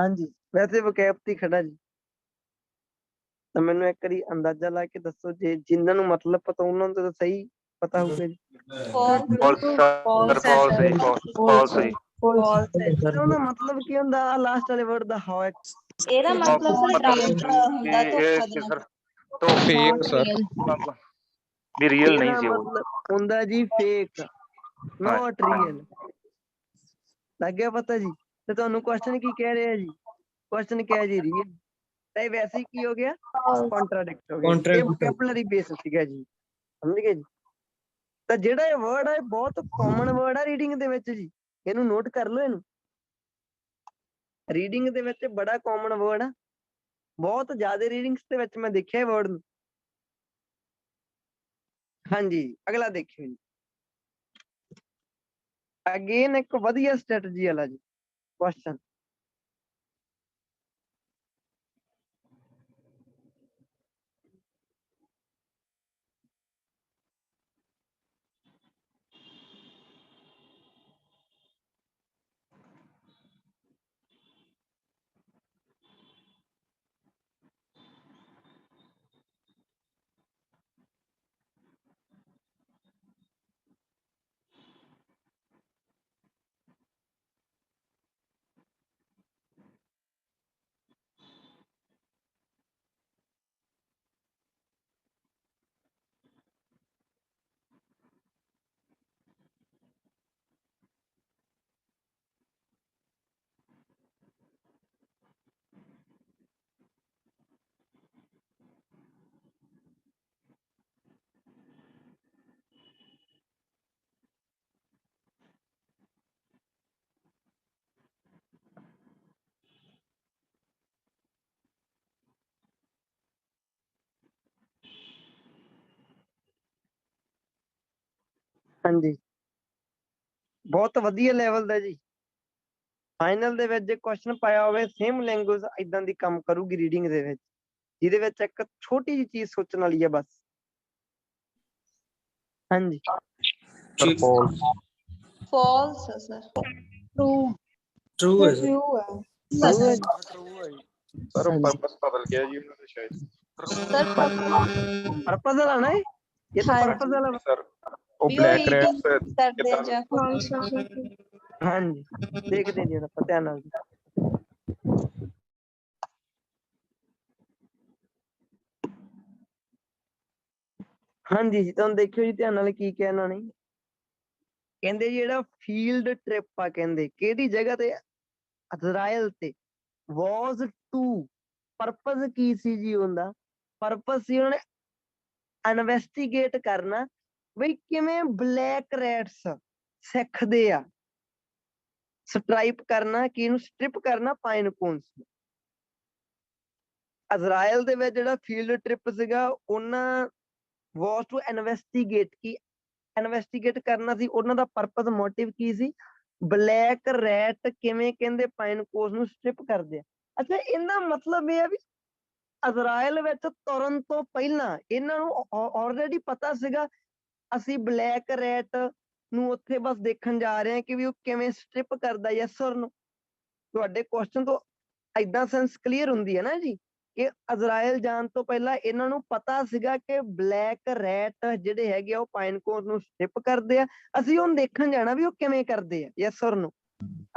ਹਾਂਜੀ ਵੈਸੇ vocab ਤੇ ਹੀ ਖੜਾ ਜੀ। ਤਾਂ ਮੈਨੂੰ ਇੱਕ ਵਾਰੀ ਅੰਦਾਜ਼ਾ ਲਾ ਕੇ ਦੱਸੋ, ਜੇ ਜਿਨ੍ਹਾਂ ਨੂੰ ਮਤਲਬ ਪਤਾ ਉਹਨਾਂ ਨੂੰ ਤਾਂ ਸਹੀ ਪਤਾ ਹੋਊਗਾ ਜੀ। ਫਾਲਸ ਸਰ, ਫਾਲਸ ਜੀ, ਫਾਲਸ ਜੀ। ਤਾਂ ਉਹਦਾ ਮਤਲਬ ਕੀ ਹੁੰਦਾ ਲਾਸਟ ਵਾਲੇ ਵਰਡ ਦਾ how ਇਹਦਾ ਮਤਲਬ ਸਰ ਮਤਲਬ ਡਾਊਟ ਹੁੰਦਾ, ਕਿ ਧੋਖਾ ਇਹ ਦੇਣਾ। ਸਰ ਤੋਂ ਫੇਕ ਸਰ ਵੀ ਰੀਅਲ ਨਹੀਂ ਇਹਦਾ ਸੀ ਉਹ। ਮਤਲਬ ਹੁੰਦਾ ਜੀ fake, not real। ਲੱਗ ਗਿਆ ਪਤਾ ਜੀ। ਤੇ ਤੁਹਾਨੂੰ ਕੁਐਸਚਨ ਕੀ ਕਹਿ ਰਿਹਾ ਜੀ? ਕੁਐਸਚਨ ਕਿਹਾ ਜੀ ਰੀਅਲ, ਤਾਂ ਇਹ ਵੈਸੇ ਹੀ ਕੀ ਹੋ ਗਿਆ? ਕੰਟਰਾਡਿਕਟ ਹੋ ਗਿਆ। ਇਹ ਵੋਕੈਬਲਰੀ ਬੇਸ ਸੀਗਾ ਜੀ, ਸਮਝ ਗਏ ਜੀ। ਤਾਂ ਜਿਹੜਾ ਇਹ ਵਰਡ ਹੈ ਬਹੁਤ ਕਾਮਨ ਵਰਡ ਆ ਰੀਡਿੰਗ ਦੇ ਵਿੱਚ ਜੀ, ਇਹਨੂੰ ਨੋਟ ਕਰ ਲਓ। ਇਹਨੂੰ ਰੀਡਿੰਗ ਦੇ ਵਿੱਚ ਬੜਾ ਕਾਮਨ ਵਰਡ ਆ, ਬਹੁਤ ਜ਼ਿਆਦਾ ਰੀਡਿੰਗਸ ਦੇ ਵਿੱਚ ਮੈਂ ਦੇਖਿਆ ਵਰਡ ਨੂੰ। ਹਾਂਜੀ ਅਗਲਾ ਦੇਖਿਓ ਜੀ। ਅਗੇਨ ਇੱਕ ਵਧੀਆ ਸਟ੍ਰੈਟਜੀ ਵਾਲਾ ਜੀ ਕੁਐਸਚਨ। ਹਾਂਜੀ ਬਹੁਤ ਵਧੀਆ ਲੈਵਲ ਦਾ ਜੀ। ਫਾਈਨਲ ਦੇ ਵਿੱਚ ਜੇ ਕੁਐਸਚਨ ਪਾਇਆ ਹੋਵੇ ਸੇਮ ਲੈਂਗੁਏਜ ਇਦਾਂ ਦੀ ਕੰਮ ਕਰੂਗੀ ਰੀਡਿੰਗ ਦੇ ਵਿੱਚ, ਜਿਹਦੇ ਵਿੱਚ ਇੱਕ ਛੋਟੀ ਜਿਹੀ ਚੀਜ਼ ਸੋਚਣ ਵਾਲੀ ਹੈ ਬਸ। ਹਾਂਜੀ sir false false sir. True true ਹੈ ਸਰ ਟਰੂ ਹੈ। true ਹੈ ਜੀ। ਸਰ ਹਾਂਜੀ। ਪਰਪਸ ਬਦਲ ਗਿਆ ਜੀ ਉਹਨਾਂ ਦਾ ਸ਼ਾਇਦ। ਸਰ ਪਰਪਸ ਵਾਲਾ ਨਾ ਇਹ ਤਾਂ ਹਾਂਜੀ। ਪਰਪਸ ਵਾਲਾ। ਸਰ ਉਹ ਵੀ ਉਹ ਬਲੈਕ ਰੀਡਿੰਗ ਰੈਟਸ ਕਰਦੇ ਆ ਕਿਦਾਂ? ਜਾਂ ਹਾਂਜੀ ਦੇਖਦੇ ਜੀ ਆਪਾਂ ਧਿਆਨ ਨਾਲ ਜੀ। ਹਾਂਜੀ ਜੀ ਤੁਹਾਨੂੰ ਦੇਖਿਓ ਜੀ ਧਿਆਨ ਨਾਲ ਕੀ ਕਿਹਾ ਇਹਨਾਂ ਨੇ। ਕਹਿੰਦੇ ਜਿਹੜਾ ਫੀਲਡ ਟ੍ਰਿਪ ਆ, ਕਹਿੰਦੇ ਕਿਹੜੀ ਜਗ੍ਹਾ ਤੇ? ਇਜ਼ਰਾਈਲ ਤੇ। ਵਾਜ਼ ਟੂ, ਪਰਪਸ ਕੀ ਸੀ ਜੀ ਉਹਦਾ? ਪਰਪਸ ਸੀ ਉਹਨਾਂ ਨੇ ਇਨਵੈਸਟੀਗੇਟ ਕਰਨਾ ਬਈ ਕਿਵੇਂ ਬਲੈਕ ਰੈਟਸ ਸਿੱਖਦੇ ਆ, ਸਟ੍ਰਾਈਪ ਕਰਨਾ, ਕੀ ਇਹਨੂੰ ਸਟ੍ਰਿਪ ਕਰਨਾ ਪਾਈਨ ਕੋਨਸ ਨੂੰ। ਇਜ਼ਰਾਈਲ ਦੇ ਵਿੱਚ ਜਿਹੜਾ ਫੀਲਡ ਟ੍ਰਿਪ ਸੀਗਾ ਉਹਨਾਂ ਵਾਸ ਟੂ ਇਨਵੈਸਟੀਗੇਟ, ਕੀ ਇਨਵੈਸਟੀਗੇਟ ਕਰਨਾ ਸੀ। ਉਹਨਾਂ ਦਾ ਪਰਪਸ ਮੋਟਿਵ ਕੀ ਸੀ? ਬਲੈਕ ਰੈਟ ਕਿਵੇਂ ਕਹਿੰਦੇ ਪਾਈਨ ਕੋਸ ਨੂੰ ਸਟ੍ਰਿਪ ਕਰਦੇ ਆ। ਅੱਛਾ ਇਹਦਾ ਮਤਲਬ ਇਹ ਆ ਵੀ ਇਜ਼ਰਾਈਲ ਵਿੱਚ ਤੁਰਨ ਤੋਂ ਪਹਿਲਾਂ ਇਹਨਾਂ ਨੂੰ ਆਲਰੇਡੀ ਪਤਾ ਸੀਗਾ ਅਸੀਂ ਬਲੈਕ ਰੈਟ ਨੂੰ ਉੱਥੇ ਬਸ ਦੇਖਣ ਜਾ ਰਹੇ ਹਾਂ ਕਿ ਵੀ ਉਹ ਕਿਵੇਂ ਸਟ੍ਰਿਪ ਕਰਦਾ। ਯੈਸ ਔਰ ਨੋ? ਤੁਹਾਡੇ ਕੁਐਸਚਨ ਤੋਂ ਏਦਾਂ ਸੈਂਸ ਕਲੀਅਰ ਹੁੰਦੀ ਹੈ ਨਾ ਜੀ ਕਿ ਇਜ਼ਰਾਈਲ ਜਾਣ ਤੋਂ ਪਹਿਲਾਂ ਇਹਨਾਂ ਨੂੰ ਪਤਾ ਸੀਗਾ ਕਿ ਬਲੈਕ ਰੈਟ ਜਿਹੜੇ ਹੈਗੇ ਆ ਉਹ ਪਾਈਨ ਕੋਨ ਨੂੰ ਸਟ੍ਰਿਪ ਕਰਦੇ ਆ, ਅਸੀਂ ਉਹਨੂੰ ਦੇਖਣ ਜਾਣਾ ਵੀ ਉਹ ਕਿਵੇਂ ਕਰਦੇ ਆ। ਯੈਸ ਔਰ ਨੋ?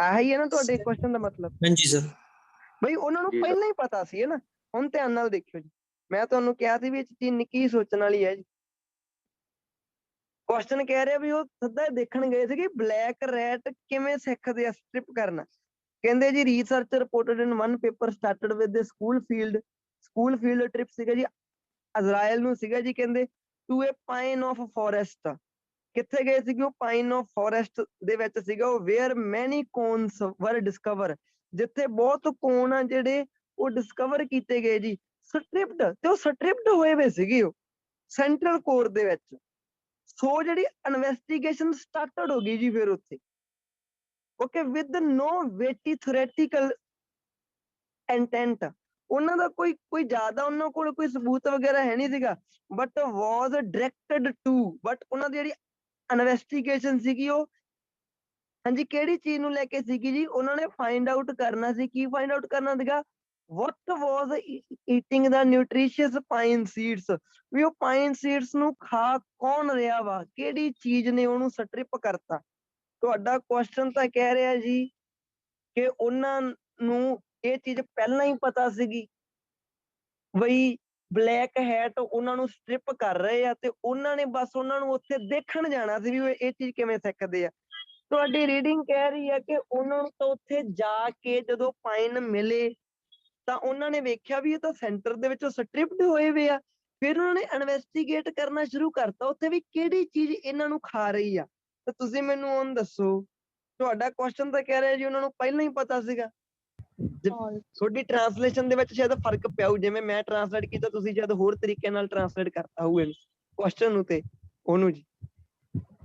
ਆਹੀ ਹੈ ਨਾ ਤੁਹਾਡੇ ਕੁਐਸਚਨ ਦਾ ਮਤਲਬ? ਹਾਂਜੀ ਸਰ। ਬਈ ਉਹਨਾਂ ਨੂੰ ਪਹਿਲਾਂ ਹੀ ਪਤਾ ਸੀ, ਹੈ ਨਾ। ਹੁਣ ਧਿਆਨ ਨਾਲ ਦੇਖਿਓ ਜੀ, ਮੈਂ ਤੁਹਾਨੂੰ ਕਿਹਾ ਸੀ ਵੀ ਇਹ ਚੀਜ਼ ਨਿੱਕੀ ਸੋਚਣ ਵਾਲੀ ਹੈ ਜੀ। ਕੁਐਸਚਨ ਕਹਿ ਰਿਹਾ ਵੀ ਉਹ ਸਿੱਧਾ ਦੇਖਣ ਗਏ ਸੀ ਕਿ ਬਲੈਕ ਰੈਟ ਕਿਵੇਂ ਸਿੱਖਦੇ ਆ ਸਟ੍ਰਿਪ ਕਰਨਾ। ਕਹਿੰਦੇ ਜੀ research reported in one paper started with school field trip ਸੀਗਾ ਜੀ ਇਜ਼ਰਾਈਲ ਨੂੰ ਸੀਗਾ ਜੀ। ਕਹਿੰਦੇ to a pine of forest, ਕਿੱਥੇ ਗਏ ਸੀਗੇ ਉਹ? ਪਾਈਨ ਆਫ ਫੋਰੈਸਟ ਦੇ ਵਿੱਚ ਸੀਗਾ ਉਹ। ਵੇਅਰ ਮੈਨੀ ਕੋਨਸ ਵਰ ਡਿਸਕਵਰ, ਜਿੱਥੇ ਬਹੁਤ ਕੋਨ ਆ ਜਿਹੜੇ ਉਹ ਡਿਸਕਵਰ ਕੀਤੇ ਗਏ ਜੀ। ਸਟ੍ਰਿਪਡ, ਤੇ ਉਹ ਸਟ੍ਰਿਪਡ ਹੋਏ ਵੇ ਸੀਗੇ ਉਹ ਸੈਂਟਰਲ ਕੋਰ ਦੇ ਵਿੱਚ। ਸੋ ਜਿਹੜੀ ਇਨਵੈਸਟੀਗੇਸ਼ਨ ਸਟਾਰਟਡ ਹੋ ਗਈ ਜੀ ਫਿਰ ਉੱਥੇ। Okay, with no weighty theoretical intent. ਉਹਨਾਂ ਦਾ ਕੋਈ ਜ਼ਿਆਦਾ ਉਹਨਾਂ ਕੋਲ ਕੋਈ ਸਬੂਤ ਵਗੈਰਾ ਹੈ ਨਹੀਂ ਸੀਗਾ, but was directed to, but ਉਹਨਾਂ ਦੀ ਜਿਹੜੀ ਇਨਵੈਸਟੀਗੇਸ਼ਨ ਸੀਗੀ ਉਹ ਹਾਂਜੀ ਕਿਹੜੀ ਚੀਜ਼ ਨੂੰ ਲੈ ਕੇ ਸੀਗੀ ਜੀ? ਉਹਨਾਂ ਨੇ ਫਾਈਂਡ ਆਊਟ ਕਰਨਾ ਸੀ। ਕੀ ਫਾਈਂਡ ਆਊਟ ਕਰਨਾ ਸੀਗਾ? what was eating the nutritious pine seeds, ਵੀ ਉਹ ਪਾਈਨ ਸੀਡਸ ਨੂੰ ਖਾ ਕੌਣ ਰਿਹਾ ਵਾ, ਕਿਹੜੀ ਚੀਜ਼ ਨੇ ਉਹਨੂੰ ਸਟ੍ਰਿਪ ਕਰਤਾ। ਤੁਹਾਡਾ ਕੁਐਸਚਨ ਤਾਂ ਕਹਿ ਰਿਹਾ ਜੀ ਕਿ ਉਹਨਾਂ ਨੂੰ ਇਹ ਚੀਜ਼ ਪਹਿਲਾਂ ਹੀ ਪਤਾ ਸੀਗੀ ਬਈ ਬਲੈਕ ਹੈਟ ਉਹਨਾਂ ਨੂੰ ਸਟ੍ਰਿਪ ਕਰ ਰਹੇ ਆ, ਤੇ ਉਹਨਾਂ ਨੇ ਬਸ ਉਹਨਾਂ ਨੂੰ ਉੱਥੇ ਦੇਖਣ ਜਾਣਾ ਸੀ ਵੀ ਇਹ ਚੀਜ਼ ਕਿਵੇਂ ਸਿੱਖਦੇ ਆ। ਤੁਹਾਡੀ ਰੀਡਿੰਗ ਕਹਿ ਰਹੀ ਹੈ ਕਿ ਉਹਨਾਂ ਨੂੰ ਤਾਂ ਉੱਥੇ ਜਾ ਕੇ ਜਦੋਂ ਪਾਈਨ ਮਿਲੇ ਤਾਂ ਉਹਨਾਂ ਨੇ ਵੇਖਿਆ ਵੀ ਇਹ ਤਾਂ ਸੈਂਟਰ ਦੇ ਵਿੱਚੋਂ ਸਟ੍ਰਿਪਡ ਹੋਏ ਵੇ ਆ। ਫਿਰ ਉਹਨਾਂ ਨੇ ਇਨਵੈਸਟੀਗੇਟ ਕਰਨਾ ਸ਼ੁਰੂ ਕਰਤਾ ਉੱਥੇ ਵੀ ਕਿਹੜੀ ਚੀਜ਼ ਇਹਨਾਂ ਨੂੰ ਖਾ ਰਹੀ ਆ। ਤੇ ਤੁਸੀਂ ਮੈਨੂੰ ਹੁਣ ਦੱਸੋ, ਤੁਹਾਡਾ ਕੁਐਸਚਨ ਤਾਂ ਕਹਿ ਰਿਹਾ ਜੀ ਉਹਨਾਂ ਨੂੰ ਪਹਿਲਾਂ ਹੀ ਪਤਾ ਸੀਗਾ। ਤੁਹਾਡੀ ਟ੍ਰਾਂਸਲੇਸ਼ਨ ਦੇ ਵਿੱਚ ਸ਼ਾਇਦ ਫਰਕ ਪਿਆਊ, ਜਿਵੇਂ ਮੈਂ ਟ੍ਰਾਂਸਲੇਟ ਕੀਤਾ ਤੁਸੀਂ ਸ਼ਾਇਦ ਹੋਰ ਤਰੀਕੇ ਨਾਲ ਟ੍ਰਾਂਸਲੇਟ ਕਰਤਾ ਹੋਊ ਇਹਨੂੰ ਕੁਐਸਚਨ ਨੂੰ ਤੇ ਉਹਨੂੰ ਜੀ।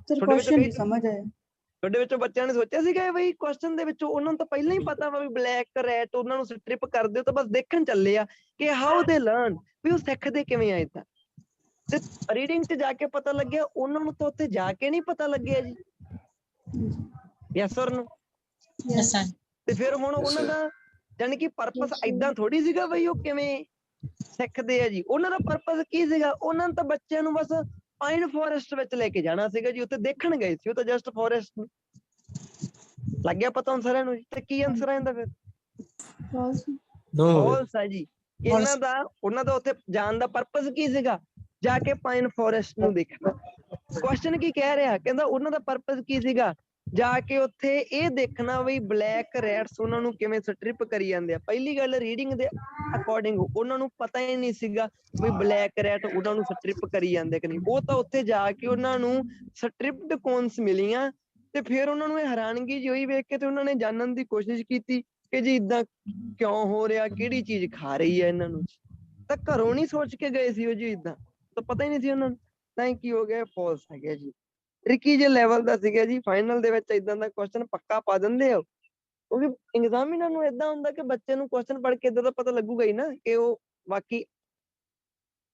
ਸਰ ਕੁਐਸਚਨ ਨਹੀਂ ਸਮਝ ਆਇਆ। ਤੁਹਾਡੇ ਵਿੱਚੋਂ ਬੱਚਿਆਂ ਨੇ ਸੋਚਿਆ ਸੀਗਾ ਬਈ ਕੁਐਸਚਨ ਦੇ ਵਿੱਚੋਂ ਉਹਨਾਂ ਨੂੰ ਤਾਂ ਪਹਿਲਾਂ ਹੀ ਪਤਾ ਵਾ ਵੀ ਬਲੈਕ ਰੈਟ ਉਹਨਾਂ ਨੂੰ ਸਟ੍ਰਿਪ ਕਰ ਦਿਓ, ਤਾਂ ਬਸ ਦੇਖਣ ਚੱਲੇ ਆ ਕਿ ਹਾਊ ਦੇ ਲਰਨ, ਵੀ ਉਹ ਸਿੱਖਦੇ ਕਿਵੇਂ ਆ ਏਦਾਂ। ਤੇ ਰੀਡਿੰਗ 'ਚ ਜਾ ਕੇ ਪਤਾ ਲੱਗਿਆ, ਉਹਨਾਂ ਨੂੰ ਤਾਂ ਉੱਥੇ ਜਾ ਕੇ ਨਹੀਂ ਪਤਾ ਲੱਗਿਆ ਜੀ। ਯੈਸ ਔਰ ਨੋ? ਤੇ ਫਿਰ ਹੁਣ ਉਹਨਾਂ ਦਾ ਜਾਣੀ ਕਿ ਪਰਪਸ ਏਦਾਂ ਥੋੜੀ ਸੀਗਾ ਬਈ ਉਹ ਕਿਵੇਂ ਸਿੱਖਦੇ ਆ ਜੀ। ਉਹਨਾਂ ਦਾ ਪਰਪਸ ਕੀ ਸੀਗਾ? ਉਹਨਾਂ ਨੇ ਤਾਂ ਬੱਚਿਆਂ ਨੂੰ ਬਸ ਪਾਈਨ ਫੋਰੈਸਟ ਵਿੱਚ ਲੈ ਕੇ ਜਾਣਾ ਸੀਗਾ ਜੀ, ਉੱਥੇ ਦੇਖਣ ਗਏ ਸੀ ਉਹ ਤਾਂ ਜਸਟ ਫੋਰੈਸਟ। ਲੱਗ ਗਿਆ ਪਤਾ ਹੁਣ ਸਾਰਿਆਂ ਨੂੰ ਜੀ? ਤੇ ਕੀ ਆਨਸਰ ਆ ਇਹਦਾ ਫਿਰ? ਫਾਲਸ ਆ ਜੀ। ਉਹਨਾਂ ਦਾ ਉੱਥੇ ਜਾਣ ਦਾ ਪਰਪਸ ਕੀ ਸੀਗਾ? ਜਾ ਕੇ ਪਾਈਨ ਫੋਰੈਸਟ ਨੂੰ ਦੇਖਣਾ। ਕੁਐਸਚਨ ਕੀ ਕਹਿ ਰਿਹਾ? ਕਹਿੰਦਾ ਉਹਨਾਂ ਦਾ ਪਰਪਸ ਕੀ ਸੀਗਾ? ਜਾ ਕੇ ਉੱਥੇ ਇਹ ਦੇਖਣਾ ਵੀ ਬਲੈਕ ਰੈਟਸ ਉਹਨਾਂ ਨੂੰ ਕਿਵੇਂ ਸਟ੍ਰਿਪ ਕਰੀ ਜਾਂਦੇ ਆ। ਪਹਿਲੀ ਗੱਲ, ਰੀਡਿੰਗ ਦੇ ਅਕੋਰਡਿੰਗ ਉਹਨਾਂ ਨੂੰ ਪਤਾ ਹੀ ਨਹੀਂ ਸੀਗਾ ਵੀ ਬਲੈਕ ਰੈਟ ਉਹਨਾਂ ਨੂੰ ਸਟ੍ਰਿਪ ਕਰੀ ਜਾਂਦੇ ਕਿ ਨਹੀਂ। ਉਹ ਤਾਂ ਉੱਥੇ ਜਾ ਕੇ ਉਹਨਾਂ ਨੂੰ ਸਟ੍ਰਿਪਡ ਕੋਨਸ ਮਿਲੀਆਂ, ਤੇ ਫਿਰ ਉਹਨਾਂ ਨੂੰ ਇਹ ਹੈਰਾਨਗੀ ਜਿਹੀ ਹੋਈ ਵੇਖ ਕੇ, ਤੇ ਉਹਨਾਂ ਨੇ ਜਾਣਨ ਦੀ ਕੋਸ਼ਿਸ਼ ਕੀਤੀ ਕਿ ਜੀ ਇਦਾਂ ਕਿਉਂ ਹੋ ਰਿਹਾ, ਕਿਹੜੀ ਚੀਜ਼ ਖਾ ਰਹੀ ਹੈ ਇਹਨਾਂ ਨੂੰ। ਤਾਂ ਘਰੋਂ ਨਹੀਂ ਸੋਚ ਕੇ ਗਏ ਸੀ ਉਹ ਜੀ, ਇਦਾਂ ਤਾਂ ਪਤਾ ਹੀ ਨਹੀਂ ਸੀ ਉਹਨਾਂ ਨੂੰ। ਤਾਂ ਕੀ ਹੋ ਗਿਆ? ਫਾਲਸ ਹੈਗਾ ਜੀ। ਟ੍ਰਿਕੀ ਜਿਹੇ ਲੈਵਲ ਦਾ ਸੀਗਾ ਜੀ। ਫਾਈਨਲ ਦੇ ਵਿੱਚ ਇਦਾਂ ਦਾ ਕੁਐਸਚਨ ਪੱਕਾ ਪਾ ਦਿੰਦੇ ਆ, ਕਿਉਂਕਿ ਐਗਜ਼ਾਮੀਨਰ ਨੂੰ ਏਦਾਂ ਹੁੰਦਾ ਕਿ ਬੱਚੇ ਨੂੰ ਕੁਐਸਚਨ ਪੜ੍ਹ ਕੇ ਏਦਾਂ ਦਾ ਪਤਾ ਲੱਗੂਗਾ ਹੀ ਨਾ ਕਿ ਉਹ ਬਾਕੀ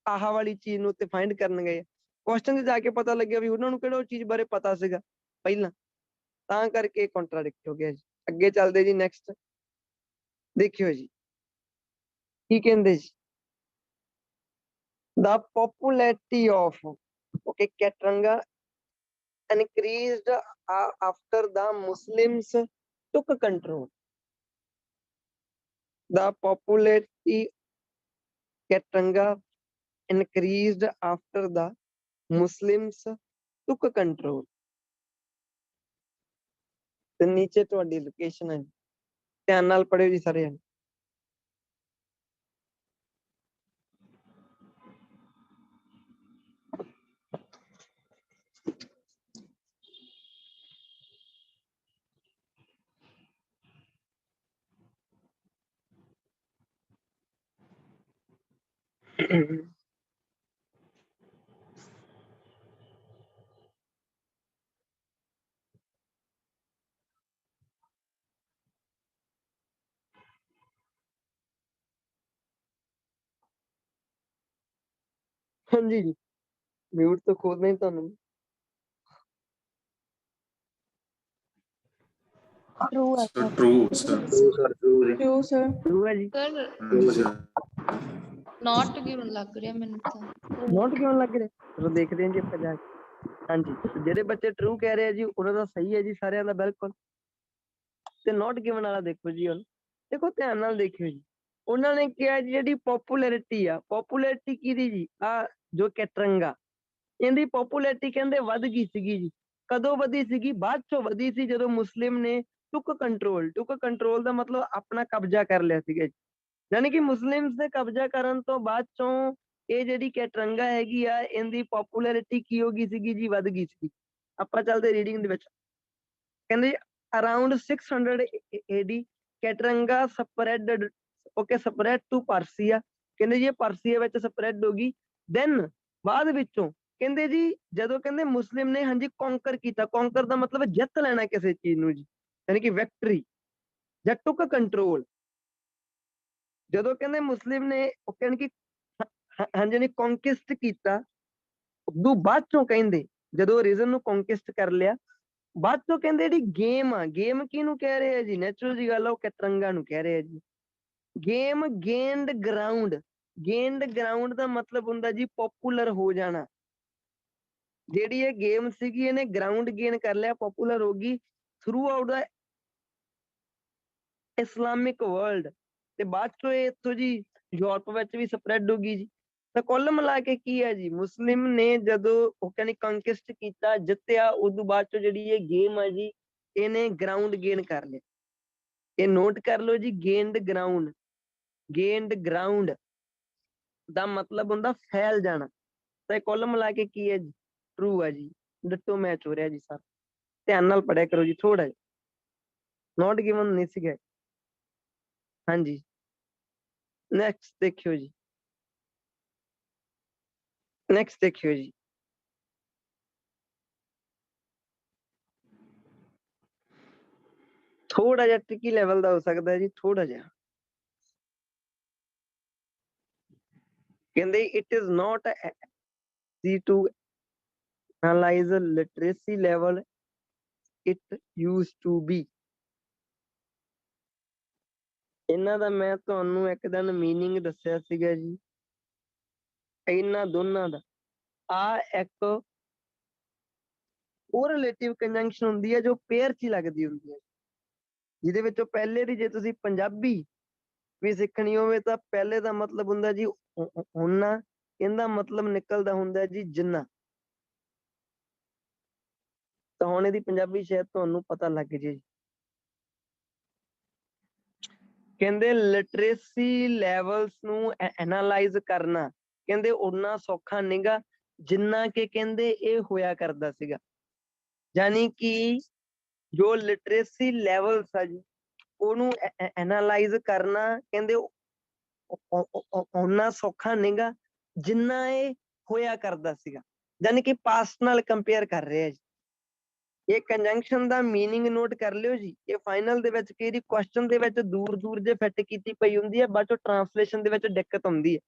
ਆਹ ਵਾਲੀ ਚੀਜ਼ ਨੂੰ ਉੱਤੇ ਫਾਈਂਡ ਕਰਨ ਗਏ। ਕੁਐਸਚਨ 'ਚ ਜਾ ਕੇ ਪਤਾ ਲੱਗਿਆ ਵੀ ਉਹਨਾਂ ਨੂੰ ਕਿਹੜਾ ਉਹ ਚੀਜ਼ ਬਾਰੇ ਪਤਾ ਸੀਗਾ ਪਹਿਲਾਂ, ਤਾਂ ਕਰਕੇ ਕੰਟਰਾਡਿਕਟ ਹੋ ਗਿਆ ਜੀ। ਅੱਗੇ ਚੱਲਦੇ ਜੀ ਨੈਕਸਟ। ਦੇਖਿਓ ਜੀ ਕੀ ਕਹਿੰਦੇ ਜੀ। The popularity of Katanga increased after the Muslims took control. The popularity Katanga increased after the Muslims took control. ਤੇ ਨੀਚੇ ਤੁਹਾਡੀ ਲੋਕੇਸ਼ਨ ਹੈ, ਧਿਆਨ ਨਾਲ ਪੜਿਓ ਜੀ ਸਾਰੇ। ਹਾਂਜੀ ਜੀ, ਮਿਊਟ ਤੋਂ ਖੋਲਣਾ ਹੀ ਤੁਹਾਨੂੰ। ਟਰੂ ਹੈ sir. True, sir. True sir. True ਹੈ ਜੀ। ਸਰ ਨੋਟ ਗਿਵਨ ਲੱਗ ਰਿਹਾ ਮੈਨੂੰ ਤਾਂ। ਨੋਟ ਕਿਉਂ ਲੱਗ ਰਿਹਾ? ਚਲੋ ਦੇਖਦੇ ਹਾਂ ਜੀ ਆਪਾਂ ਜਾ ਕੇ। ਹਾਂਜੀ, ਜਿਹੜੇ ਬੱਚੇ ਟਰੂ ਕਹਿ ਰਹੇ ਆ ਜੀ ਉਹਨਾਂ ਦਾ ਸਹੀ ਹੈ ਜੀ, ਸਾਰਿਆਂ ਦਾ ਬਿਲਕੁਲ। ਤੇ ਨੋਟ ਗਿਵਨ ਵਾਲਾ ਦੇਖੋ ਜੀ, ਹੁਣ ਦੇਖੋ ਧਿਆਨ ਨਾਲ ਦੇਖਿਓ ਜੀ। ਉਹਨਾਂ ਨੇ ਕਿਹਾ ਜੀ ਜਿਹੜੀ ਪੋਪੂਲੈਰਿਟੀ ਆ, ਪੋਪੂਲੈਰਿਟੀ ਕਿਹਦੀ ਜੀ? ਆ ਜੋ ਕੈਟਰੰਗਾ, ਇਹਦੀ ਪੋਪੂਲੈਰਿਟੀ ਕਹਿੰਦੇ ਵੱਧ ਗਈ ਸੀਗੀ ਜੀ। ਕਦੋਂ ਵਧੀ ਸੀਗੀ? ਬਾਅਦ ਚੋਂ ਵਧੀ ਸੀ ਜਦੋਂ ਮੁਸਲਿਮ ਨੇ ਟੁੱਕ ਕੰਟਰੋਲ ਦਾ ਮਤਲਬ ਆਪਣਾ ਕਬਜ਼ਾ ਕਰ ਲਿਆ ਸੀਗਾ ਜੀ। ਯਾਨੀ ਕਿ ਮੁਸਲਿਮਸ ਦੇ ਕਬਜ਼ਾ ਕਰਨ ਤੋਂ ਬਾਅਦ ਚੋਂ ਇਹ ਜਿਹੜੀ ਕੈਟਰੰਗਾ ਹੈਗੀ ਆ, ਇਹਦੀ ਪੋਪੂਲੈਰਿਟੀ ਕੀ ਹੋ ਗਈ ਸੀਗੀ ਜੀ? ਵੱਧ ਗਈ ਸੀ। ਆਪਾਂ ਚੱਲਦੇ ਰੀਡਿੰਗ ਦੇ ਵਿੱਚ। ਕਹਿੰਦੇ around 600 AD ਕੈਟਰੰਗਾ spread to Persia. ਕਹਿੰਦੇ ਜੀ ਇਹ ਪਰਸੀਆ ਵਿੱਚ ਸਪਰੈਡ ਹੋ ਗਈ। ਦੈਨ ਬਾਅਦ ਵਿੱਚੋਂ ਕਹਿੰਦੇ ਜੀ ਜਦੋਂ ਕਹਿੰਦੇ ਮੁਸਲਿਮ ਨੇ ਹਾਂਜੀ ਕੌਂਕਰ ਕੀਤਾ, ਕੌਂਕਰ ਦਾ ਮਤਲਬ ਜਿੱਤ ਲੈਣਾ ਕਿਸੇ ਚੀਜ਼ ਨੂੰ ਜੀ, ਯਾਨੀ ਕਿ ਵਿਕਟਰੀ ਜਾਂ ਟੁੱਕ ਕੰਟਰੋਲ। ਜਦੋਂ ਕਹਿੰਦੇ ਮੁਸਲਿਮ ਨੇ ਯਾਨੀ ਕਿ ਹਾਂਜੀ ਨੇ ਕੌਂਕਿਸਟ ਕੀਤਾ, ਉਦੋਂ ਬਾਅਦ ਚੋਂ ਕਹਿੰਦੇ ਜਦੋਂ ਰੀਜਨ ਨੂੰ ਕੌਂਕਿਸਟ ਕਰ ਲਿਆ, ਬਾਅਦ ਚੋਂ ਕਹਿੰਦੇ ਜਿਹੜੀ ਗੇਮ ਆ, ਗੇਮ ਕਿਹਨੂੰ ਕਹਿ ਰਹੇ ਆ ਜੀ? ਨੈਚੁਰਲ ਜੀ ਗੱਲ ਆ, ਉਹ ਕਤਰੰਗਾ ਨੂੰ ਕਹਿ ਰਹੇ ਆ ਜੀ। Game gained ground, gained ground ਦਾ ਮਤਲਬ ਹੁੰਦਾ ਜੀ ਪਪੂਲਰ ਹੋ ਜਾਣਾ। ਜਿਹੜੀ ਇਹ ਗੇਮ ਸੀਗੀ ਇਹਨੇ ਗਰਾਊਂਡ ਗੇਨ ਕਰ ਲਿਆ, ਪਪੂਲਰ ਹੋ ਗਈ ਥਰੂ ਆਊਟ ਦਾ ਇਸਲਾਮਿਕ ਵਰਲਡ, ਤੇ ਬਾਅਦ ਚੋਂ ਇਹ ਇੱਥੋਂ ਜੀ ਯੂਰਪ ਵਿੱਚ ਵੀ ਸਪਰੈਡ ਹੋ ਗਈ ਜੀ। ਤਾਂ ਕੁੱਲ ਮਿਲਾ ਕੇ ਕੀ ਹੈ ਜੀ, ਮੁਸਲਿਮ ਨੇ ਜਦੋਂ ਉਹ ਕਹਿੰਦੇ ਕੰਕਿਸਟ ਕੀਤਾ, ਜਿੱਤਿਆ, ਉਦੋਂ ਬਾਅਦ ਚੋਂ ਜਿਹੜੀ ਇਹ ਗੇਮ ਆ ਜੀ ਇਹਨੇ ਗਰਾਊਂਡ ਗੇਨ ਕਰ ਲਿਆ। ਇਹ ਨੋਟ ਕਰ ਲਓ ਜੀ, ਗੇਨਡ ਗਰਾਊਂਡ, ਗੇਨਡ ਗਰਾਊਂਡ ਦਾ ਮਤਲਬ ਹੁੰਦਾ ਫੈਲ ਜਾਣਾ। ਤਾਂ ਇਹ ਕੁੱਲ ਮਿਲਾ ਕੇ ਕੀ ਹੈ ਜੀ, ਟਰੂ ਆ ਜੀ, ਡਿਟੋ ਮੈਚ ਹੋ ਰਿਹਾ ਜੀ ਸਰ। ਧਿਆਨ ਨਾਲ ਪੜਿਆ ਕਰੋ ਜੀ ਥੋੜਾ ਜਿਹਾ, ਨੋਟ ਗਿਵਨ ਨਹੀਂ ਸੀਗਾ। ਹਾਂਜੀ ਨੈਕਸਟ ਦੇਖਿਓ ਜੀ, ਨੈਕਸਟ ਦੇਖਿਓ ਜੀ। ਥੋੜਾ ਜਿਹਾ ਟ੍ਰਿਕੀ ਲੈਵਲ ਦਾ ਹੋ ਸਕਦਾ ਜੀ, ਥੋੜਾ ਜਿਹਾ। ਕਹਿੰਦੇ it is not easy to analyze the literacy level it used to be। ਇਹਨਾਂ ਦਾ ਮੈਂ ਤੁਹਾਨੂੰ ਇੱਕ ਦਿਨ ਮੀਨਿੰਗ ਦੱਸਿਆ ਸੀਗਾ ਜੀ, ਇਹਨਾਂ ਦੋਨਾਂ ਦਾ। ਆ ਇੱਕ ਉਹ ਰਿਲੇਟਿਵ ਕੰਜੰਕਸ਼ਨ ਹੁੰਦੀ ਹੈ ਜੋ ਪੇਅਰ 'ਚ ਹੀ ਲੱਗਦੀ ਹੁੰਦੀ ਹੈ, ਜਿਹਦੇ ਵਿੱਚੋਂ ਪਹਿਲੇ ਦੀ ਜੇ ਤੁਸੀਂ ਪੰਜਾਬੀ ਵੀ ਸਿੱਖਣੀ ਹੋਵੇ ਤਾਂ ਪਹਿਲੇ ਦਾ ਮਤਲਬ ਹੁੰਦਾ ਜੀ ਉਹਨਾਂ, ਇਹਦਾ ਮਤਲਬ ਨਿਕਲਦਾ ਹੁੰਦਾ ਜੀ ਜਿੰਨਾ। ਤਾਂ ਹੁਣ ਇਹਦੀ ਪੰਜਾਬੀ ਸ਼ਾਇਦ ਤੁਹਾਨੂੰ ਪਤਾ ਲੱਗ ਜੇ ਜੀ। ਕਹਿੰਦੇ ਲਿਟਰੇਸੀ ਲੈਵਲਸ ਨੂੰ ਐਨਾਲਾਈਜ਼ ਕਰਨਾ ਕਹਿੰਦੇ ਓਨਾ ਸੌਖਾ ਨਹੀਂਗਾ ਜਿੰਨਾ ਕਿ ਕਹਿੰਦੇ ਇਹ ਹੋਇਆ ਕਰਦਾ ਸੀਗਾ। ਯਾਨੀ ਕਿ ਜੋ ਲਿਟਰੇਸੀ ਲੈਵਲਸ ਆ ਜੀ ਉਹਨੂੰ ਐਨਾਲਾਈਜ਼ ਕਰਨਾ ਕਹਿੰਦੇ ਓਨਾ ਸੌਖਾ ਨਹੀਂਗਾ ਜਿੰਨਾ ਇਹ ਹੋਇਆ ਕਰਦਾ ਸੀਗਾ। ਯਾਨੀ ਕਿ ਪਾਸਟ ਨਾਲ ਕੰਪੇਅਰ ਕਰ ਰਿਹਾ ਜੀ। ਇਹ ਕੰਜੰਕਸ਼ਨ ਦਾ ਮੀਨਿੰਗ ਨੋਟ ਕਰ ਲਿਓ ਜੀ। ਇਹ ਫਾਈਨਲ ਦੇ ਵਿੱਚ ਕਿਹੜੀ ਕੁਐਸਚਨ ਦੇ ਵਿੱਚ ਦੂਰ ਦੂਰ ਜੇ ਫਿੱਟ ਕੀਤੀ ਪਈ ਹੁੰਦੀ ਹੈ, ਬਾਅਦ ਚੋਂ ਟ੍ਰਾਂਸਲੇਸ਼ਨ ਦੇ ਵਿੱਚ ਦਿੱਕਤ ਆਉਂਦੀ ਹੈ।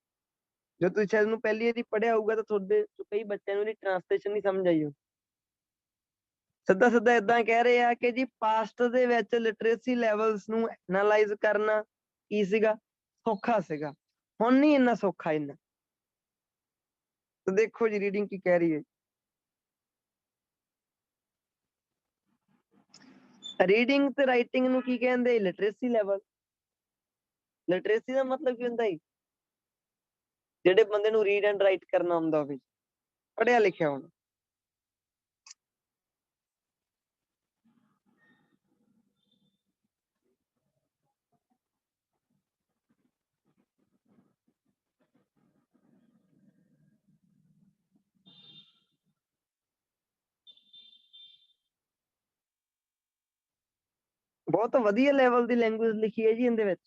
ਜੋ ਤੁਸੀਂ ਸ਼ਾਇਦ ਨੂੰ ਪਹਿਲੀ ਇਹਦੀ ਪੜ੍ਹਿਆ ਹੋਊਗਾ ਤਾਂ ਤੁਹਾਡੇ ਕਈ ਬੱਚਿਆਂ ਨੂੰ ਇਹਦੀ ਟ੍ਰਾਂਸਲੇਸ਼ਨ ਨਹੀਂ ਸਮਝ ਆਈ ਹੋ। ਸਿੱਧਾ ਸਿੱਧਾ ਏਦਾਂ ਕਹਿ ਰਹੇ ਆ ਕਿ ਜੀ ਪਾਸਟ ਦੇ ਵਿੱਚ ਲਿਟਰੇਸੀ ਲੈਵਲਸ ਨੂੰ ਐਨਾਲਾਈਜ਼ ਕਰਨਾ ਕੀ ਸੀਗਾ, ਸੌਖਾ ਸੀਗਾ, ਹੁਣ ਨਹੀਂ ਇੰਨਾ ਸੌਖਾ ਇੰਨਾ। ਤਾਂ ਦੇਖੋ ਜੀ ਰੀਡਿੰਗ ਕੀ ਕਹਿ ਰਹੀ ਹੈ। ਰੀਡਿੰਗ ਤੇ ਰਾਈਟਿੰਗ ਨੂੰ ਕੀ ਕਹਿੰਦੇ? Literacy level. ਲਿਟਰੇਸੀ ਦਾ ਮਤਲਬ ਕੀ ਹੁੰਦਾ ਹੈ? ਜਿਹੜੇ ਬੰਦੇ ਨੂੰ ਰੀਡ ਐਂਡ ਰਾਈਟ ਕਰਨਾ ਹੁੰਦਾ ਹੋਵੇ, ਪੜ੍ਹਿਆ ਲਿਖਿਆ ਹੋਣਾ। ਬਹੁਤ ਵਧੀਆ ਲੈਵਲ ਦੀ ਲੈਂਗੁਏਜ ਲਿਖੀ ਹੈ ਜੀ ਇਹਦੇ ਵਿੱਚ।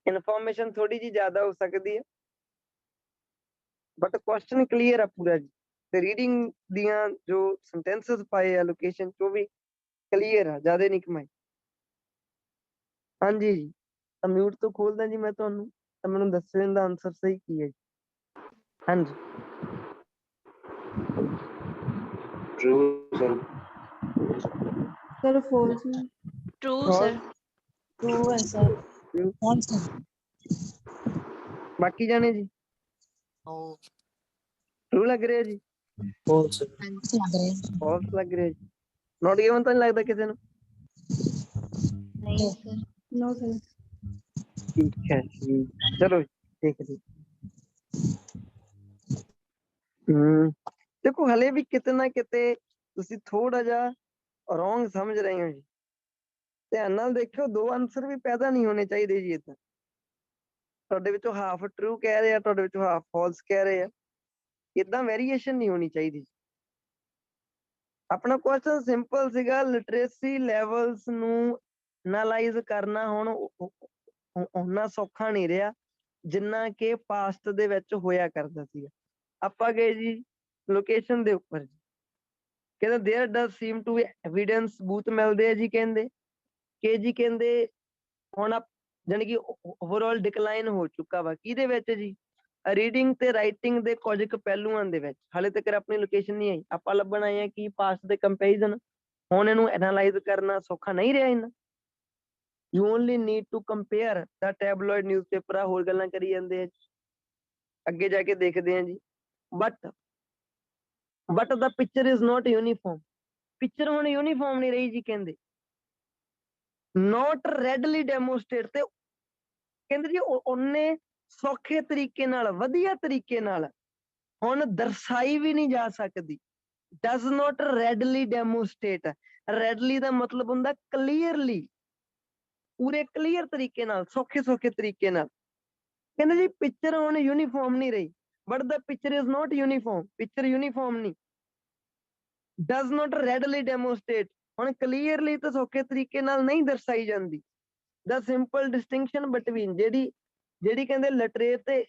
ਇਨਫੋਰਮੇਸ਼ਨ ਥੋੜੀ ਜਿਹੀ ਜ਼ਿਆਦਾ ਹੋ ਸਕਦੀ ਹੈ ਬਟ ਕੁਐਸਚਨ ਕਲੀਅਰ ਆ ਪੂਰਾ ਜੀ। ਤੇ ਰੀਡਿੰਗ ਦੀਆਂ ਜੋ ਸੈਂਟੈਂਸਸ ਪਾਏ ਆ ਲੋਕੇਸ਼ਨ ਚ ਉਹ ਵੀ ਕਲੀਅਰ ਆ, ਜ਼ਿਆਦਾ ਨਹੀਂ ਕਮਾਈ। ਹਾਂਜੀ ਜੀ, ਤਾਂ ਮਿਊਟ ਤੋਂ ਖੋਲਦਾ ਜੀ ਮੈਂ ਤੁਹਾਨੂੰ, ਤਾਂ ਮੈਨੂੰ ਦੱਸੋ ਇਹਦਾ ਆਨਸਰ ਸਹੀ ਕੀ ਹੈ ਜੀ। ਹਾਂਜੀ sir false. True, sir. True है sir. कौन सा? ਬਾਕੀ ਜਾਣੇ ਜੀ ਉਹ ਟਰੂ ਲੱਗ ਰਿਹਾ ਜੀ, False. लग रहे हैं? ਫਾਲਸ ਲੱਗ ਰਿਹਾ ਜੀ, ਨੋਟ ਗਿਵਨ ਤਾਂ ਨਹੀਂ ਲੱਗਦਾ ਕਿਸੇ ਨੂੰ? नहीं, sir. No sir. ਠੀਕ ਹੈ ਜੀ, ਚਲੋ ਦੇਖਦੇ। ਦੇਖੋ ਹਲੇ ਵੀ ਕਿਤੇ ਨਾ ਕਿਤੇ ਤੁਸੀਂ ਥੋੜਾ ਜਿਹਾ ਰੋਂਗ ਸਮਝ ਰਹੇ ਹੋ ਜੀ। ਧਿਆਨ ਨਾਲ ਦੇਖਿਓ, ਦੋ ਆਨਸਰ ਵੀ ਪੈਦਾ ਨਹੀਂ ਹੋਣੇ ਚਾਹੀਦੇ ਜੀ। ਏਦਾਂ ਤੁਹਾਡੇ ਵਿੱਚੋਂ ਹਾਫ ਟਰੂ ਕਹਿ ਰਹੇ ਆ, ਤੁਹਾਡੇ ਵਿੱਚੋਂ ਹਾਫ ਫਾਲਸ ਕਹਿ ਰਹੇ ਆ, ਏਦਾਂ ਵੇਰੀਏਸ਼ਨ ਨਹੀਂ ਹੋਣੀ ਚਾਹੀਦੀ। ਆਪਣਾ ਕੁਐਸਚਨ ਸਿੰਪਲ ਸੀਗਾ, ਲਿਟਰੇਸੀ ਲੈਵਲਸ ਨੂੰ ਐਨਾਲਾਈਜ਼ ਕਰਨਾ ਹੁਣ ਓਨਾ ਸੌਖਾ ਨਹੀਂ ਰਿਹਾ ਜਿੰਨਾ ਕਿ ਪਾਸਟ ਦੇ ਵਿੱਚ ਹੋਇਆ ਕਰਦਾ ਸੀਗਾ। ਆਪਾਂ ਗਏ ਜੀ ਲੋਕੇਸ਼ਨ ਦੇ ਉੱਪਰ ਜੀ, ਕਹਿੰਦੇ there does seem to evidence, ਸਬੂਤ ਮਿਲਦੇ ਆ ਜੀ ਕਹਿੰਦੇ ਕਿ ਜੀ ਕਹਿੰਦੇ ਹੁਣ ਜਾਣੀ ਕਿ ਓਵਰਆਲ ਡਿਕਲਾਈਨ ਹੋ ਚੁੱਕਾ ਵਾ। ਕਿਹਦੇ ਵਿੱਚ ਜੀ? ਰੀਡਿੰਗ ਤੇ ਰਾਈਟਿੰਗ ਦੇ ਕੁਝ ਕੁ ਪਹਿਲੂਆਂ ਦੇ ਵਿੱਚ ਹਾਲੇ ਤੱਕ ਆਪਣੀ ਲੋਕੇਸ਼ਨ ਨਹੀਂ ਆਈ, ਆਪਾਂ ਲੱਭਣ ਆਏ ਆ ਕਿ ਪਾਸਟ ਦੇ ਕੰਪੈਰੀਜ਼ਨ। ਹੁਣ ਇਹਨੂੰ ਐਨਾਲਾਈਜ਼ ਕਰਨਾ ਸੌਖਾ ਨਹੀਂ ਰਿਹਾ ਇੰਨਾ। You only need to compare the tabloid newspaper ਆ, ਹੋਰ ਗੱਲਾਂ ਕਰੀ ਜਾਂਦੇ ਆ ਜੀ। ਅੱਗੇ ਜਾ ਕੇ ਦੇਖਦੇ ਆ ਜੀ। But the picture is not uniform. Picture ਹੁਣ ਯੂਨੀਫਾਰਮ ਨਹੀਂ ਰਹੀ ਜੀ, ਕਹਿੰਦੇ ਨੋਟ ਰੈਡਲੀ ਡੈਮੋਸਟ੍ਰੇਟ, ਤੇ ਕਹਿੰਦੇ ਜੀ ਉਹਨੇ ਸੌਖੇ ਤਰੀਕੇ ਨਾਲ, ਵਧੀਆ ਤਰੀਕੇ ਨਾਲ ਹੁਣ ਦਰਸਾਈ ਵੀ ਨਹੀਂ ਜਾ ਸਕਦੀ। ਡਸ ਨੋਟ ਰੈਡਲੀ ਡੈਮੋਸਟ੍ਰੇਟ, ਰੈਡਲੀ ਦਾ ਮਤਲਬ ਹੁੰਦਾ ਕਲੀਅਰਲੀ, ਪੂਰੇ ਕਲੀਅਰ ਤਰੀਕੇ ਨਾਲ, ਸੌਖੇ ਤਰੀਕੇ ਨਾਲ। ਕਹਿੰਦੇ ਜੀ ਪਿਕਚਰ ਹੁਣ ਯੂਨੀਫਾਰਮ ਨਹੀਂ ਰਹੀ, but the picture is not uniform, picture uniform ਨਹੀਂ। ਡਸ ਨੋਟ ਰੈਡਲੀ ਡੈਮੋਸਟ੍ਰੇਟ, ਹੁਣ ਕਲੀਅਰਲੀ ਤੇ ਸੌਖੇ ਤਰੀਕੇ ਨਾਲ ਨਹੀਂ ਦਰਸਾਈ ਜਾਂਦੀ। ਦਾ ਸਿੰਪਲ ਡਿਸਟਿੰਕਸ਼ਨ ਬਿਟਵੀਨ, ਜਿਹੜੀ ਕਹਿੰਦੇ ਲਿਟਰੇਟ ਤੇ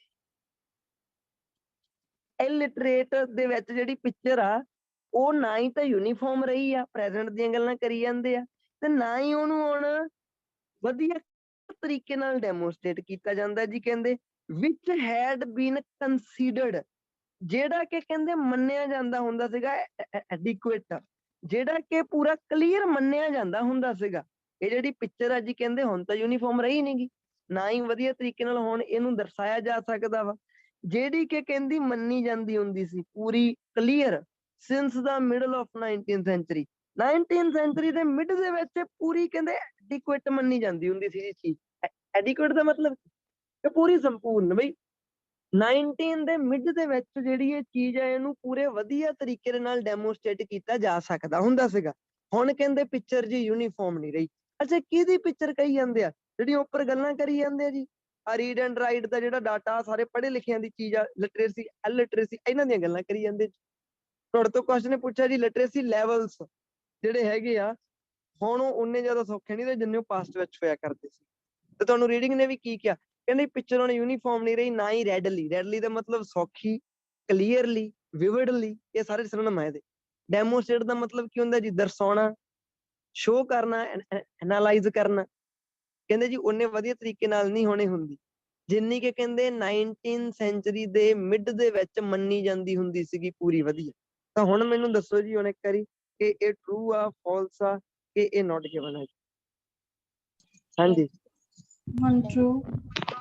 ਇਲਿਟਰੇਟ ਦੇ ਵਿੱਚ ਜਿਹੜੀ ਪਿਕਚਰ ਆ, ਉਹ ਨਾ ਹੀ ਤਾਂ ਯੂਨੀਫਾਰਮ ਰਹੀ ਆ, ਪ੍ਰੈਜ਼ੈਂਟ ਦੀਆਂ ਗੱਲਾਂ ਕਰੀ ਜਾਂਦੇ ਆ, ਤੇ ਨਾ ਹੀ ਉਹਨੂੰ ਹੁਣ ਵਧੀਆ ਤਰੀਕੇ ਨਾਲ ਡੈਮੋਸਟ੍ਰੇਟ ਕੀਤਾ ਜਾਂਦਾ ਜੀ। ਕਹਿੰਦੇ ਵਿਚ ਹੈਡ ਬੀਨ ਕੰਸੀਡਰਡ, ਜਿਹੜਾ ਕਿ ਕਹਿੰਦੇ ਮੰਨਿਆ ਜਾਂਦਾ ਹੁੰਦਾ ਸੀਗਾ ਐਡਿਕੁਏਟ, ਜਿਹੜਾ ਕਿ ਪੂਰਾ ਕਲੀਅਰ ਮੰਨਿਆ ਜਾਂਦਾ ਹੁੰਦਾ ਸੀਗਾ। ਇਹ ਜਿਹੜੀ ਪਿਕਚਰ ਆ ਜੀ, ਕਹਿੰਦੇ ਹੁਣ ਤਾਂ ਯੂਨੀਫਾਰਮ ਰਹੀ ਨੀ ਗੀ, ਨਾ ਹੀ ਵਧੀਆ ਤਰੀਕੇ ਨਾਲ ਹੁਣ ਇਹਨੂੰ ਦਰਸਾਇਆ ਜਾ ਸਕਦਾ ਵਾ। ਜਿਹੜੀ ਕਿ ਕਹਿੰਦੀ ਮੰਨੀ ਜਾਂਦੀ ਹੁੰਦੀ ਸੀ ਪੂਰੀ clear since the middle of 19th century, 19th century ਦੇ ਮਿਡ ਦੇ ਵਿੱਚ ਪੂਰੀ ਕਹਿੰਦੇ ਐਡਿਕੁਏਟ ਮੰਨੀ ਜਾਂਦੀ ਹੁੰਦੀ ਸੀ ਜੀ ਚੀਜ਼। ਐਡਿਕੁਏਟ ਦਾ ਮਤਲਬ ਕਿ ਪੂਰੀ ਸੰਪੂਰਨ, ਬਈ 19 ਦੇ ਮਿਡ ਦੇ ਵਿੱਚ ਜਿਹੜੀ ਇਹ ਚੀਜ਼ ਹੈ, ਇਹਨੂੰ ਪੂਰੇ ਵਧੀਆ ਤਰੀਕੇ ਦੇ ਨਾਲ ਡੈਮੋਸਟ੍ਰੇਟ ਕੀਤਾ ਜਾ ਸਕਦਾ ਹੁੰਦਾ ਸੀਗਾ। ਹੁਣ ਕਹਿੰਦੇ ਪਿਕਚਰ ਜੀ ਯੂਨੀਫਾਰਮ ਨਹੀਂ ਰਹੀ। ਅੱਛਾ, ਕਿਹਦੀ ਪਿਕਚਰ ਕਹੀ ਜਾਂਦੇ ਆ? ਜਿਹੜੀਆਂ ਉੱਪਰ ਗੱਲਾਂ ਕਰੀ ਜਾਂਦੇ ਆ ਜੀ, ਆ ਰੀਡ ਐਂਡ ਰਾਈਟ ਦਾ ਜਿਹੜਾ ਡਾਟਾ, ਸਾਰੇ ਪੜ੍ਹੇ ਲਿਖਿਆਂ ਦੀ ਚੀਜ਼ ਆ, ਲਿਟਰੇਸੀ, ਇਲਿਟਰੇਸੀ, ਇਹਨਾਂ ਦੀਆਂ ਗੱਲਾਂ ਕਰੀ ਜਾਂਦੇ। ਤੁਹਾਡੇ ਤੋਂ ਕੁਐਸਚਨ ਪੁੱਛਿਆ ਜੀ ਲਿਟਰੇਸੀ ਲੈਵਲਸ ਜਿਹੜੇ ਹੈਗੇ ਆ, ਹੁਣ ਉਹ ਉਨੇ ਜ਼ਿਆਦਾ ਸੌਖੇ ਨਹੀਂ ਤੇ ਜਿੰਨੇ ਉਹ ਪਾਸਟ ਵਿੱਚ ਹੋਇਆ ਕਰਦੇ ਸੀ। ਤੇ ਤੁਹਾਨੂੰ ਰੀਡਿੰਗ ਨੇ ਵੀ ਕੀ ਕਿਹਾ? ਕਹਿੰਦੇ ਪਿਕਚਰ ਹੁਣ ਯੂਨੀਫਾਰਮ ਨਹੀਂ ਰਹੀ, ਨਾ ਹੀ ਰੈਡਲੀ। ਰੈਡਲੀ ਦਾ ਮਤਲਬ ਸੌਖੀ, ਕਲੀਅਰਲੀ, ਵਿਵਿਡਲੀ, ਇਹ ਸਾਰੇ ਸਿਨੋਨਿਮ ਆ ਇਹਦੇ। ਡੈਮੋਸਟ੍ਰੇਟ ਦਾ ਮਤਲਬ ਕੀ ਹੁੰਦਾ ਜੀ? ਦਰਸਾਉਣਾ, ਸ਼ੋ ਕਰਨਾ, ਐਨਾਲਾਈਜ਼ ਕਰਨਾ। ਕਹਿੰਦੇ ਜੀ ਉਹਨੇ ਵਧੀਆ ਤਰੀਕੇ ਨਾਲ ਨਹੀਂ ਹੋਣੀ ਹੁੰਦੀ ਜਿੰਨੀ ਕਿ ਕਹਿੰਦੇ 19th ਸੈਂਚੁਰੀ ਦੇ ਮਿਡ ਦੇ ਵਿੱਚ ਮੰਨੀ ਜਾਂਦੀ ਹੁੰਦੀ ਸੀਗੀ ਪੂਰੀ ਵਧੀਆ। ਤਾਂ ਹੁਣ ਮੈਨੂੰ ਦੱਸੋ ਜੀ ਹੁਣ ਇੱਕ ਵਾਰੀ ਕਿ ਇਹ ਟਰੂ ਆ, ਫਾਲਸ ਆ, ਕਿ ਇਹ ਨੋਟ ਗਿਵਨ ਹੈ? ਹਾਂਜੀ, ਟਰੂ।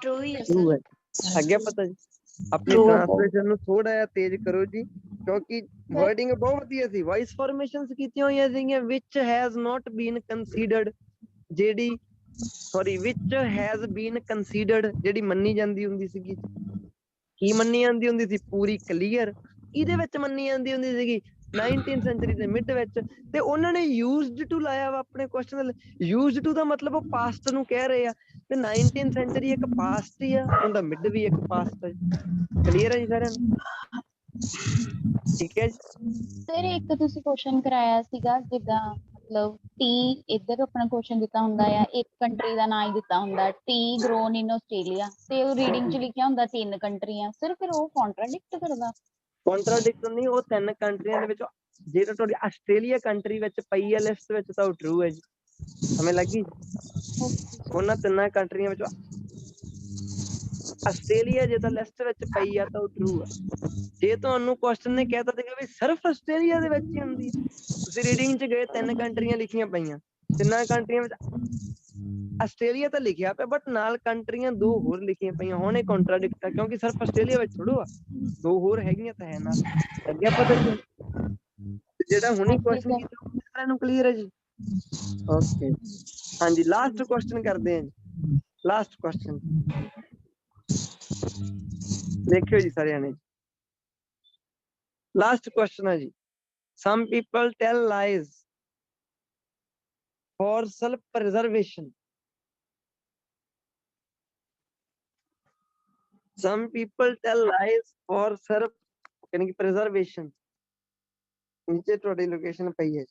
ਟਰੂ ਹੀ ਹੈ ਟਰੂ ਸਰ। ਹੈ। ਅੱਗੇ ਪਤਾ ਜੀ, ਆਪਣੀ ਟ੍ਰਾਂਸਲੇਸ਼ਨ ਨੂੰ ਥੋੜਾ ਜਿਹਾ ਤੇਜ਼ ਕਰੋ ਜੀ, ਕਿਉਂਕਿ ਵਰਡਿੰਗ ਬਹੁਤ ਵਧੀਆ ਸੀ। ਵਾਇਸ ਫਾਰਮੇਸ਼ਨਸ ਕੀਤੀਆਂ ਹੋਈਆਂ ਸੀਗੀਆਂ, which has not been considered, ਜਿਹੜੀ sorry which has been considered ਜਿਹੜੀ ਮੰਨੀ ਜਾਂਦੀ ਹੁੰਦੀ ਸੀਗੀ। ਕੀ ਮੰਨੀ ਜਾਂਦੀ ਹੁੰਦੀ ਸੀ? ਪੂਰੀ ਕਲੀਅਰ। ਇਹਦੇ ਵਿੱਚ ਮੰਨੀ ਜਾਂਦੀ ਹੁੰਦੀ ਸੀਗੀ 19th ਸੈਂਚੁਰੀ ਦੇ ਮਿਡ ਵਿੱਚ, ਤੇ ਉਹਨਾਂ ਨੇ ਯੂਜ਼ਡ ਟੂ ਲਾਇਆ ਵਾ ਆਪਣੇ ਕੁਐਸਚਨ। ਯੂਜ਼ਡ ਟੂ ਦਾ ਮਤਲਬ ਉਹ ਪਾਸਟ ਨੂੰ ਕਹਿ ਰਹੇ ਆ, ਤੇ 19th ਸੈਂਚੁਰੀ ਇੱਕ ਪਾਸਟ ਹੀ ਆ, ਉਹਦਾ ਮਿਡ ਵੀ ਇੱਕ ਪਾਸਟ ਹੈ। ਕਲੀਅਰ ਹੈ ਜੀ ਸਾਰਿਆਂ ਨੂੰ? ਠੀਕ ਹੈ ਜੀ। ਸਰ ਇੱਕ ਤੁਸੀਂ ਕੁਐਸਚਨ ਕਰਾਇਆ ਸੀਗਾ, ਜਿੱਦਾਂ ਮਤਲਬ ਟੀ ਇੱਧਰ ਆਪਣਾ ਕੁਐਸਚਨ ਦਿੱਤਾ ਹੁੰਦਾ ਆ, ਇੱਕ ਕੰਟਰੀ ਦਾ ਨਾਂ ਹੀ ਦਿੱਤਾ ਹੁੰਦਾ, ਟੀ ਗਰੋਨ ਇਨ ਆਸਟ੍ਰੇਲੀਆ, ਤੇ ਉਹ ਰੀਡਿੰਗ 'ਚ ਲਿਖਿਆ ਹੁੰਦਾ 3 ਕੰਟਰੀਆਂ। ਸਰ ਫਿਰ ਉਹ ਕੰਟਰਾਡਿਕਟ ਕਰਦਾ? ਕੰਟਰਾਡਿਕਟ ਨਹੀਂ, ਉਹ 3 ਕੰਟਰੀਆਂ ਦੇ ਵਿੱਚੋਂ ਜਿਹੜਾ ਤੁਹਾਡੀ ਆਸਟ੍ਰੇਲੀਆ ਕੰਟਰੀ ਵਿੱਚ ਪਈ ਹੈ ਲਿਸਟ ਵਿੱਚ, ਤਾਂ ਉਹ ਟਰੂ ਹੈ ਜੀ। ਸਮਝ ਲੱਗੀ? ਉਹਨਾਂ 3 ਕੰਟਰੀਆਂ ਵਿੱਚੋਂ ਆਸਟ੍ਰੇਲੀਆ ਜੇ ਤਾਂ ਲਿਸਟ ਵਿੱਚ ਪਈ ਆ ਤਾਂ ਉਹ ਟਰੂ ਆ। ਜੇ ਤੁਹਾਨੂੰ ਕੁਐਸਚਨ ਨੇ ਕਹਿਤਾ ਸੀਗਾ ਵੀ ਸਿਰਫ ਆਸਟ੍ਰੇਲੀਆ ਦੇ ਵਿੱਚ ਹੀ ਹੁੰਦੀ ਹੈ, ਤੁਸੀਂ ਰੀਡਿੰਗ 'ਚ ਗਏ 3 ਕੰਟਰੀਆਂ ਲਿਖੀਆਂ ਪਈਆਂ, 3 ਕੰਟਰੀਆਂ ਵਿੱਚ ਆਸਟ੍ਰੇਲੀਆ ਤਾਂ ਲਿਖਿਆ ਪਿਆ, ਬਟ ਨਾਲ ਕੰਟਰੀਆਂ 2 ਹੋਰ ਲਿਖੀਆਂ ਪਈਆਂ। ਹੁਣ ਇਹ ਕੰਟਰਾਡਿਕਟ ਆ, ਕਿਉਂਕਿ ਸਿਰਫ ਆਸਟ੍ਰੇਲੀਆ ਵਿੱਚ ਥੋੜੋ ਆ, 2 ਹੋਰ ਹੈਗੀਆਂ ਤਾਂ ਹੈ ਨਾਲ। ਲੱਗਿਆ ਪਤਾ ਜੀ? ਜਿਹੜਾ ਹੁਣੀ ਕੁਐਸਚਨ ਕੀਤਾ ਸਾਰਿਆਂ ਨੂੰ ਕਲੀਅਰ ਹੈ ਜੀ? ਓਕੇ, ਹਾਂਜੀ, ਲਾਸਟ ਕੁਐਸਚਨ ਕਰਦੇ ਹਾਂ ਜੀ। ਲਾਸਟ ਕੁਐਸਚਨ ਦੇਖਿਓ ਜੀ ਸਾਰਿਆਂ ਨੇ। ਲਾਸਟ ਕੁਐਸਚਨ ਹੈ ਜੀ, some people tell lies for self preservation. Some people tell lies for self preservation. नीचे ਤੁਹਾਡੀ ਲੋਕੇਸ਼ਨ ਪਈ ਹੈ।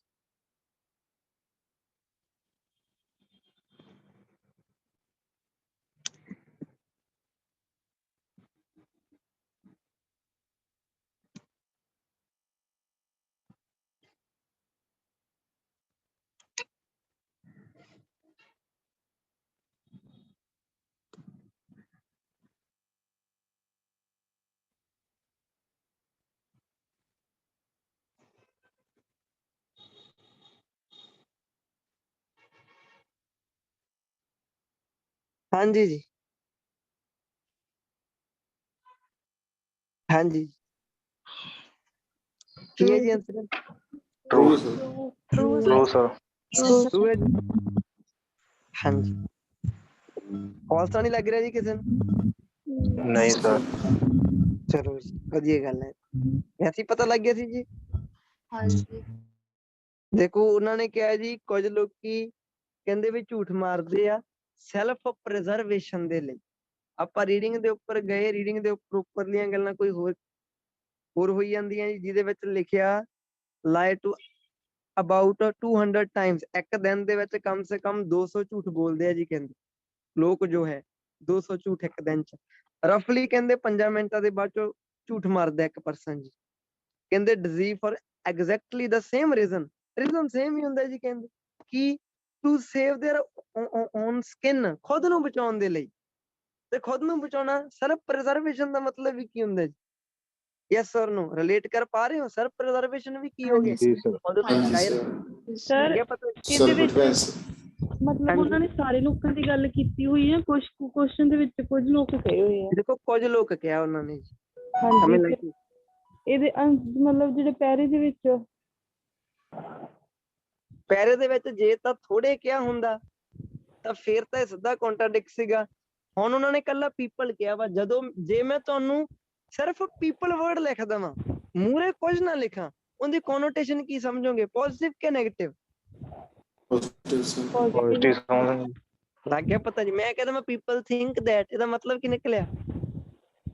ਹਾਂਜੀ ਜੀ, ਹਾਂਜੀ ਕੀ ਹੈ ਜੀ answer? True True true sir true ਹੈ ਜੀ। ਹਾਂਜੀ, ਫਾਲਸ ਤਾਂ ਨਹੀਂ ਲੱਗ ਰਿਹਾ ਜੀ ਕਿਸੇ ਨੂੰ? ਨਹੀਂ ਸਰ ਚਲੋ ਜੀ, ਵਧੀਆ ਗੱਲ ਹੈ, ਵੈਸੇ ਹੀ ਪਤਾ ਲੱਗ ਗਿਆ ਸੀ ਜੀ। ਹਾਂਜੀ। ਦੇਖੋ ਉਹਨਾਂ ਨੇ ਕਿਹਾ ਜੀ ਕੁਝ ਲੋਕੀ ਕਹਿੰਦੇ ਵੀ ਝੂਠ ਮਾਰਦੇ ਆ ਸੈਲਫ ਪ੍ਰੀਜ਼ਰਵੇਸ਼ਨ ਦੇ ਲਈ। ਆਪਾਂ ਰੀਡਿੰਗ ਦੇ ਉੱਪਰ ਗਏ, ਰੀਡਿੰਗ ਦੇ ਉੱਪਰਲੀਆਂ ਗੱਲਾਂ ਕੋਈ ਹੋਰ ਹੋਈ ਜਾਂਦੀਆਂ ਜੀ, ਜਿਹਦੇ ਵਿੱਚ ਲਿਖਿਆ lie to about 200 times। ਇੱਕ ਦਿਨ ਦੇ ਵਿੱਚ ਕਮ ਸੇ ਕਮ 200 ਝੂਠ ਬੋਲਦੇ ਆ ਜੀ ਕਹਿੰਦੇ ਲੋਕ ਜੋ ਹੈ, 200 ਝੂਠ ਇੱਕ ਦਿਨ ਚ। ਰਫਲੀ ਕਹਿੰਦੇ 5 ਮਿੰਟਾਂ ਦੇ ਬਾਅਦ ਚੋਂ ਝੂਠ ਮਾਰਦਾ ਇੱਕ ਪਰਸਨ ਜੀ। ਕਹਿੰਦੇ deserve for exactly the same reason same ਹੀ ਹੁੰਦਾ ਜੀ। ਕਹਿੰਦੇ ਕਿ to save their own skin, ਖੁਦ ਨੂੰ ਬਚਾਉਣ ਦੇ ਲਈ। ਤੇ ਖੁਦ ਨੂੰ ਬਚਾਉਣਾ, ਸੈਲਫ ਪ੍ਰੀਜ਼ਰਵੇਸ਼ਨ ਦਾ ਮਤਲਬ ਵੀ ਕੀ ਹੁੰਦਾ ਜੀ? ਯੈਸ ਔਰ ਨੋ, ਰਿਲੇਟ ਕਰ ਪਾ ਰਹੇ ਹੋ? ਸੈਲਫ ਪ੍ਰੀਜ਼ਰਵੇਸ਼ਨ ਵੀ ਕੀ ਹੋ ਗਿਆ? ਜੀ ਸਰ ਉਹਦੇ ਤੋਂ ਬਚਾਏ ਸਰ ਲੱਗਿਆ ਪਤਾ? ਇਹਦੇ ਵਿੱਚ ਮਤਲਬ ਹਾਂਜੀ। ਉਹਨਾਂ ਨੇ ਸਾਰੇ ਲੋਕਾਂ ਦੀ ਗੱਲ ਕੀਤੀ ਹੋਈ ਹੈ, ਕੁਝ ਕੁਐਸਚਨ ਦੇ ਵਿੱਚ ਕੁਝ ਲੋਕ ਕਹੇ ਹੋਏ ਆ। ਦੇਖੋ ਕੁਝ ਲੋਕ ਕਿਹਾ ਉਹਨਾਂ ਨੇ ਜੀ, ਹਾਂਜੀ ਸਮਝ ਤੇ ਲੱਗੀ? ਇਹਦੇ ਮਤਲਬ ਜਿਹੜੇ ਪੈਰੇ ਦੇ ਵਿੱਚ ਪੈਰੇ ਦੇ ਵਿੱਚ ਜੇ ਤਾਂ ਥੋੜੇ ਕਿਹਾ ਹੁੰਦਾ ਤਾਂ ਫਿਰ ਤਾਂ ਇਹ ਸਿੱਧਾ ਕੰਟਰਾਡਿਕਟ ਸੀਗਾ। ਹੁਣ ਉਹਨਾਂ ਨੇ ਕੱਲਾ ਪੀਪਲ ਕਿਹਾ ਵਾ। ਜਦੋਂ ਜੇ ਮੈਂ ਤੁਹਾਨੂੰ ਸਿਰਫ ਪੀਪਲ ਵਰਡ ਲਿਖ ਦੇਵਾਂ, ਮੂਹਰੇ ਕੁਝ ਨਾ ਲਿਖਾਂ, ਉਹਦੀ ਕੋਨੋਟੇਸ਼ਨ ਕੀ ਸਮਝੋਗੇ? ਪੋਜ਼ਿਟਿਵ ਕਿ ਨੈਗੇਟਿਵ? ਪੋਜ਼ਿਟਿਵ ਸਮਝ ਲੱਗ ਗਿਆ ਪਤਾ ਜੀ? ਮੈਂ ਕਹਿੰਦਾ ਮੈਂ ਪੀਪਲ ਥਿੰਕ ਦੈਟ, ਇਹਦਾ ਮਤਲਬ ਕੀ ਨਿਕਲਿਆ?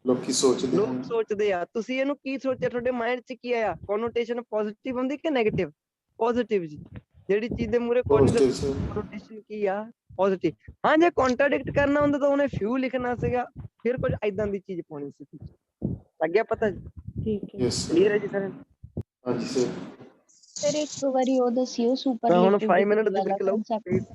ਲੋਕੀ ਸੋਚਦੇ ਲੋਕ ਹਨ ਸੋਚਦੇ ਆ। ਤੁਸੀਂ ਇਹਨੂੰ ਕੀ ਸੋਚਿਆ? ਤੁਹਾਡੇ ਮਾਈਂਡ 'ਚ ਕੀ ਆਇਆ? ਕੋਨੋਟੇਸ਼ਨ ਪੋਜ਼ਿਟਿਵ ਹੁੰਦੀ ਕਿ ਨੈਗੇਟਿਵ? ਪੋਜ਼ਿਟਿਵ ਜੀ। ਜਿਹੜੀ ਚੀਜ਼ ਦੇ ਮੂਹਰੇ ਕੋਈ ਨਹੀਂ ਦੱਸਦਾ, ਕੋਨੋਟੇਸ਼ਨ ਕੀ ਆ? ਪੋਜ਼ਿਟਿਵ। ਹਾਂ, ਜੇ ਕੰਟਰਾਡਿਕਟ ਕਰਨਾ ਹੁੰਦਾ ਤਾਂ ਉਹਨੇ ਫਿਊ ਲਿਖਣਾ ਸੀਗਾ, ਫਿਰ ਕੁਝ ਏਦਾਂ ਦੀ ਚੀਜ਼ ਪਾਉਣੀ ਸੀ। ਲੱਗ ਗਿਆ ਪਤਾ ਜੀ? ਠੀਕ ਹੈ। ਯੈਸ ਕਲੀਅਰ ਹੈ ਜੀ ਸਰ? ਹਾਂਜੀ ਸਰ ਫਿਰ ਇੱਕ ਵਾਰੀ ਉਹ ਦੱਸਿਓ ਤਾਂ ਹੁਣ ਸੁਪਰਲੇਟਿਵ 5 ਡਿਗਰੀ ਮਿੰਟ ਦੀ ਵਾਲਾ ਬ੍ਰੇਕ ਲਓ। concept।